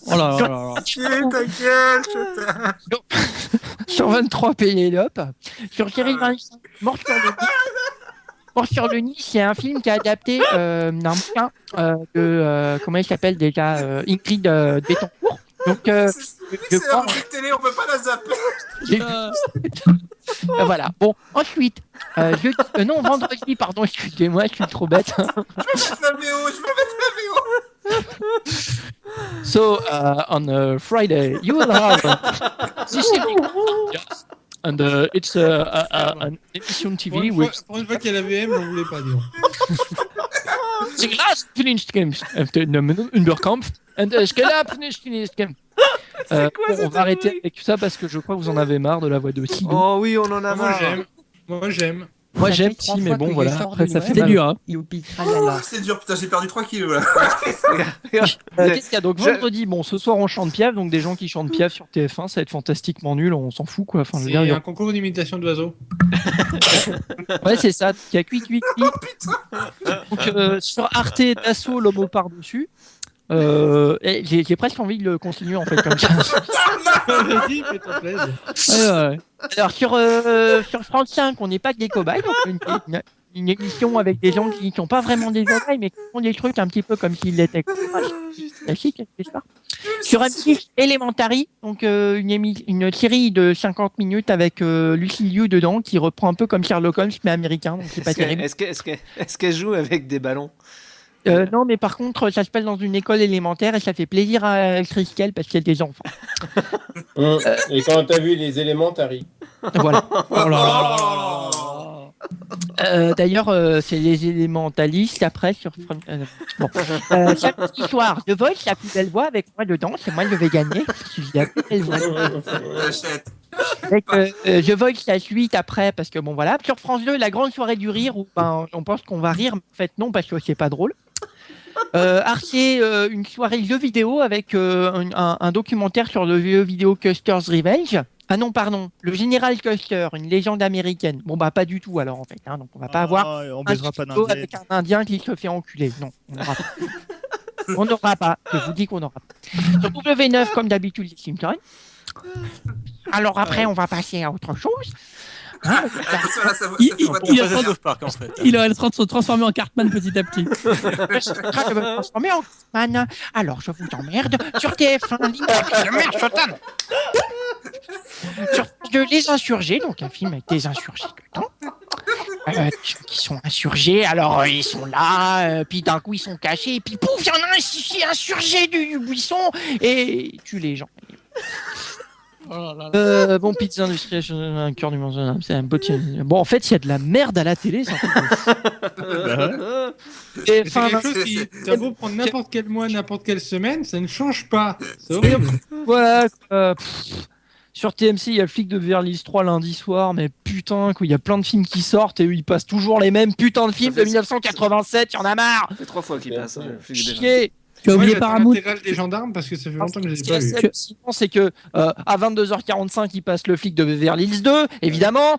Oh là là là. Ta gueule, Chutin. Sur 23 Pénélope, sur Série 25, Mort sur le Nid, c'est un film qui a adapté d'un bouquin de comment il s'appelle déjà, Ingrid Betancourt. Donc c'est la rubrique télé, on peut pas la zapper. Voilà. Bon, ensuite, vendredi, pardon, excusez-moi, je suis trop bête. Je vais mettre la VO. So, on Friday, you will have this evening, and it's an émission TV with... Pour une fois qu'il y a la VM, on voulait pas dire. The last finished games after the Unterkampf and finished game. On va arrêter avec ça parce que je crois que vous en avez marre de la voix de Sidou. Oh oui, on en a marre. Moi j'aime. Moi j'aime si, mais bon voilà. Après ça fait dur. Hein. C'est dur, putain, j'ai perdu 3 kilos là. Qu'est-ce qu'il y a donc vendredi? Bon, ce soir on chante Piaf, donc des gens qui chantent Piaf sur TF1, ça va être fantastiquement nul, on s'en fout quoi. Enfin, il y a un concours d'imitation d'oiseaux. Ouais, c'est ça. Il y a cuit. Donc sur Arte, Dassault, l'homme au par-dessus. J'ai presque envie de le continuer en fait comme ça. Vas-y, fais-toi plaisir. Ouais. Alors sur France 5, on n'est pas que des cobayes, donc une émission avec des gens qui sont pas vraiment des cobayes, mais qui font des trucs un petit peu comme s'ils l'étaient. Classique, c'est ça. Sur M6 Elementary, donc une série de 50 minutes avec Lucy Liu dedans, qui reprend un peu comme Sherlock Holmes mais américain, donc c'est pas terrible. Est-ce qu'elle joue avec des ballons? Non, mais par contre, ça se passe dans une école élémentaire et ça fait plaisir à Triskel parce qu'il y a des enfants. Et quand t'as vu les Elementary. Voilà. D'ailleurs, c'est les élémentalistes après sur. Bon. Samedi soir, The Voice, la plus belle voix avec moi dedans, c'est moi je vais gagner. Je suis la plus belle voix. Avec The Voice, la suite après, parce que bon voilà. Sur France 2, la grande soirée du rire où on pense qu'on va rire, mais en fait non, parce que c'est pas drôle. Arte, une soirée jeux vidéo avec un documentaire sur le jeu vidéo Custer's Revenge. Ah non, pardon, le général Custer, une légende américaine. Bon bah pas du tout alors en fait, hein, donc on va pas avoir on un baisera pas studio d'Indien. avec un Indien qui se fait enculer. Non, on n'aura pas. On n'aura pas, je vous dis qu'on n'aura pas. Sur W9, comme d'habitude, les Simpsons. Alors après, on va passer à autre chose. Hein, il est en train de se transformer en Cartman petit à petit. Je suis en train de me transformer en Cartman. Alors je vous emmerde sur TF1. Sur Les Insurgés, donc un film avec des insurgés dedans. Qui sont insurgés, alors ils sont là, puis d'un coup ils sont cachés, et puis pouf, il y en a un ici insurgé du buisson, et il tue les gens. Bon, Pizza Industriel, un cœur du monde, c'est un beau tien. Bon, en fait, il y a de la merde à la télé, ça. C'est quelque chose qui, t'as beau prendre n'importe quel mois, n'importe quelle semaine, ça ne change pas. C'est horrible. Voilà. Sur TMC, il y a le flic de Beverly Hills 3 lundi soir, mais putain, il y a plein de films qui sortent et ils passent toujours les mêmes putains de films de 1987, il y en a marre. Ça fait 3 fois qu'il passe. Chier. Tu as oublié Paramount. L'intégrale des gendarmes parce que ça fait longtemps que je les ai pas vus. C'est que à 22h45, il passe le flic de Beverly Hills 2, évidemment.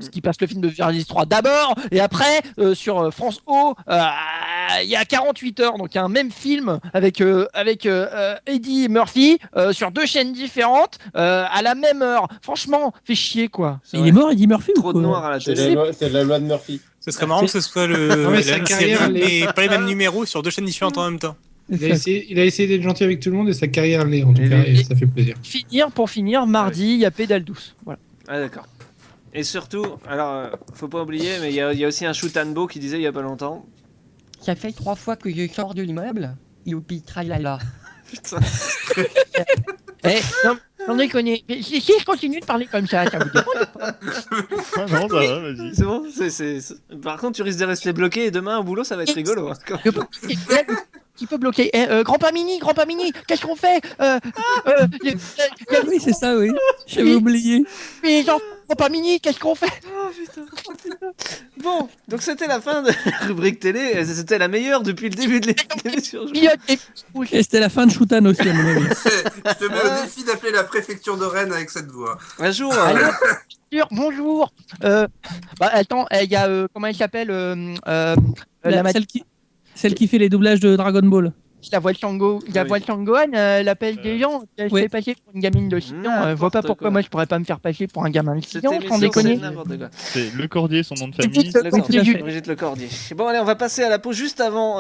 Ce qui passe le film de Beverly Hills 3 d'abord, et après sur France O, il y a 48 heures, donc il y a un même film avec Eddie Murphy sur 2 chaînes différentes à la même heure. Franchement, fait chier quoi. Il est mort Eddie Murphy Trop ou de quoi? noir à la télé. C'est la loi de Murphy. Ce serait marrant que ce soit la même série, mais pas les mêmes numéros sur 2 chaînes différentes en même temps. Il a essayé d'être gentil avec tout le monde et sa carrière l'est en tout cas, et ça fait plaisir. Pour finir, mardi, il y a Pédale douce. Voilà. Ah d'accord. Et surtout, alors, faut pas oublier, mais il y a aussi un Choutanbo qui disait il y a pas longtemps. Ça fait 3 fois que je sors de l'immeuble. Youpi, tralala. Putain. J'en ai connu. Si je continue de parler comme ça vous dérange pas? Non, ça va, vas-y. C'est bon. Par contre, tu risques de rester bloqué et demain au boulot, ça va être rigolo. Hein, qui peut bloquer Grand pas mini, qu'est-ce qu'on fait Oui, c'est ça, oui. J'avais oublié. Les gens, Grand pas mini, qu'est-ce qu'on fait? Oh putain. Bon, donc c'était la fin de la rubrique télé. C'était la meilleure depuis le début de l'émission. Et c'était la fin de Shoutan aussi, à mon avis. Je te mets au défi d'appeler la préfecture de Rennes avec cette voix. Un jour. Bonjour. Attends, il y a comment elle s'appelle Celle qui fait les doublages de Dragon Ball. La voix de Shango, elle appelle des gens, elle se fait passer pour une gamine de 6 ans. Je vois pas pourquoi moi je pourrais pas me faire passer pour un gamin de 6 ans, sans déconner. C'est Le Cordier, son nom de famille. Brigitte Le Cordier. Bon, allez, on va passer à la pause juste avant.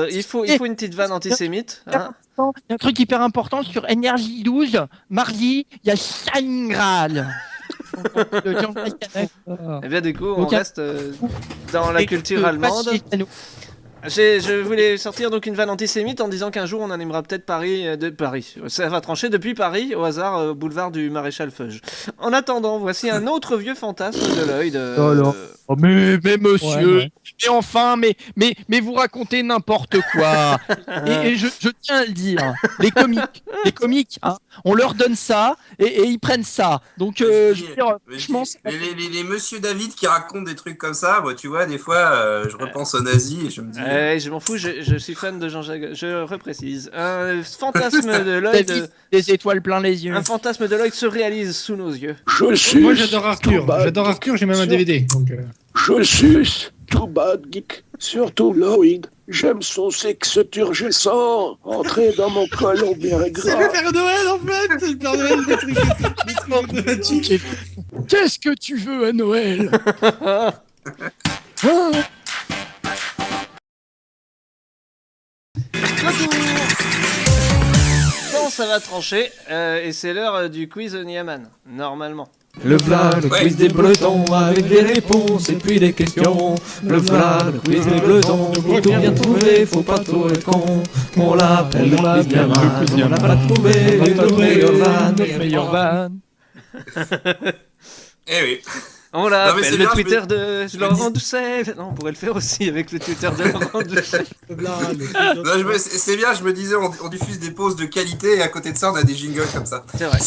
Il faut une petite vanne antisémite. Hein. Il y a un truc hyper important sur Énergie 12. Mardi, il y a Stalingrad. Et bien, du coup, on reste dans la culture allemande. Je voulais sortir donc une vanne antisémite en disant qu'un jour on animera peut-être Paris. Ça va trancher depuis Paris au hasard boulevard du Maréchal Feuge. En attendant, voici un autre vieux fantasme de l'œil de. Oh mais monsieur, ouais. Mais enfin, mais vous racontez n'importe quoi. et je tiens à le dire, les comiques, hein, on leur donne ça et ils prennent ça. Donc je veux dire, franchement, les Monsieur David qui racontent des trucs comme ça, moi, tu vois, des fois, je repense aux nazis et je me dis. Je m'en fous, je suis fan de Jean-Jacques. Je reprécise. Un fantasme de l'œil. Des étoiles plein les yeux. Un fantasme de l'œil se réalise sous nos yeux. Moi j'adore Arthur. J'ai même un DVD. Donc, Je suce Too Bad Geek, surtout Lloyd. J'aime son sexe turgescent, entrer dans mon colon bien gras. C'est le Père Noël en fait. C'est le Père Noël des trucs automatiques. Qu'est-ce que tu veux à Noël? Bon, ça va trancher, et c'est l'heure du quiz Niaman, normalement. Le v'là, le quiz des Bretons, avec des réponses et puis des questions. Le v'là, le quiz des Bretons, faut tout bien trouver, faut pas trop être con. On l'appelle le quiz Niaman, on n'a pas trouvé notre meilleur van. Eh oui. On l'appelle le Twitter de Laurent Doucet. Non, on pourrait le faire aussi avec le Twitter de Laurent Doucet. C'est bien, je me disais, on diffuse des pauses de qualité et à côté de ça, on a des jingles comme ça. C'est vrai.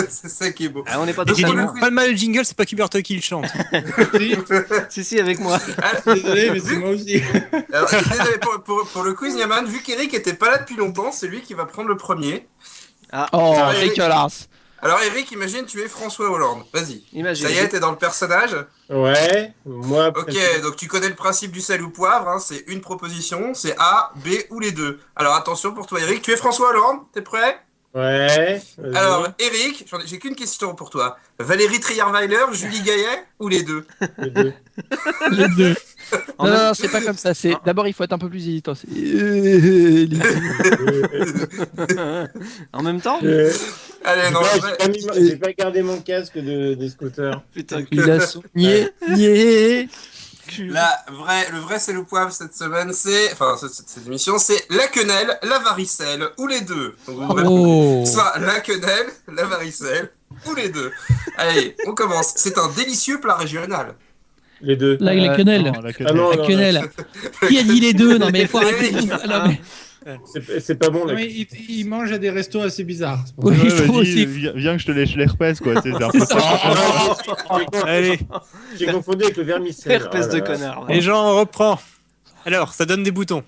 C'est ça qui est beau. Ah, on n'est pas Pas le mal le jingle, c'est pas Cuberto qui le chante. si, avec moi. Désolé, mais c'est moi aussi. Alors, désolé, pour le quiz Niaman, vu qu'Eric était pas là depuis longtemps, c'est lui qui va prendre le premier. Oh, dégueulasse. Alors Eric, imagine tu es François Hollande. Vas-y. Imagine. Ça y est, t'es dans le personnage. Ouais, moi... Ok, donc tu connais le principe du sel ou poivre, hein, c'est une proposition, c'est A, B ou les deux. Alors attention pour toi Eric, tu es François Hollande, t'es prêt? Ouais. Alors Eric, j'ai qu'une question pour toi. Valérie Trierweiler, Julie Gaillet ou les deux? Les deux. Les deux. Non, c'est pas comme ça. C'est d'abord il faut être un peu plus hésitant. En même temps. Allez, non. J'ai pas gardé mon casque des scooters. Putain, il a nié. Le vrai c'est le poivre cette semaine, c'est, enfin cette émission, c'est la quenelle, la varicelle ou les deux. Donc, soit la quenelle, la varicelle ou les deux. Allez, on commence. C'est un délicieux plat régional. Les deux. La quenelle. La quenelle. Qui a dit les deux? Non mais il faut arrêter. C'est pas bon. Mais il mange à des restos assez bizarres. Oui, viens que je te lèche l'herpès quoi. C'est un peu ça. Allez. J'ai confondu avec le vermicelle. Herpès de connard. Les gens, on reprend. Alors, ça donne des boutons.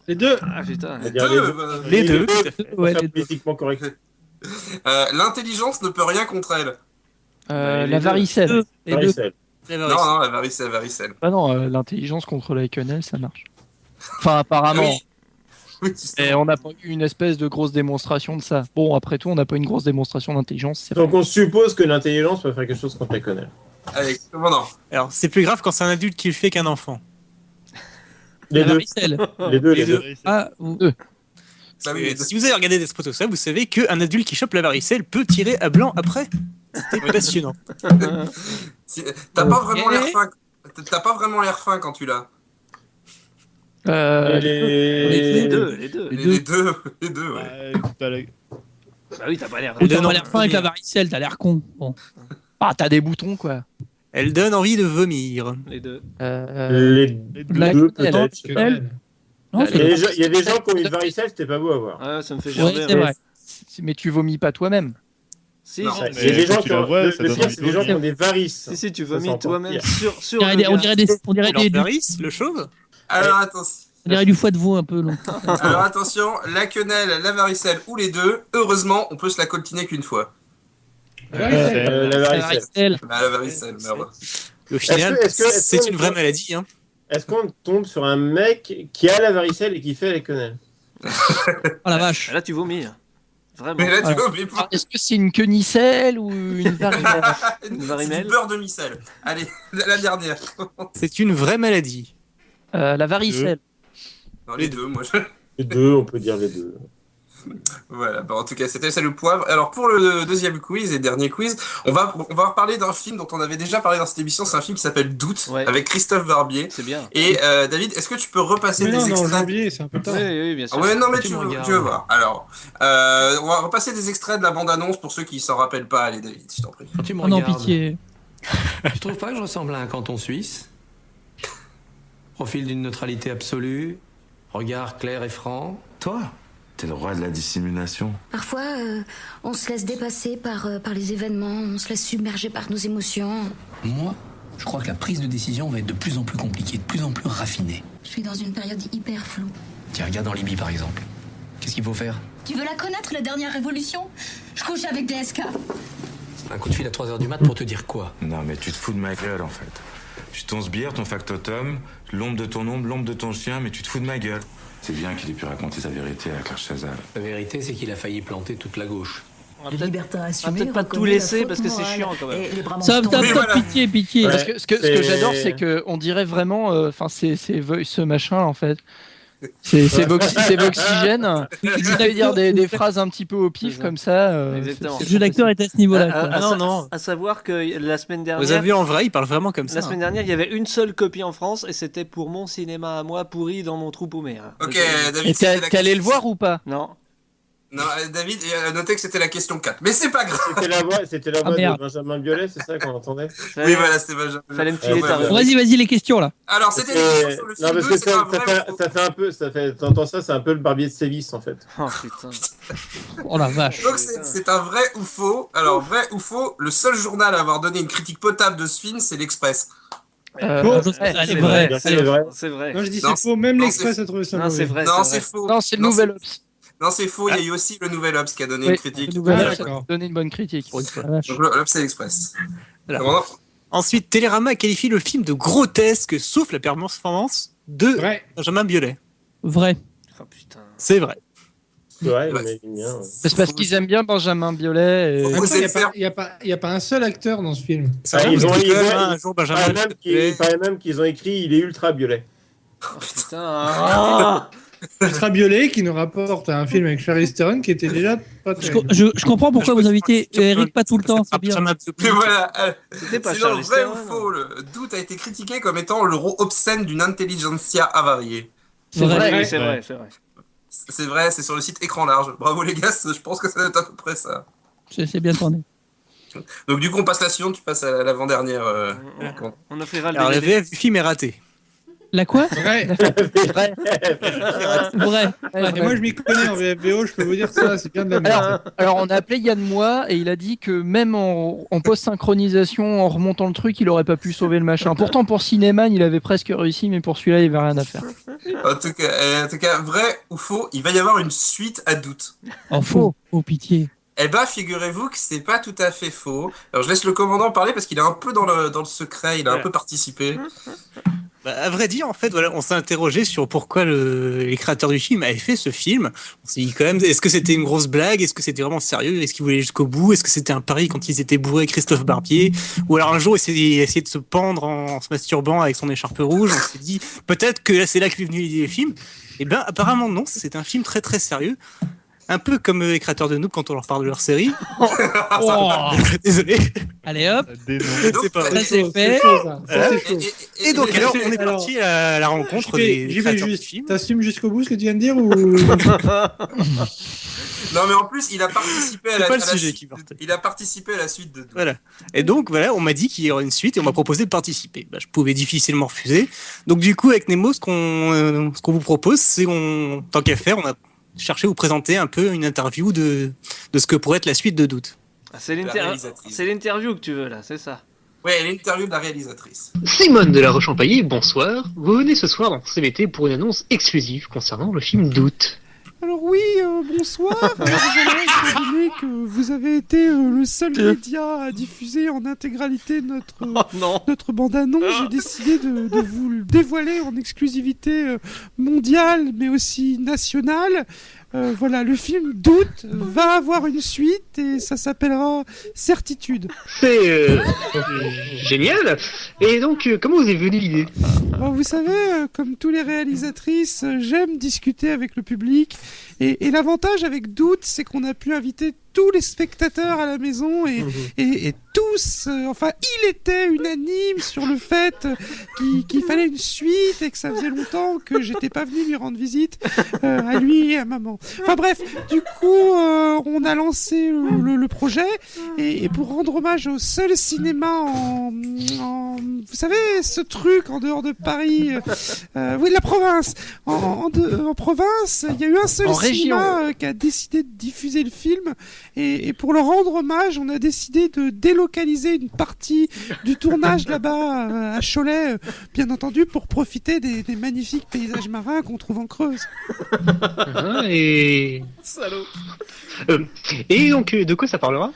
Les deux. Ah putain. Les deux. Ouais, politiquement correct. L'intelligence ne peut rien contre elle. La varicelle. Non, la varicelle. Ah non, l'intelligence contre la quenelle, ça marche. Enfin, apparemment. Oui, et on n'a pas eu une espèce de grosse démonstration de ça. Bon, après tout, on n'a pas une grosse démonstration d'intelligence. Donc on suppose que l'intelligence peut faire quelque chose contre la quenelle. Allez, comment non? Alors, c'est plus grave quand c'est un adulte qui le fait qu'un enfant. Les deux. Les deux. Ah, ou deux. Si vous avez regardé des spots au sol, vous savez qu'un adulte qui chope la varicelle peut tirer à blanc après. C'était passionnant. T'as pas vraiment l'air fin. T'as pas vraiment l'air fin quand tu l'as. Les deux, ouais. Bah oui, t'as pas l'air. T'as pas l'air fin avec la varicelle, t'as l'air con. Bon. Ah, t'as des boutons quoi. Elle donne envie de vomir. Les deux. Les deux peut-être. Il y a des gens qui ont une varicelle, c'était pas beau à voir. Ouais, ça me fait gerber. C'est vrai. Mais tu vomis pas toi-même. Si, il y a des gens qui ont le pire, c'est des gens qui ont des varices. Si, tu vomis toi-même sur on dirait des varices, le chauve. Alors attention. On dirait du foie de veau un peu long. Alors attention, la quenelle, la varicelle ou les deux, heureusement, on peut se la coltiner qu'une fois. La varicelle. La varicelle, merde. Au final, c'est une vraie maladie. Hein. Est-ce qu'on tombe sur un mec qui a la varicelle et qui fait la quenelle? Oh la vache. Là, tu vomis. Vraiment. Mais là, tu vomis pas. Est-ce que c'est une quenicelle ou une varimelle? C'est du beurre de micelle. Allez, la dernière. C'est une vraie maladie. La varicelle. Non, les deux, moi. Les deux, on peut dire les deux. Voilà, bah en tout cas, c'était ça le poivre. Alors, pour le deuxième quiz et dernier quiz, on va reparler d'un film dont on avait déjà parlé dans cette émission. C'est un film qui s'appelle Doute, avec Christophe Barbier. C'est bien. Et David, est-ce que tu peux repasser des extraits? Non, janvier, c'est un peu tard. Oui, bien sûr. Ouais, non, mais tu veux voir. Alors, on va repasser des extraits de la bande-annonce pour ceux qui s'en rappellent pas. Allez, David, je t'en prie. Quand tu me non, regardes, pitié. Tu trouves pas que je ressemble à un canton suisse? Profil d'une neutralité absolue, regard clair et franc. Toi, t'es le roi de la dissimulation. Parfois, on se laisse dépasser par les événements, on se laisse submerger par nos émotions. Moi, je crois que la prise de décision va être de plus en plus compliquée, de plus en plus raffinée. Je suis dans une période hyper floue. Tiens, regarde en Libye par exemple. Qu'est-ce qu'il faut faire? Tu veux la connaître, la dernière révolution? Je couche avec des SK. Un coup de fil à 3h du mat pour te dire quoi? Non mais tu te fous de ma gueule en fait. Je suis ton sbire, ton factotum, l'ombre de ton ombre, l'ombre de ton chien, mais tu te fous de ma gueule. C'est bien qu'il ait pu raconter sa vérité à Claire Chazal. La vérité, c'est qu'il a failli planter toute la gauche. On va peut-être pas tout laisser parce que c'est chiant quand même. Stop, pitié. Parce que ce que j'adore, c'est que on dirait vraiment, enfin, c'est ce machin en fait. C'est Voxygène. Tu devais dire des phrases un petit peu au pif comme ça. Exactement. Le jeu d'acteur est à ce niveau-là. Non. À savoir que la semaine dernière. Vous avez vu en vrai, il parle vraiment comme ça. La semaine dernière, il y avait une seule copie en France et c'était pour mon cinéma à moi pourri dans mon trou paumé. Ok, David. Et t'es allé le voir ou pas? Non. Non, David a noté que c'était la question 4. Mais c'est pas grave. C'était la voix de Benjamin Biolay, c'est ça qu'on entendait? Oui, voilà, c'était Benjamin. Fallait me filer ta voix. Vas-y, les questions là. Alors, c'était les questions sur le film. Non, parce que ça fait un peu, t'entends ça, c'est un peu le barbier de Sévice en fait. Oh putain. Oh la vache. Donc, c'est un vrai ou faux. Alors, vrai ou faux, le seul journal à avoir donné une critique potable de ce film, c'est l'Express. C'est vrai. C'est vrai. Non, je dis c'est faux, même l'Express a trouvé ça mauvais. C'est vrai. Non, c'est faux. Non, c'est le Nouvel Obs. Non, c'est faux, il y a eu aussi le Nouvel Obs qui a donné une critique. Le Nouvel Obs a donné une bonne critique. Donc l'Obs et l'Express. Ensuite, Télérama qualifie le film de grotesque, sauf la performance de Benjamin Biolay. Vrai. Oh putain. C'est vrai. Ouais, c'est parce qu'ils aiment bien Benjamin Biolay. Il n'y a pas un seul acteur dans ce film. Il paraît même qu'ils ont écrit il est ultra Biolay. Oh putain. Ultra Biolay qui nous rapporte un film avec Charlize Theron qui était déjà pas très... Je comprends pourquoi vous invitez Eric pas tout le temps, c'est bien. Mais voilà, c'était pas sinon, vrai ou faux, le Doute a été critiqué comme étant le rôle obscène d'une intelligentsia avariée. C'est vrai. C'est vrai, c'est sur le site Écran Large. Bravo les gars, je pense que ça doit être à peu près ça. C'est bien tourné. Donc du coup, on passe la suivante, tu passes à l'avant-dernière. On offrira le Alors le VF du film est raté. La quoi? Vrai. Et moi je m'y connais en VFVO, je peux vous dire ça, c'est bien de la merde. Alors on a appelé Yann Moix et il a dit que même en post-synchronisation, en remontant le truc, il aurait pas pu sauver le machin. Pourtant pour Cinéman, il avait presque réussi, mais pour celui-là, il avait rien à faire. En tout cas, vrai ou faux, il va y avoir une suite à Doute. Oh faux, oh pitié. Eh ben, figurez-vous que c'est pas tout à fait faux. Alors je laisse le commandant parler parce qu'il est un peu dans le secret, il a un peu participé. À vrai dire, en fait, voilà, on s'est interrogé sur pourquoi les créateurs du film avaient fait ce film. On s'est dit quand même, est-ce que c'était une grosse blague? Est-ce que c'était vraiment sérieux? Est-ce qu'ils voulaient jusqu'au bout? Est-ce que c'était un pari quand ils étaient bourrés avec Christophe Barbier? Ou alors un jour, essayer de se pendre en se masturbant avec son écharpe rouge? On s'est dit, peut-être que c'est là que est venue l'idée du film. Eh bien, apparemment, non. C'est un film très très sérieux. Un peu comme les créateurs de Noob quand on leur parle de leur série. Désolé. Allez hop. C'est pas vrai. Ça c'est fait. Et donc alors on est parti à la rencontre des créateurs de films. T'assumes jusqu'au bout ce que tu viens de dire ou... Non mais en plus il a participé à la suite. Il a participé à la suite de Doute. Voilà. Et donc voilà, on m'a dit qu'il y aurait une suite et on m'a proposé de participer. Je pouvais difficilement refuser. Donc du coup avec Nemo, ce qu'on vous propose, c'est tant qu'à faire, on a cherché à vous présenter un peu une interview de ce que pourrait être la suite de Doute. C'est l'interview que tu veux là, c'est ça? Ouais, l'interview de la réalisatrice. Simone de la Roche-en-Paillé, bonsoir. Vous venez ce soir dans CBT pour une annonce exclusive concernant le film Doute. Alors oui, bonsoir. Alors voilà, étant donné que vous avez été le seul média à diffuser en intégralité notre bande-annonce, j'ai décidé de vous le dévoiler en exclusivité mondiale, mais aussi nationale. Voilà, le film Doute va avoir une suite et ça s'appellera Certitude. C'est génial. Et donc, comment vous est venue l'idée? Bon, vous savez, comme tous les réalisatrices, j'aime discuter avec le public. Et l'avantage avec Doute, c'est qu'on a pu inviter tous les spectateurs à la maison et tous, enfin, il était unanime sur le fait qu'il fallait une suite et que ça faisait longtemps que j'étais pas venu lui rendre visite à lui et à maman. Enfin bref, du coup, on a lancé le projet et pour rendre hommage au seul cinéma vous savez, ce truc en dehors de Paris, oui, la province. En province, il y a eu un seul cinéma qui a décidé de diffuser le film et pour leur rendre hommage, on a décidé de délocaliser une partie du tournage là-bas à Cholet, bien entendu, pour profiter des magnifiques paysages marins qu'on trouve en Creuse. Salaud. Et donc, de quoi ça parlera?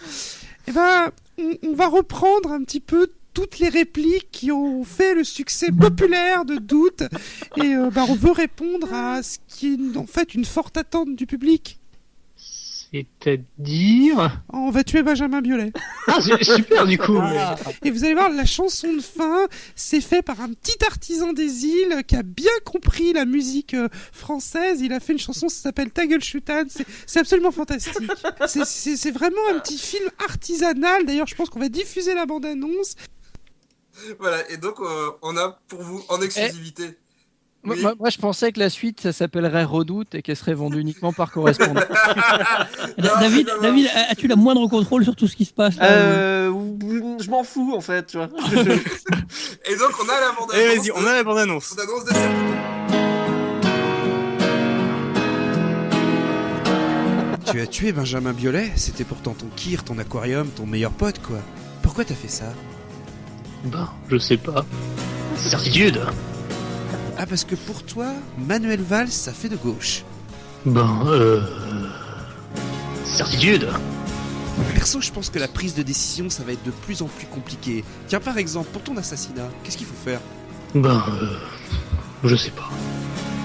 Eh ben, on va reprendre un petit peu toutes les répliques qui ont fait le succès populaire de Doute. Et on veut répondre à ce qui est en fait une forte attente du public. C'est-à-dire On va tuer Benjamin Biolay. Ah, c'est super du coup. Et vous allez voir, la chanson de fin, c'est fait par un petit artisan des îles qui a bien compris la musique française. Il a fait une chanson, ça s'appelle Ta gueule Chutan. C'est absolument fantastique. C'est vraiment un petit film artisanal. D'ailleurs, je pense qu'on va diffuser la bande-annonce. Voilà, et donc on a pour vous en exclusivité. Oui. Moi, je pensais que la suite, ça s'appellerait Redoute et qu'elle serait vendue uniquement par correspondance. David, as-tu la moindre contrôle sur tout ce qui se passe là, Je m'en fous en fait, tu vois. Et donc on a la bande-annonce. Allez, vas-y, on a la bande-annonce. Bande-annonce de septembre. Tu as tué Benjamin Biolay, c'était pourtant ton kir, ton aquarium, ton meilleur pote quoi. Pourquoi t'as fait ça? Je sais pas. Certitude. Ah, parce que pour toi, Manuel Valls, ça fait de gauche. Certitude. Perso, je pense que la prise de décision, ça va être de plus en plus compliqué. Tiens, par exemple, pour ton assassinat, qu'est-ce qu'il faut faire? Je sais pas.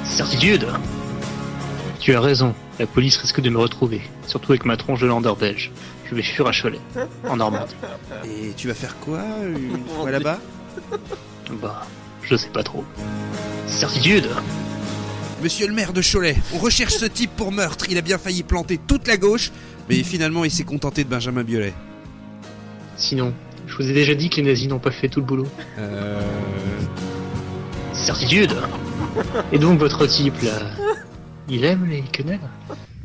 Certitude. Tu as raison, la police risque de me retrouver, surtout avec ma tronche de lander belge. Je vais fuir à Cholet, en Normandie. Et tu vas faire quoi, une fois là-bas? Je sais pas trop. Certitude. Monsieur le maire de Cholet, on recherche ce type pour meurtre. Il a bien failli planter toute la gauche, mais finalement il s'est contenté de Benjamin Biolay. Sinon, je vous ai déjà dit que les nazis n'ont pas fait tout le boulot. Certitude. Et donc votre type là, il aime les quenelles?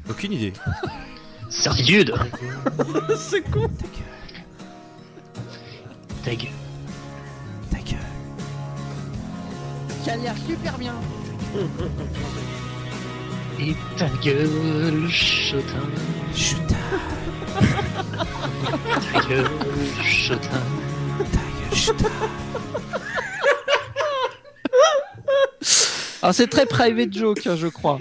Aucune idée. Certitude. C'est con. Ta gueule. Ça a l'air super bien. Et ta gueule, Chotin. Ta gueule, Chotin. Alors c'est très private joke, je crois.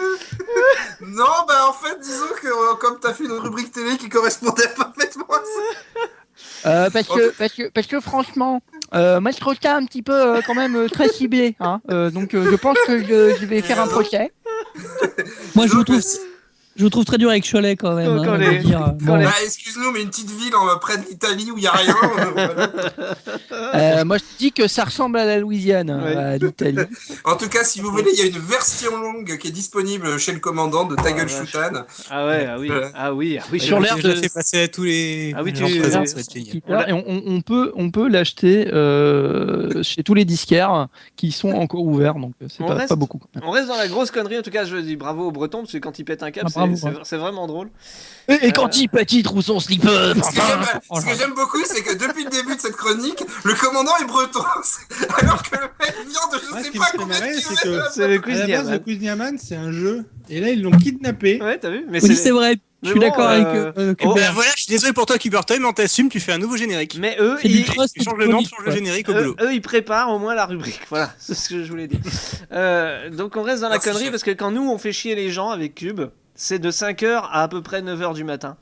Non, en fait, disons que comme t'as fait une rubrique télé qui correspondait parfaitement à ça. Parce que franchement, moi je trouve ça un petit peu quand même très ciblé, hein. Donc je pense que je vais faire un procès. Moi je vous trouve très dur avec Cholet quand même. Excuse-nous, mais une petite ville près de l'Italie où il n'y a rien. Moi je dis que ça ressemble à la Louisiane, à l'Italie. En tout cas, si vous voulez, il y a une version longue qui est disponible chez le commandant de Ta gueule Chutan. Ah oui. Sur l'air de fait passer à tous les. Ah oui, et on peut l'acheter chez tous les disquaires qui sont encore ouverts, donc c'est pas beaucoup. On reste dans la grosse connerie. En tout cas, je dis bravo aux Bretons parce que quand ils pètent un câble, c'est vraiment drôle. Et quand il pète trop son slipper. Ce que j'aime beaucoup, c'est que depuis le début de cette chronique, le commandant est breton. Alors que le mec vient de je sais pas combien de kilomètres. C'est le Quiz Diamant, c'est un jeu. Et là, ils l'ont kidnappé. Ouais, t'as vu? Oui, c'est vrai. Je suis d'accord avec Voilà, je suis désolé pour toi, Kubertoy, mais on t'assume, tu fais un nouveau générique. Mais eux, tu changes le nom, tu changes le générique au boulot. Eux, ils préparent au moins la rubrique. Voilà, c'est ce que je voulais dire. Donc on reste dans la connerie parce que quand nous, on fait chier les gens avec Cube, c'est de 5h à peu près 9h du matin.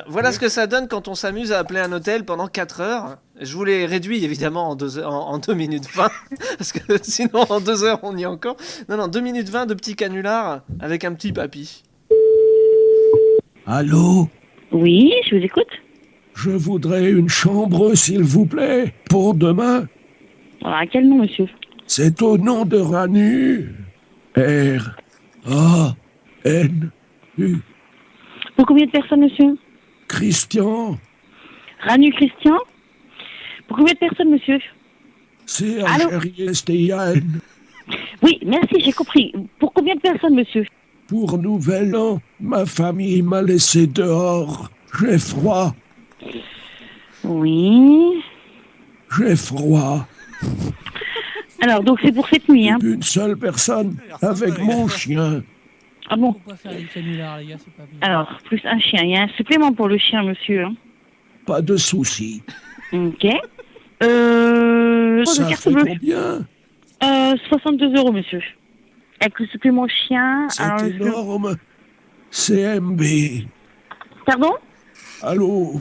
Voilà ce que ça donne quand on s'amuse à appeler un hôtel pendant 4 heures. Je vous l'ai réduit évidemment en 2 minutes 20, parce que sinon en 2 heures on y est encore. Non, 2 minutes 20 de petits canulars avec un petit papy. Allô? Oui, je vous écoute. Je voudrais une chambre, s'il vous plaît, pour demain. Alors, à quel nom, monsieur? C'est au nom de Ranu. R-A-N-U. Pour combien de personnes, monsieur? Christian. Ranu Christian? Pour combien de personnes, monsieur? C'est Algérienne. Oui, merci, j'ai compris. Pour combien de personnes, monsieur? Pour Nouvel An, ma famille m'a laissé dehors. J'ai froid. Oui. J'ai froid. Alors, donc c'est pour cette nuit, hein? Une seule personne, avec mon chien. Ah bon? Faut pas faire les canulars, les gars, c'est pas bien. Alors, plus un chien. Il y a un supplément pour le chien, monsieur. Hein? Pas de souci. Ok. Ça fait combien? 62 €, monsieur. Avec le supplément chien. C'est énorme. CMB. Pardon? Allô?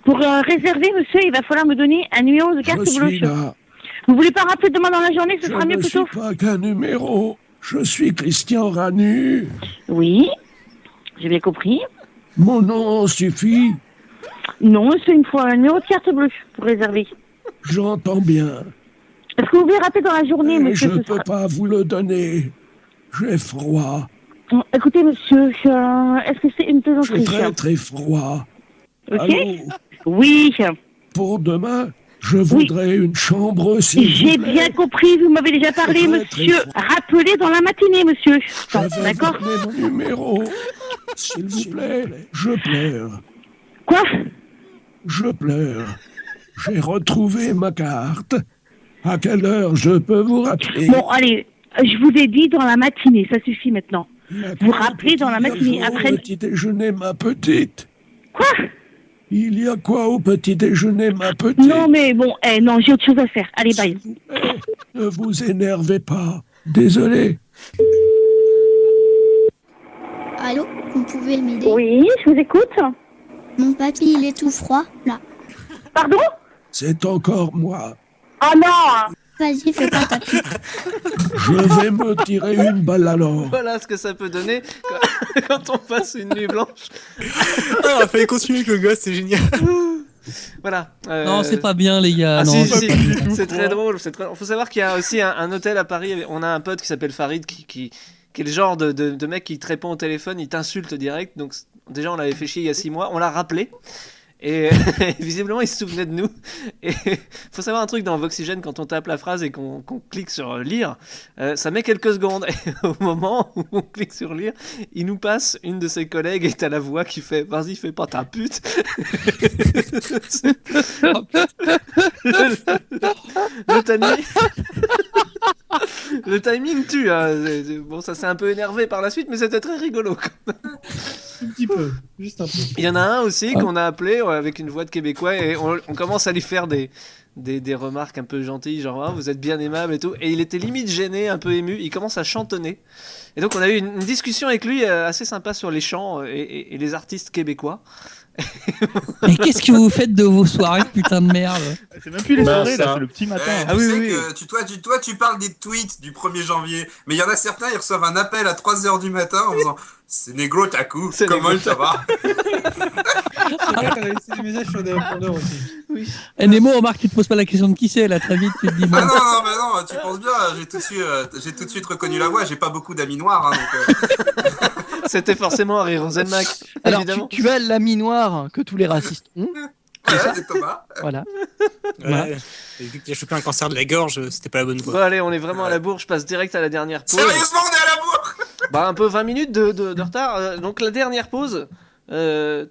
Pour réserver, monsieur, il va falloir me donner un numéro de carte Je suis bleue. là. Vous voulez pas rappeler demain dans la journée, ce Je sera mieux ne plutôt. suis pas qu'un numéro. Je suis Christian Ranu. Oui, j'ai bien compris. Mon nom suffit. Non, monsieur, il me faut un numéro de carte bleue pour réserver. J'entends bien. Est-ce que vous voulez rappeler dans la journée, Mais monsieur? je ne peux pas vous le donner. J'ai froid. Bon, écoutez, monsieur, est-ce que c'est une plaisanterie? J'ai très très froid. Ok. Allô? Oui. Pour demain, je voudrais une chambre s'il vous J'ai plaît. bien compris, vous m'avez déjà parlé, monsieur. Rappelez dans la matinée, monsieur. D'accord? Mon numéro. S'il vous plaît, je pleure. Quoi? Je pleure. J'ai retrouvé ma carte. À quelle heure je peux vous rappeler? Bon, allez, je vous ai dit dans la matinée, ça suffit maintenant. Vous rappelez dans la matinée, après... Petit déjeuner, ma petite. Quoi? Il y a quoi au petit déjeuner, ma petite? Non, mais bon, non, j'ai autre chose à faire. Allez, bye. Ne vous énervez pas. Désolé. Allô, vous pouvez m'aider? Oui, je vous écoute. Mon papy, il est tout froid, là. Pardon? C'est encore moi. Oh non! Vas-y, fais pas ta pute. Je vais me tirer une balle alors. Voilà ce que ça peut donner quand on passe une nuit blanche. Ah, il fallait continuer avec le gosse, c'est génial. Voilà. Non, c'est pas bien, les gars. Ah, non, si, c'est très drôle. Faut savoir qu'il y a aussi un hôtel à Paris. On a un pote qui s'appelle Farid qui est le genre de mec qui te répond au téléphone, il t'insulte direct. Donc déjà, on l'avait fait chier il y a 6 mois. On l'a rappelé. Et visiblement, il se souvenait de nous. Et faut savoir un truc dans Voxygène, quand on tape la phrase et qu'on clique sur lire, ça met quelques secondes. Et au moment où on clique sur lire, il nous passe une de ses collègues et t'as la voix qui fait « Vas-y, fais pas ta pute !» Le timing tue. Hein. Bon, ça s'est un peu énervé par la suite, mais c'était très rigolo quand même. Un petit peu, juste un peu. Il y en a un aussi qu'on a appelé avec une voix de Québécois et on commence à lui faire des remarques un peu gentilles, genre vous êtes bien aimable et tout. Et il était limite gêné, un peu ému. Il commence à chantonner. Et donc on a eu une discussion avec lui assez sympa sur les chants et les artistes québécois. Mais qu'est-ce que vous faites de vos soirées, putain de merde? C'est même plus les soirées, là, c'est le petit matin. Tu sais que toi, tu parles des tweets du 1er janvier, mais il y en a certains, ils reçoivent un appel à 3h du matin en disant « C'est négro, t'as coup, comment ça va ?» C'est vrai qu'on a laissé des messages sur des répondeurs aussi. Oui. Et Nemo, remarque, tu te poses pas la question de qui c'est, là, très vite, tu te dis... Bon. Ah non, tu penses bien, j'ai tout de suite reconnu la voix, j'ai pas beaucoup d'amis noirs, hein, donc... C'était forcément Harry Roselmack. Alors, évidemment. tu as l'ami noir que tous les racistes ont. C'est Thomas. Voilà. Ouais. Et vu qu'il a chopé un cancer de la gorge, c'était pas la bonne voie. Bon, allez, on est vraiment à la bourre. Je passe direct à la dernière pause. Sérieusement, on est à la bourre. Bah, un peu 20 minutes de retard. Donc, la dernière pause,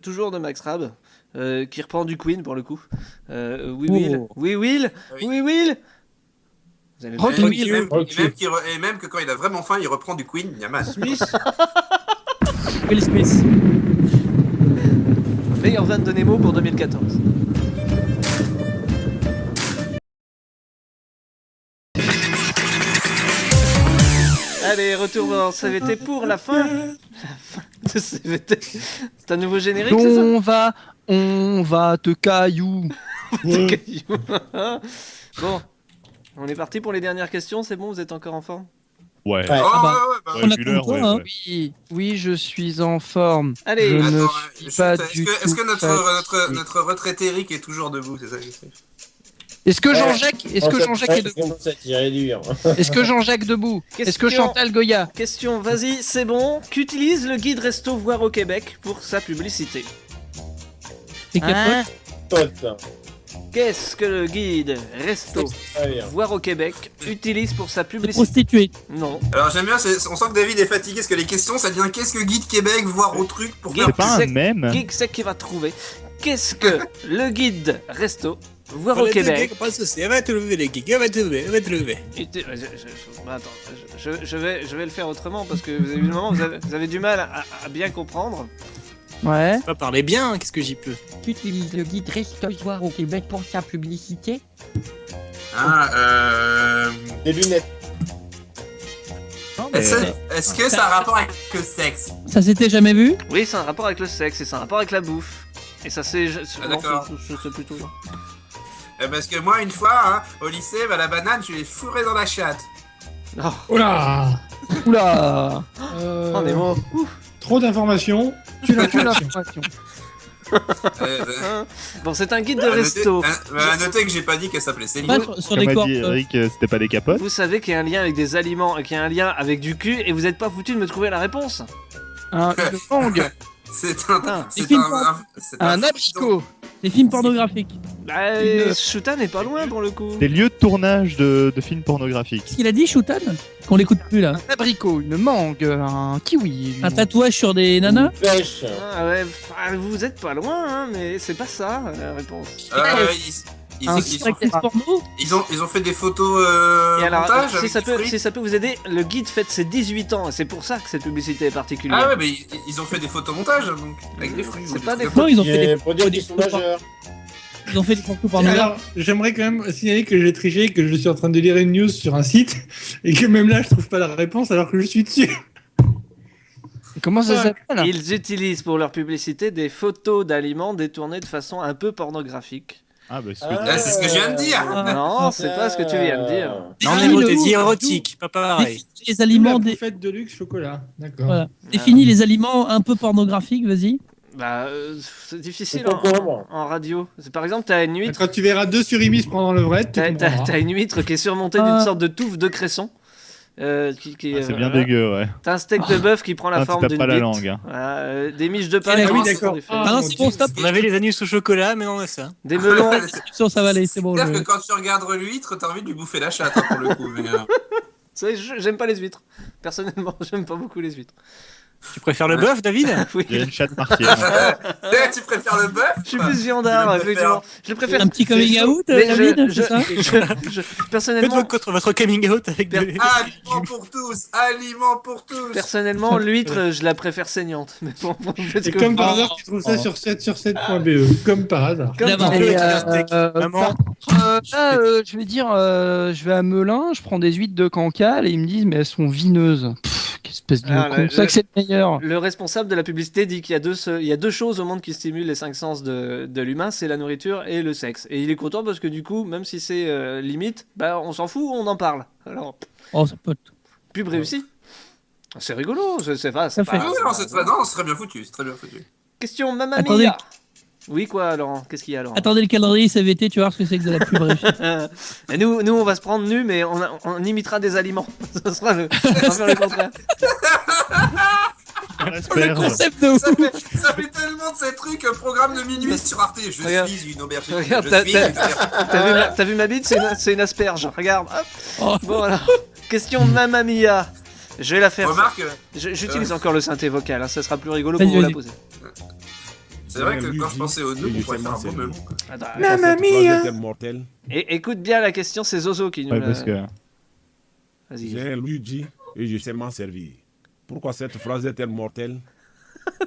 toujours de Max Rab, qui reprend du Queen pour le coup. Oui, Will. Vous avez Et même que quand il a vraiment faim, il reprend du Queen. Yaman. Smith. Will Smith. Meilleur van de Nemo pour 2014. Allez, retour dans CVT pour la fin. La fin de CVT. C'est un nouveau générique, c'est ça? On va te caillou. Bon, on est parti pour les dernières questions. C'est bon, vous êtes encore en forme? Ouais. On a compris toi, hein. Oui, je suis en forme. Allez. Je ne Attends, suis pas du est-ce que tout notre retraité Eric est toujours debout? C'est ça que je sais. Est-ce que Jean-Jacques est debout? Est-ce que Jean-Jacques debout? Est-ce que Chantal Goya? Question, vas-y, c'est bon. Qu'utilise le guide Resto Voir au Québec pour sa publicité? Et Qu'est-ce que le guide Resto Voir au Québec utilise pour sa publicité? Prostituée. Non. Alors j'aime bien, on sent que David est fatigué parce que les questions ça devient qu'est-ce que Guide Québec voir au truc pour faire. C'est pas un mème. Geek c'est qui va trouver. Qu'est-ce que le guide Resto Voir au Québec? Pas de soucis, elle va te lever les geeks, elle va te lever. Attends, je vais le faire autrement parce que évidemment vous avez du mal à bien comprendre. Ouais. Pas parler bien, qu'est-ce que j'y peux? Tu utilises le guide Resto Voir au Québec pour sa publicité? Des lunettes. Est-ce que ça a un rapport avec le sexe? Ça s'était jamais vu? Oui, c'est un rapport avec le sexe et c'est un rapport avec la bouffe. Et ça c'est... d'accord. C'est plutôt... Parce que moi, une fois, hein, au lycée, la banane, je l'ai fourrée dans la chatte. Oula Oula Oh, des mots. Trop d'informations. Tu l'as l'information. Bon, c'est un guide de resto. À noter que j'ai pas dit qu'elle s'appelait Céline. Comme a dit Eric, c'était pas des capotes. Vous savez qu'il y a un lien avec des aliments, qu'il y a un lien avec du cul, et vous êtes pas foutu de me trouver la réponse. Un fang. C'est un abricot. Des films pornographiques. Bah, Shutan n'est pas loin pour le coup. Des lieux de tournage de films pornographiques. Qu'est-ce qu'il a dit, Shutan? Qu'on l'écoute plus là. Un abricot, une mangue, un kiwi. Un tatouage sur des nanas? Pêche. Ah ouais, vous êtes pas loin, hein, mais c'est pas ça la réponse. Ils ont fait des photos Et alors, montage si ça peut vous aider, le guide fête ses 18 ans, et c'est pour ça que cette publicité est particulière. Ah ouais, mais ils ont fait des photomontages donc avec des fruits. C'est pas des Non, ils ont fait des produits qui sont majeurs. Ils ont fait des photos pornographiques. Alors, j'aimerais quand même signaler que j'ai triché, que je suis en train de lire une news sur un site, et que même là, je trouve pas la réponse alors que je suis dessus. Comment ça s'appelle? Ils utilisent pour leur publicité des photos d'aliments détournés de façon un peu pornographique. Ah bah c'est ce que je viens de dire. Non, c'est pas ce que tu viens de dire. Non, mais t'es dit érotique, pas pareil. Les aliments des fêtes de luxe chocolat. D'accord. Voilà. Définis les aliments un peu pornographiques, vas-y. Bah, c'est difficile en radio. Par exemple, t'as une huître. Quand tu verras 2 surimis prendre le vrai, t'as une huître qui est surmontée d'une sorte de touffe de cresson. C'est bien dégueu, ouais. T'as un steak de bœuf qui prend la forme d'une pas bite. la langue. Hein. Voilà, des miches de pain. Ah oui, d'accord. Ah non, c'est bon, stop. On avait les anus au chocolat, mais non, on a ça. Des melons. Ça va aller, c'est bon. C'est-à-dire que quand tu regardes l'huître, t'as envie de lui bouffer la chatte pour le coup. Mais j'aime pas les huîtres. Personnellement, j'aime pas beaucoup les huîtres. Tu préfères le bœuf, David? Oui. Il y a une chatte marquée. Tu préfères le bœuf? Je suis plus viandard, effectivement. Je préfère un petit coming out, David, c'est ça? Personnellement, faites votre coming out avec Aliments pour tous, aliments pour tous. Personnellement, l'huître, je la préfère saignante. Mais bon, et comme par hasard, tu trouves ça sur 7sur7.be. Comme par hasard. Là, je vais dire, je vais à Melun, je prends des huîtres de Cancale et ils me disent, mais elles sont vineuses. Espèce de con, c'est ça que c'est le meilleur. Le responsable de la publicité dit qu'il y a deux choses au monde qui stimulent les 5 sens de l'humain, c'est la nourriture et le sexe. Et il est content parce que du coup, même si c'est limite, bah on s'en fout, on en parle. Alors, ça peut. Pub réussi. C'est rigolo, c'est pas. Ah oui, non, c'est très bien foutu, c'est très bien foutu. Question Mamma Mia. Oui, quoi, Laurent? Qu'est-ce qu'il y a, Laurent? Attendez le calendrier CVT, tu vas voir ce que c'est que de la pub réussie. Et nous, on va se prendre nus, mais on imitera des aliments. Ça sera on va faire le contraire. Le concept de ça fait tellement de ces trucs, programme de minuit sur Arte. Je suis une aubergine. Regarde, t'as vu ma bite? C'est une asperge. Regarde. Hop. Bon, voilà. Question Mamma Mia. Je vais la faire. Remarque. J'utilise encore le synthé vocal. Hein, ça sera plus rigolo pour vous la poser. C'est vrai que quand je pensais au nous, on pourrait faire un beau melon. Mamma Mia. Et écoute bien la question, c'est Zozo qui nous l'a... parce que... Vas-y. J'ai un Luigi et je sais m'en servir. Pourquoi cette phrase est-elle mortelle?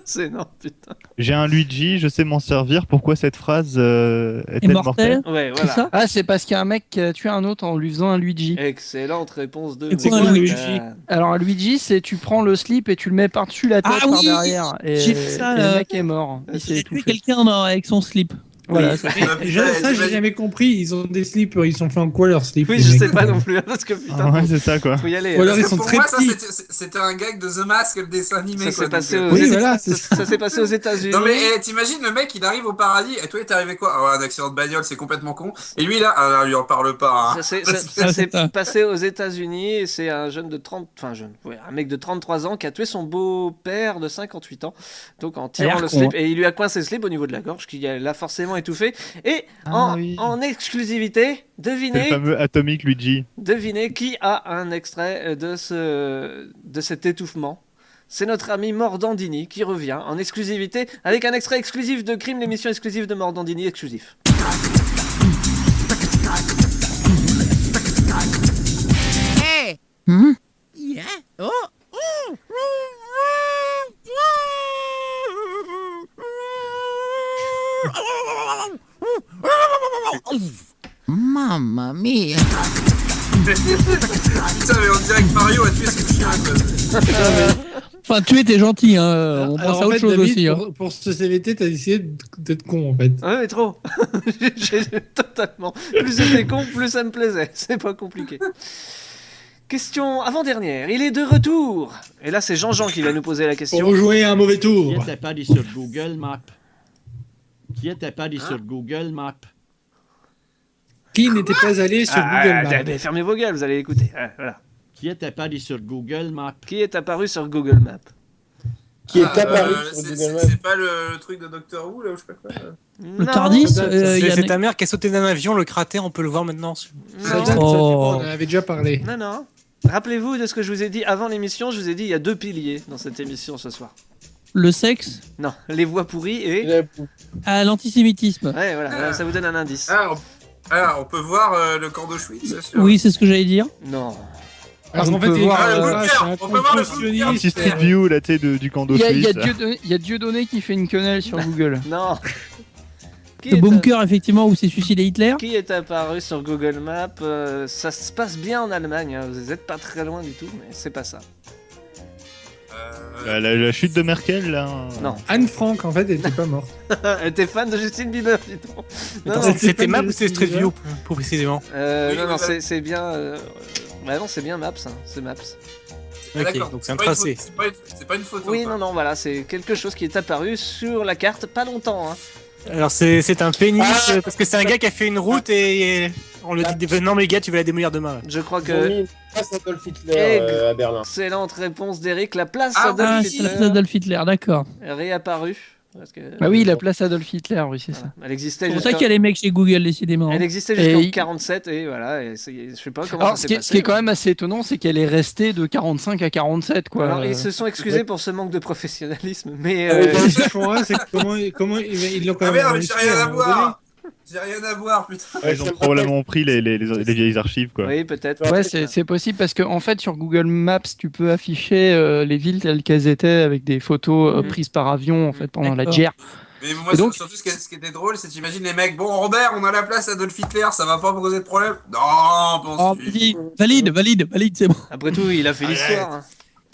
C'est énorme, putain. J'ai un Luigi, je sais m'en servir. Pourquoi cette phrase est-elle mortelle? Ouais, voilà. Ça c'est parce qu'il y a un mec qui a tué un autre en lui faisant un Luigi. Excellente réponse de... C'est quoi un Luigi? Alors un Luigi, c'est tu prends le slip et tu le mets par-dessus la tête par derrière. Et j'ai fait ça, le mec est mort. J'ai tué quelqu'un avec son slip. Voilà, ça, j'ai jamais compris. Ils ont des slips, ils sont faits en quoi leurs slips? Oui, je sais pas non plus, parce que putain. Ouais, c'est ça quoi. Faut y aller. Ou alors ils sont pour très moi, petits. c'était un gag de The Mask, le dessin animé. Ça quoi, s'est passé aux États-Unis. Non mais t'imagines le mec, il arrive au paradis et toi, il t'est arrivé quoi? Un accident de bagnole, c'est complètement con. Et lui là, lui en parle pas. Hein. Ça s'est passé aux États-Unis et c'est un jeune de 30, un mec de 33 ans qui a tué son beau-père de 58 ans. Donc en tirant le slip et il lui a coincé le slip au niveau de la gorge, qui l'a forcément étouffé. Et en exclusivité, devinez... C'est le fameux Atomic Luigi. Devinez qui a un extrait de cet étouffement. C'est notre ami Mordandini qui revient en exclusivité avec un extrait exclusif de Crime, l'émission exclusive de Mordandini exclusif. Hey! Yeah! Oh! Mamma mia! Putain, mais on dirait que Mario a tué son chien. Enfin, tu étais gentil, hein. On pense à autre chose David, aussi. Hein. Pour ce CVT, t'as décidé d'être con, en fait. Ouais, mais trop. Totalement. Plus c'était con, plus ça me plaisait. C'est pas compliqué. Question avant-dernière. Il est de retour. Et là, c'est Jean-Jean qui va nous poser la question. Pour jouer un mauvais tour. Qui n'était pas allé sur Google Maps? Qui n'était pas allé sur Google Maps? Qui n'était pas allé sur Google Maps? Fermez vos gueules, vous allez écouter. Voilà. Qui n'était pas allé sur Google Maps? Qui est apparu sur Google Maps? Qui est apparu sur Google Maps? C'est pas le truc de Doctor Who, là, ou je sais pas quoi. Le Tardis C'est ta mère qui a sauté d'un avion, le cratère, on peut le voir maintenant. On en avait déjà parlé. Non. Rappelez-vous de ce que je vous ai dit avant l'émission. Je vous ai dit il y a 2 piliers dans cette émission ce soir. Le sexe? Non, les voix pourries et... l'antisémitisme. Ouais, voilà, ça vous donne un indice. On peut voir le camp d'Auschwitz, c'est sûr. Oui, c'est ce que j'allais dire. Non. Alors, on en fait, peut voir on peut voir le Un petit street view là, du camp d'Auschwitz. Il y a Dieudonné qui fait une quenelle sur Google. Non. Le bunker, effectivement, où s'est suicidé Hitler. Qui est apparu sur Google Maps? Ça se passe bien en Allemagne, hein. Vous n'êtes pas très loin du tout, mais c'est pas ça. La chute de Merkel, là. Non. Anne Frank, en fait, elle était pas morte. Elle était fan de Justin Bieber, dis donc. C'était Maps ou c'est Street View, plus précisément? Non, c'est bien... Bah non, c'est bien Maps, hein. C'est Maps. Ok, donc c'est un tracé. C'est pas une photo. Oui, non, voilà, c'est quelque chose qui est apparu sur la carte pas longtemps, hein. Alors c'est un pénis, parce que c'est un gars qui a fait une route et on lui dit non mais les gars tu vas la démolir demain. Je crois Ils ont mis que... une place Adolf Hitler à Berlin. Excellente réponse d'Eric, la place Adolf Hitler, d'accord. est réapparue. Parce que, Ah oui, la place Adolf Hitler, oui, c'est ça. Elle existait C'est pour ça qu'il y a les mecs chez Google, décidément. Elle existait jusqu'en 47 et voilà, et je sais pas comment Alors, ça ce s'est qui passé. est quand même assez étonnant, c'est qu'elle est restée de 45 à 47, quoi. Alors, ils se sont excusés pour ce manque de professionnalisme, mais... c'est comment ils l'ont quand même... merde, mais réussi j'ai rien à un moment donné. voir. J'ai rien à voir, putain. Ils ont probablement pris les vieilles archives, quoi. Oui, peut-être. Ouais, c'est possible parce qu'en fait, sur Google Maps, tu peux afficher les villes telles qu'elles étaient avec des photos prises par avion, en fait, pendant la guerre. Mais moi, Et donc- surtout, ce qui était drôle, c'est t'imagines les mecs, bon, Robert, on a la place Adolf Hitler, ça va pas poser de problème. Non, pense Valide, c'est bon. Après tout, il a fait l'histoire. Hein.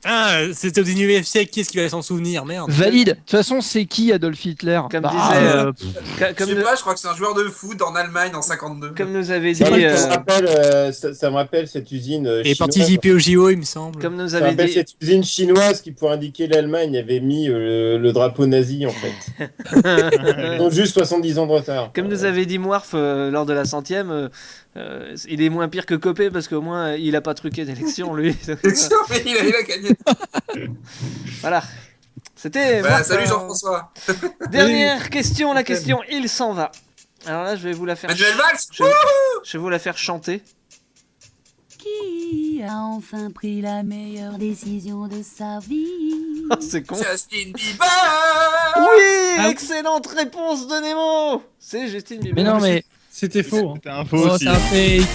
Ah, c'était au 19e siècle, qui est-ce qui va s'en souvenir, merde. Valide. De toute façon, c'est qui Adolf Hitler? Comme Je comme sais pas, je crois que c'est un joueur de foot en Allemagne en 52. Comme nous avait dit... Ça me rappelle cette usine Et chinoise. participé au JO, il me semble. Comme nous Ça me avait rappelle dit... cette usine chinoise qui, pour indiquer l'Allemagne, avait mis le drapeau nazi, en fait. Ils ont juste 70 ans de retard. Comme nous avait dit Moirf lors de la 100e, il est moins pire que Copé parce qu'au moins il a pas truqué d'élection lui. C'est sûr, mais il a gagné. Voilà. C'était. Moirf, Salut Jean-François. Dernière question, la question il s'en va. Alors là je vais vous la faire. Manuel Valls. Je vais vous la faire chanter. Qui a enfin pris la meilleure décision de sa vie? Oh, c'est con. Justin Bieber. Oui, excellente réponse de Nemo. C'est Justin Bieber. Mais non, mais c'était faux. C'était un faux aussi. C'est un fake.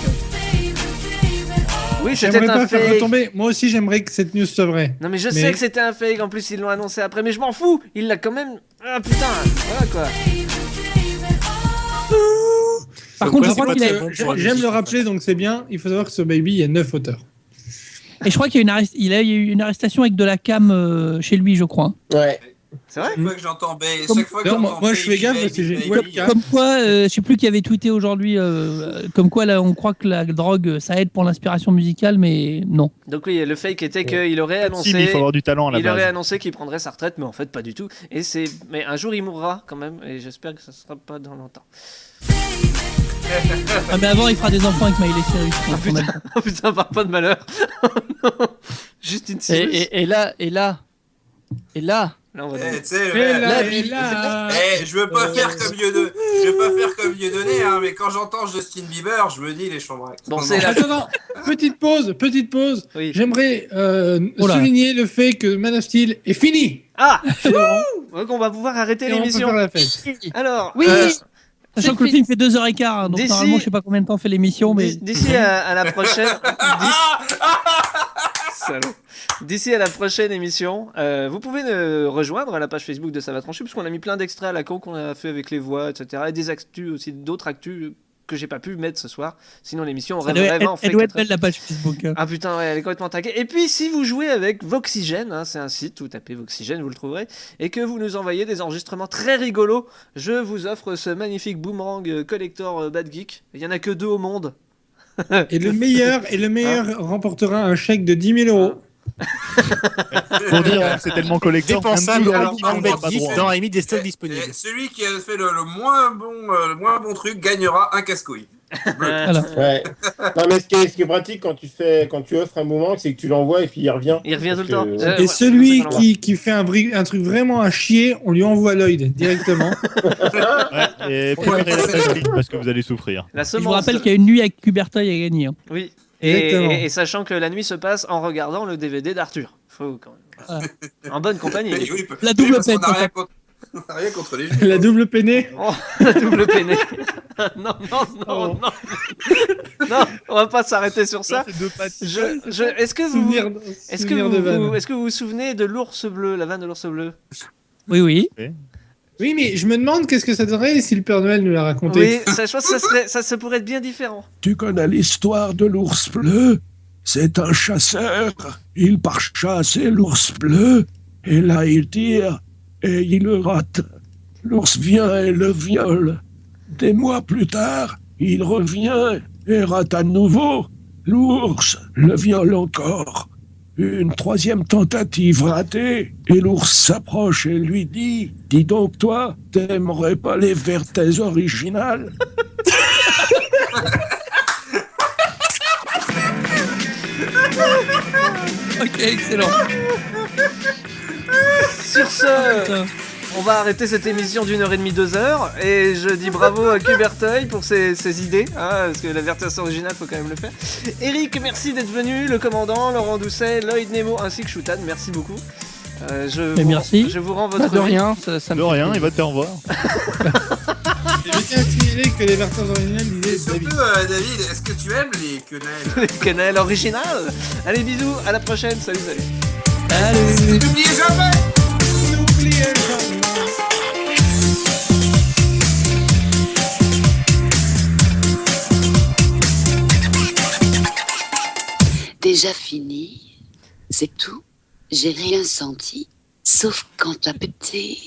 Oui, c'était J'aimerais un pas faire fake. retomber. Moi aussi, j'aimerais que cette news soit vraie. Non mais je sais que c'était un fake. En plus ils l'ont annoncé après, mais je m'en fous. Il l'a quand même. Ah putain. Voilà quoi. Par contre, je crois qu'il J'aime le rappeler, donc c'est bien. Il faut savoir que ce baby, il y a 9 auteurs. Et je crois qu'il y a eu une arrestation avec de la cam chez lui, je crois. Ouais. C'est vrai. Chaque fois que j'entends Bay, Comme- chaque fois que Non, j'entends moi, je fais Baby, gaffe parce que j'ai Baby, une webcam. Comme quoi, je sais plus qui avait tweeté aujourd'hui, comme quoi là, on croit que la drogue, ça aide pour l'inspiration musicale, mais non. Donc oui, le fake était qu'il aurait annoncé. Si, mais il faut avoir du talent à la Il aurait base. annoncé qu'il prendrait sa retraite, mais en fait pas du tout. Mais un jour il mourra quand même, et j'espère que ça sera pas dans longtemps. Ah, mais avant, il fera des enfants avec Miley Cyrus. Oh putain, oh putain, parle pas de malheur. Oh non. Juste une Cyrus. et là. Là, on va tu sais, je veux pas faire comme Dieudonné, hein, mais quand j'entends Justin Bieber, je me dis les chambres. Bon, c'est la... Attends, petite pause. Oui. J'aimerais Oh là. souligner le fait que Man of Steel est fini. Ah, donc on va pouvoir arrêter Et on peut l'émission. faire la fête. Alors, Oui. Sachant que le film fait 2h15, hein, donc D'ici- normalement, je sais pas combien de temps fait l'émission, mais. d'ici à la prochaine. Salaud. D'ici à la prochaine émission, vous pouvez nous rejoindre à la page Facebook de Ça va trancher, parce qu'on a mis plein d'extraits à la con qu'on a fait avec les voix, etc. Et des actus aussi, d'autres actus que j'ai pas pu mettre ce soir. Sinon, l'émission aurait vraiment fait. Elle doit être 4 heures. belle la page Facebook. Ah putain, ouais, elle est complètement taquée. Et puis, si vous jouez avec Voxygène, hein, c'est un site, vous tapez Voxygène, vous le trouverez, et que vous nous envoyez des enregistrements très rigolos, je vous offre ce magnifique boomerang collector Bad Geek. Il y en a que 2 au monde. Et le meilleur remportera un chèque de 10 000 euros. Pour dire, c'est tellement collector. Dépensable même alors nous, on n'a pas droit. dans la limite des stocks disponibles. Et celui qui a fait le moins bon truc gagnera un casse-couille. Voilà. Ouais. Non, mais ce qui est pratique quand tu offres un moment, c'est que tu l'envoies et puis il revient. Il revient tout le temps. Et celui qui fait un truc vraiment à chier, on lui envoie Lloyd directement. Ouais, et préparez la page vite parce que vous allez souffrir. Je vous rappelle qu'il y a une nuit avec Cubertoy à gagner. Hein. Oui. Exactement. Et sachant que la nuit se passe en regardant le DVD d'Arthur. Faut quand même. En bonne compagnie. La double parce qu'on peine. n'a rien contre les juifs. La double peinée. Oh, la double peinée. non, on va pas s'arrêter sur ça. Est-ce que vous vous souvenez de l'ours bleu, la vanne de l'ours bleu? Oui. Oui, mais je me demande qu'est-ce que ça donnerait si le Père Noël nous l'a raconté. Oui, je pense que ça pourrait être bien différent. Tu connais l'histoire de l'ours bleu? C'est un chasseur. Il part chasser l'ours bleu. Et là, il tire. Et il le rate. L'ours vient et le viole. Des mois plus tard, il revient et rate à nouveau. L'ours le viole encore. Une 3e tentative ratée, et l'ours s'approche et lui dit « Dis donc toi, t'aimerais pas les vertèses originales ?» Ok, excellent. Sur ce, on va arrêter cette émission d'1h30, 2h, et je dis bravo à Cubertoy pour ses idées, hein, parce que la version originale, faut quand même le faire. Eric, merci d'être venu, le commandant, Laurent Doucet, Lloyd Nemo ainsi que Shoutan, merci beaucoup. Merci. Je vous rends votre De rien, ça me De rien, il va te faire voir. Je tiens à signaler que les versions originales Et disaient surtout, David. David, est-ce que tu aimes les quenelles? Les quenelles originales. Allez, bisous, à la prochaine, salut. N'oubliez jamais! Déjà fini, c'est tout. J'ai rien senti, sauf quand t'as pété.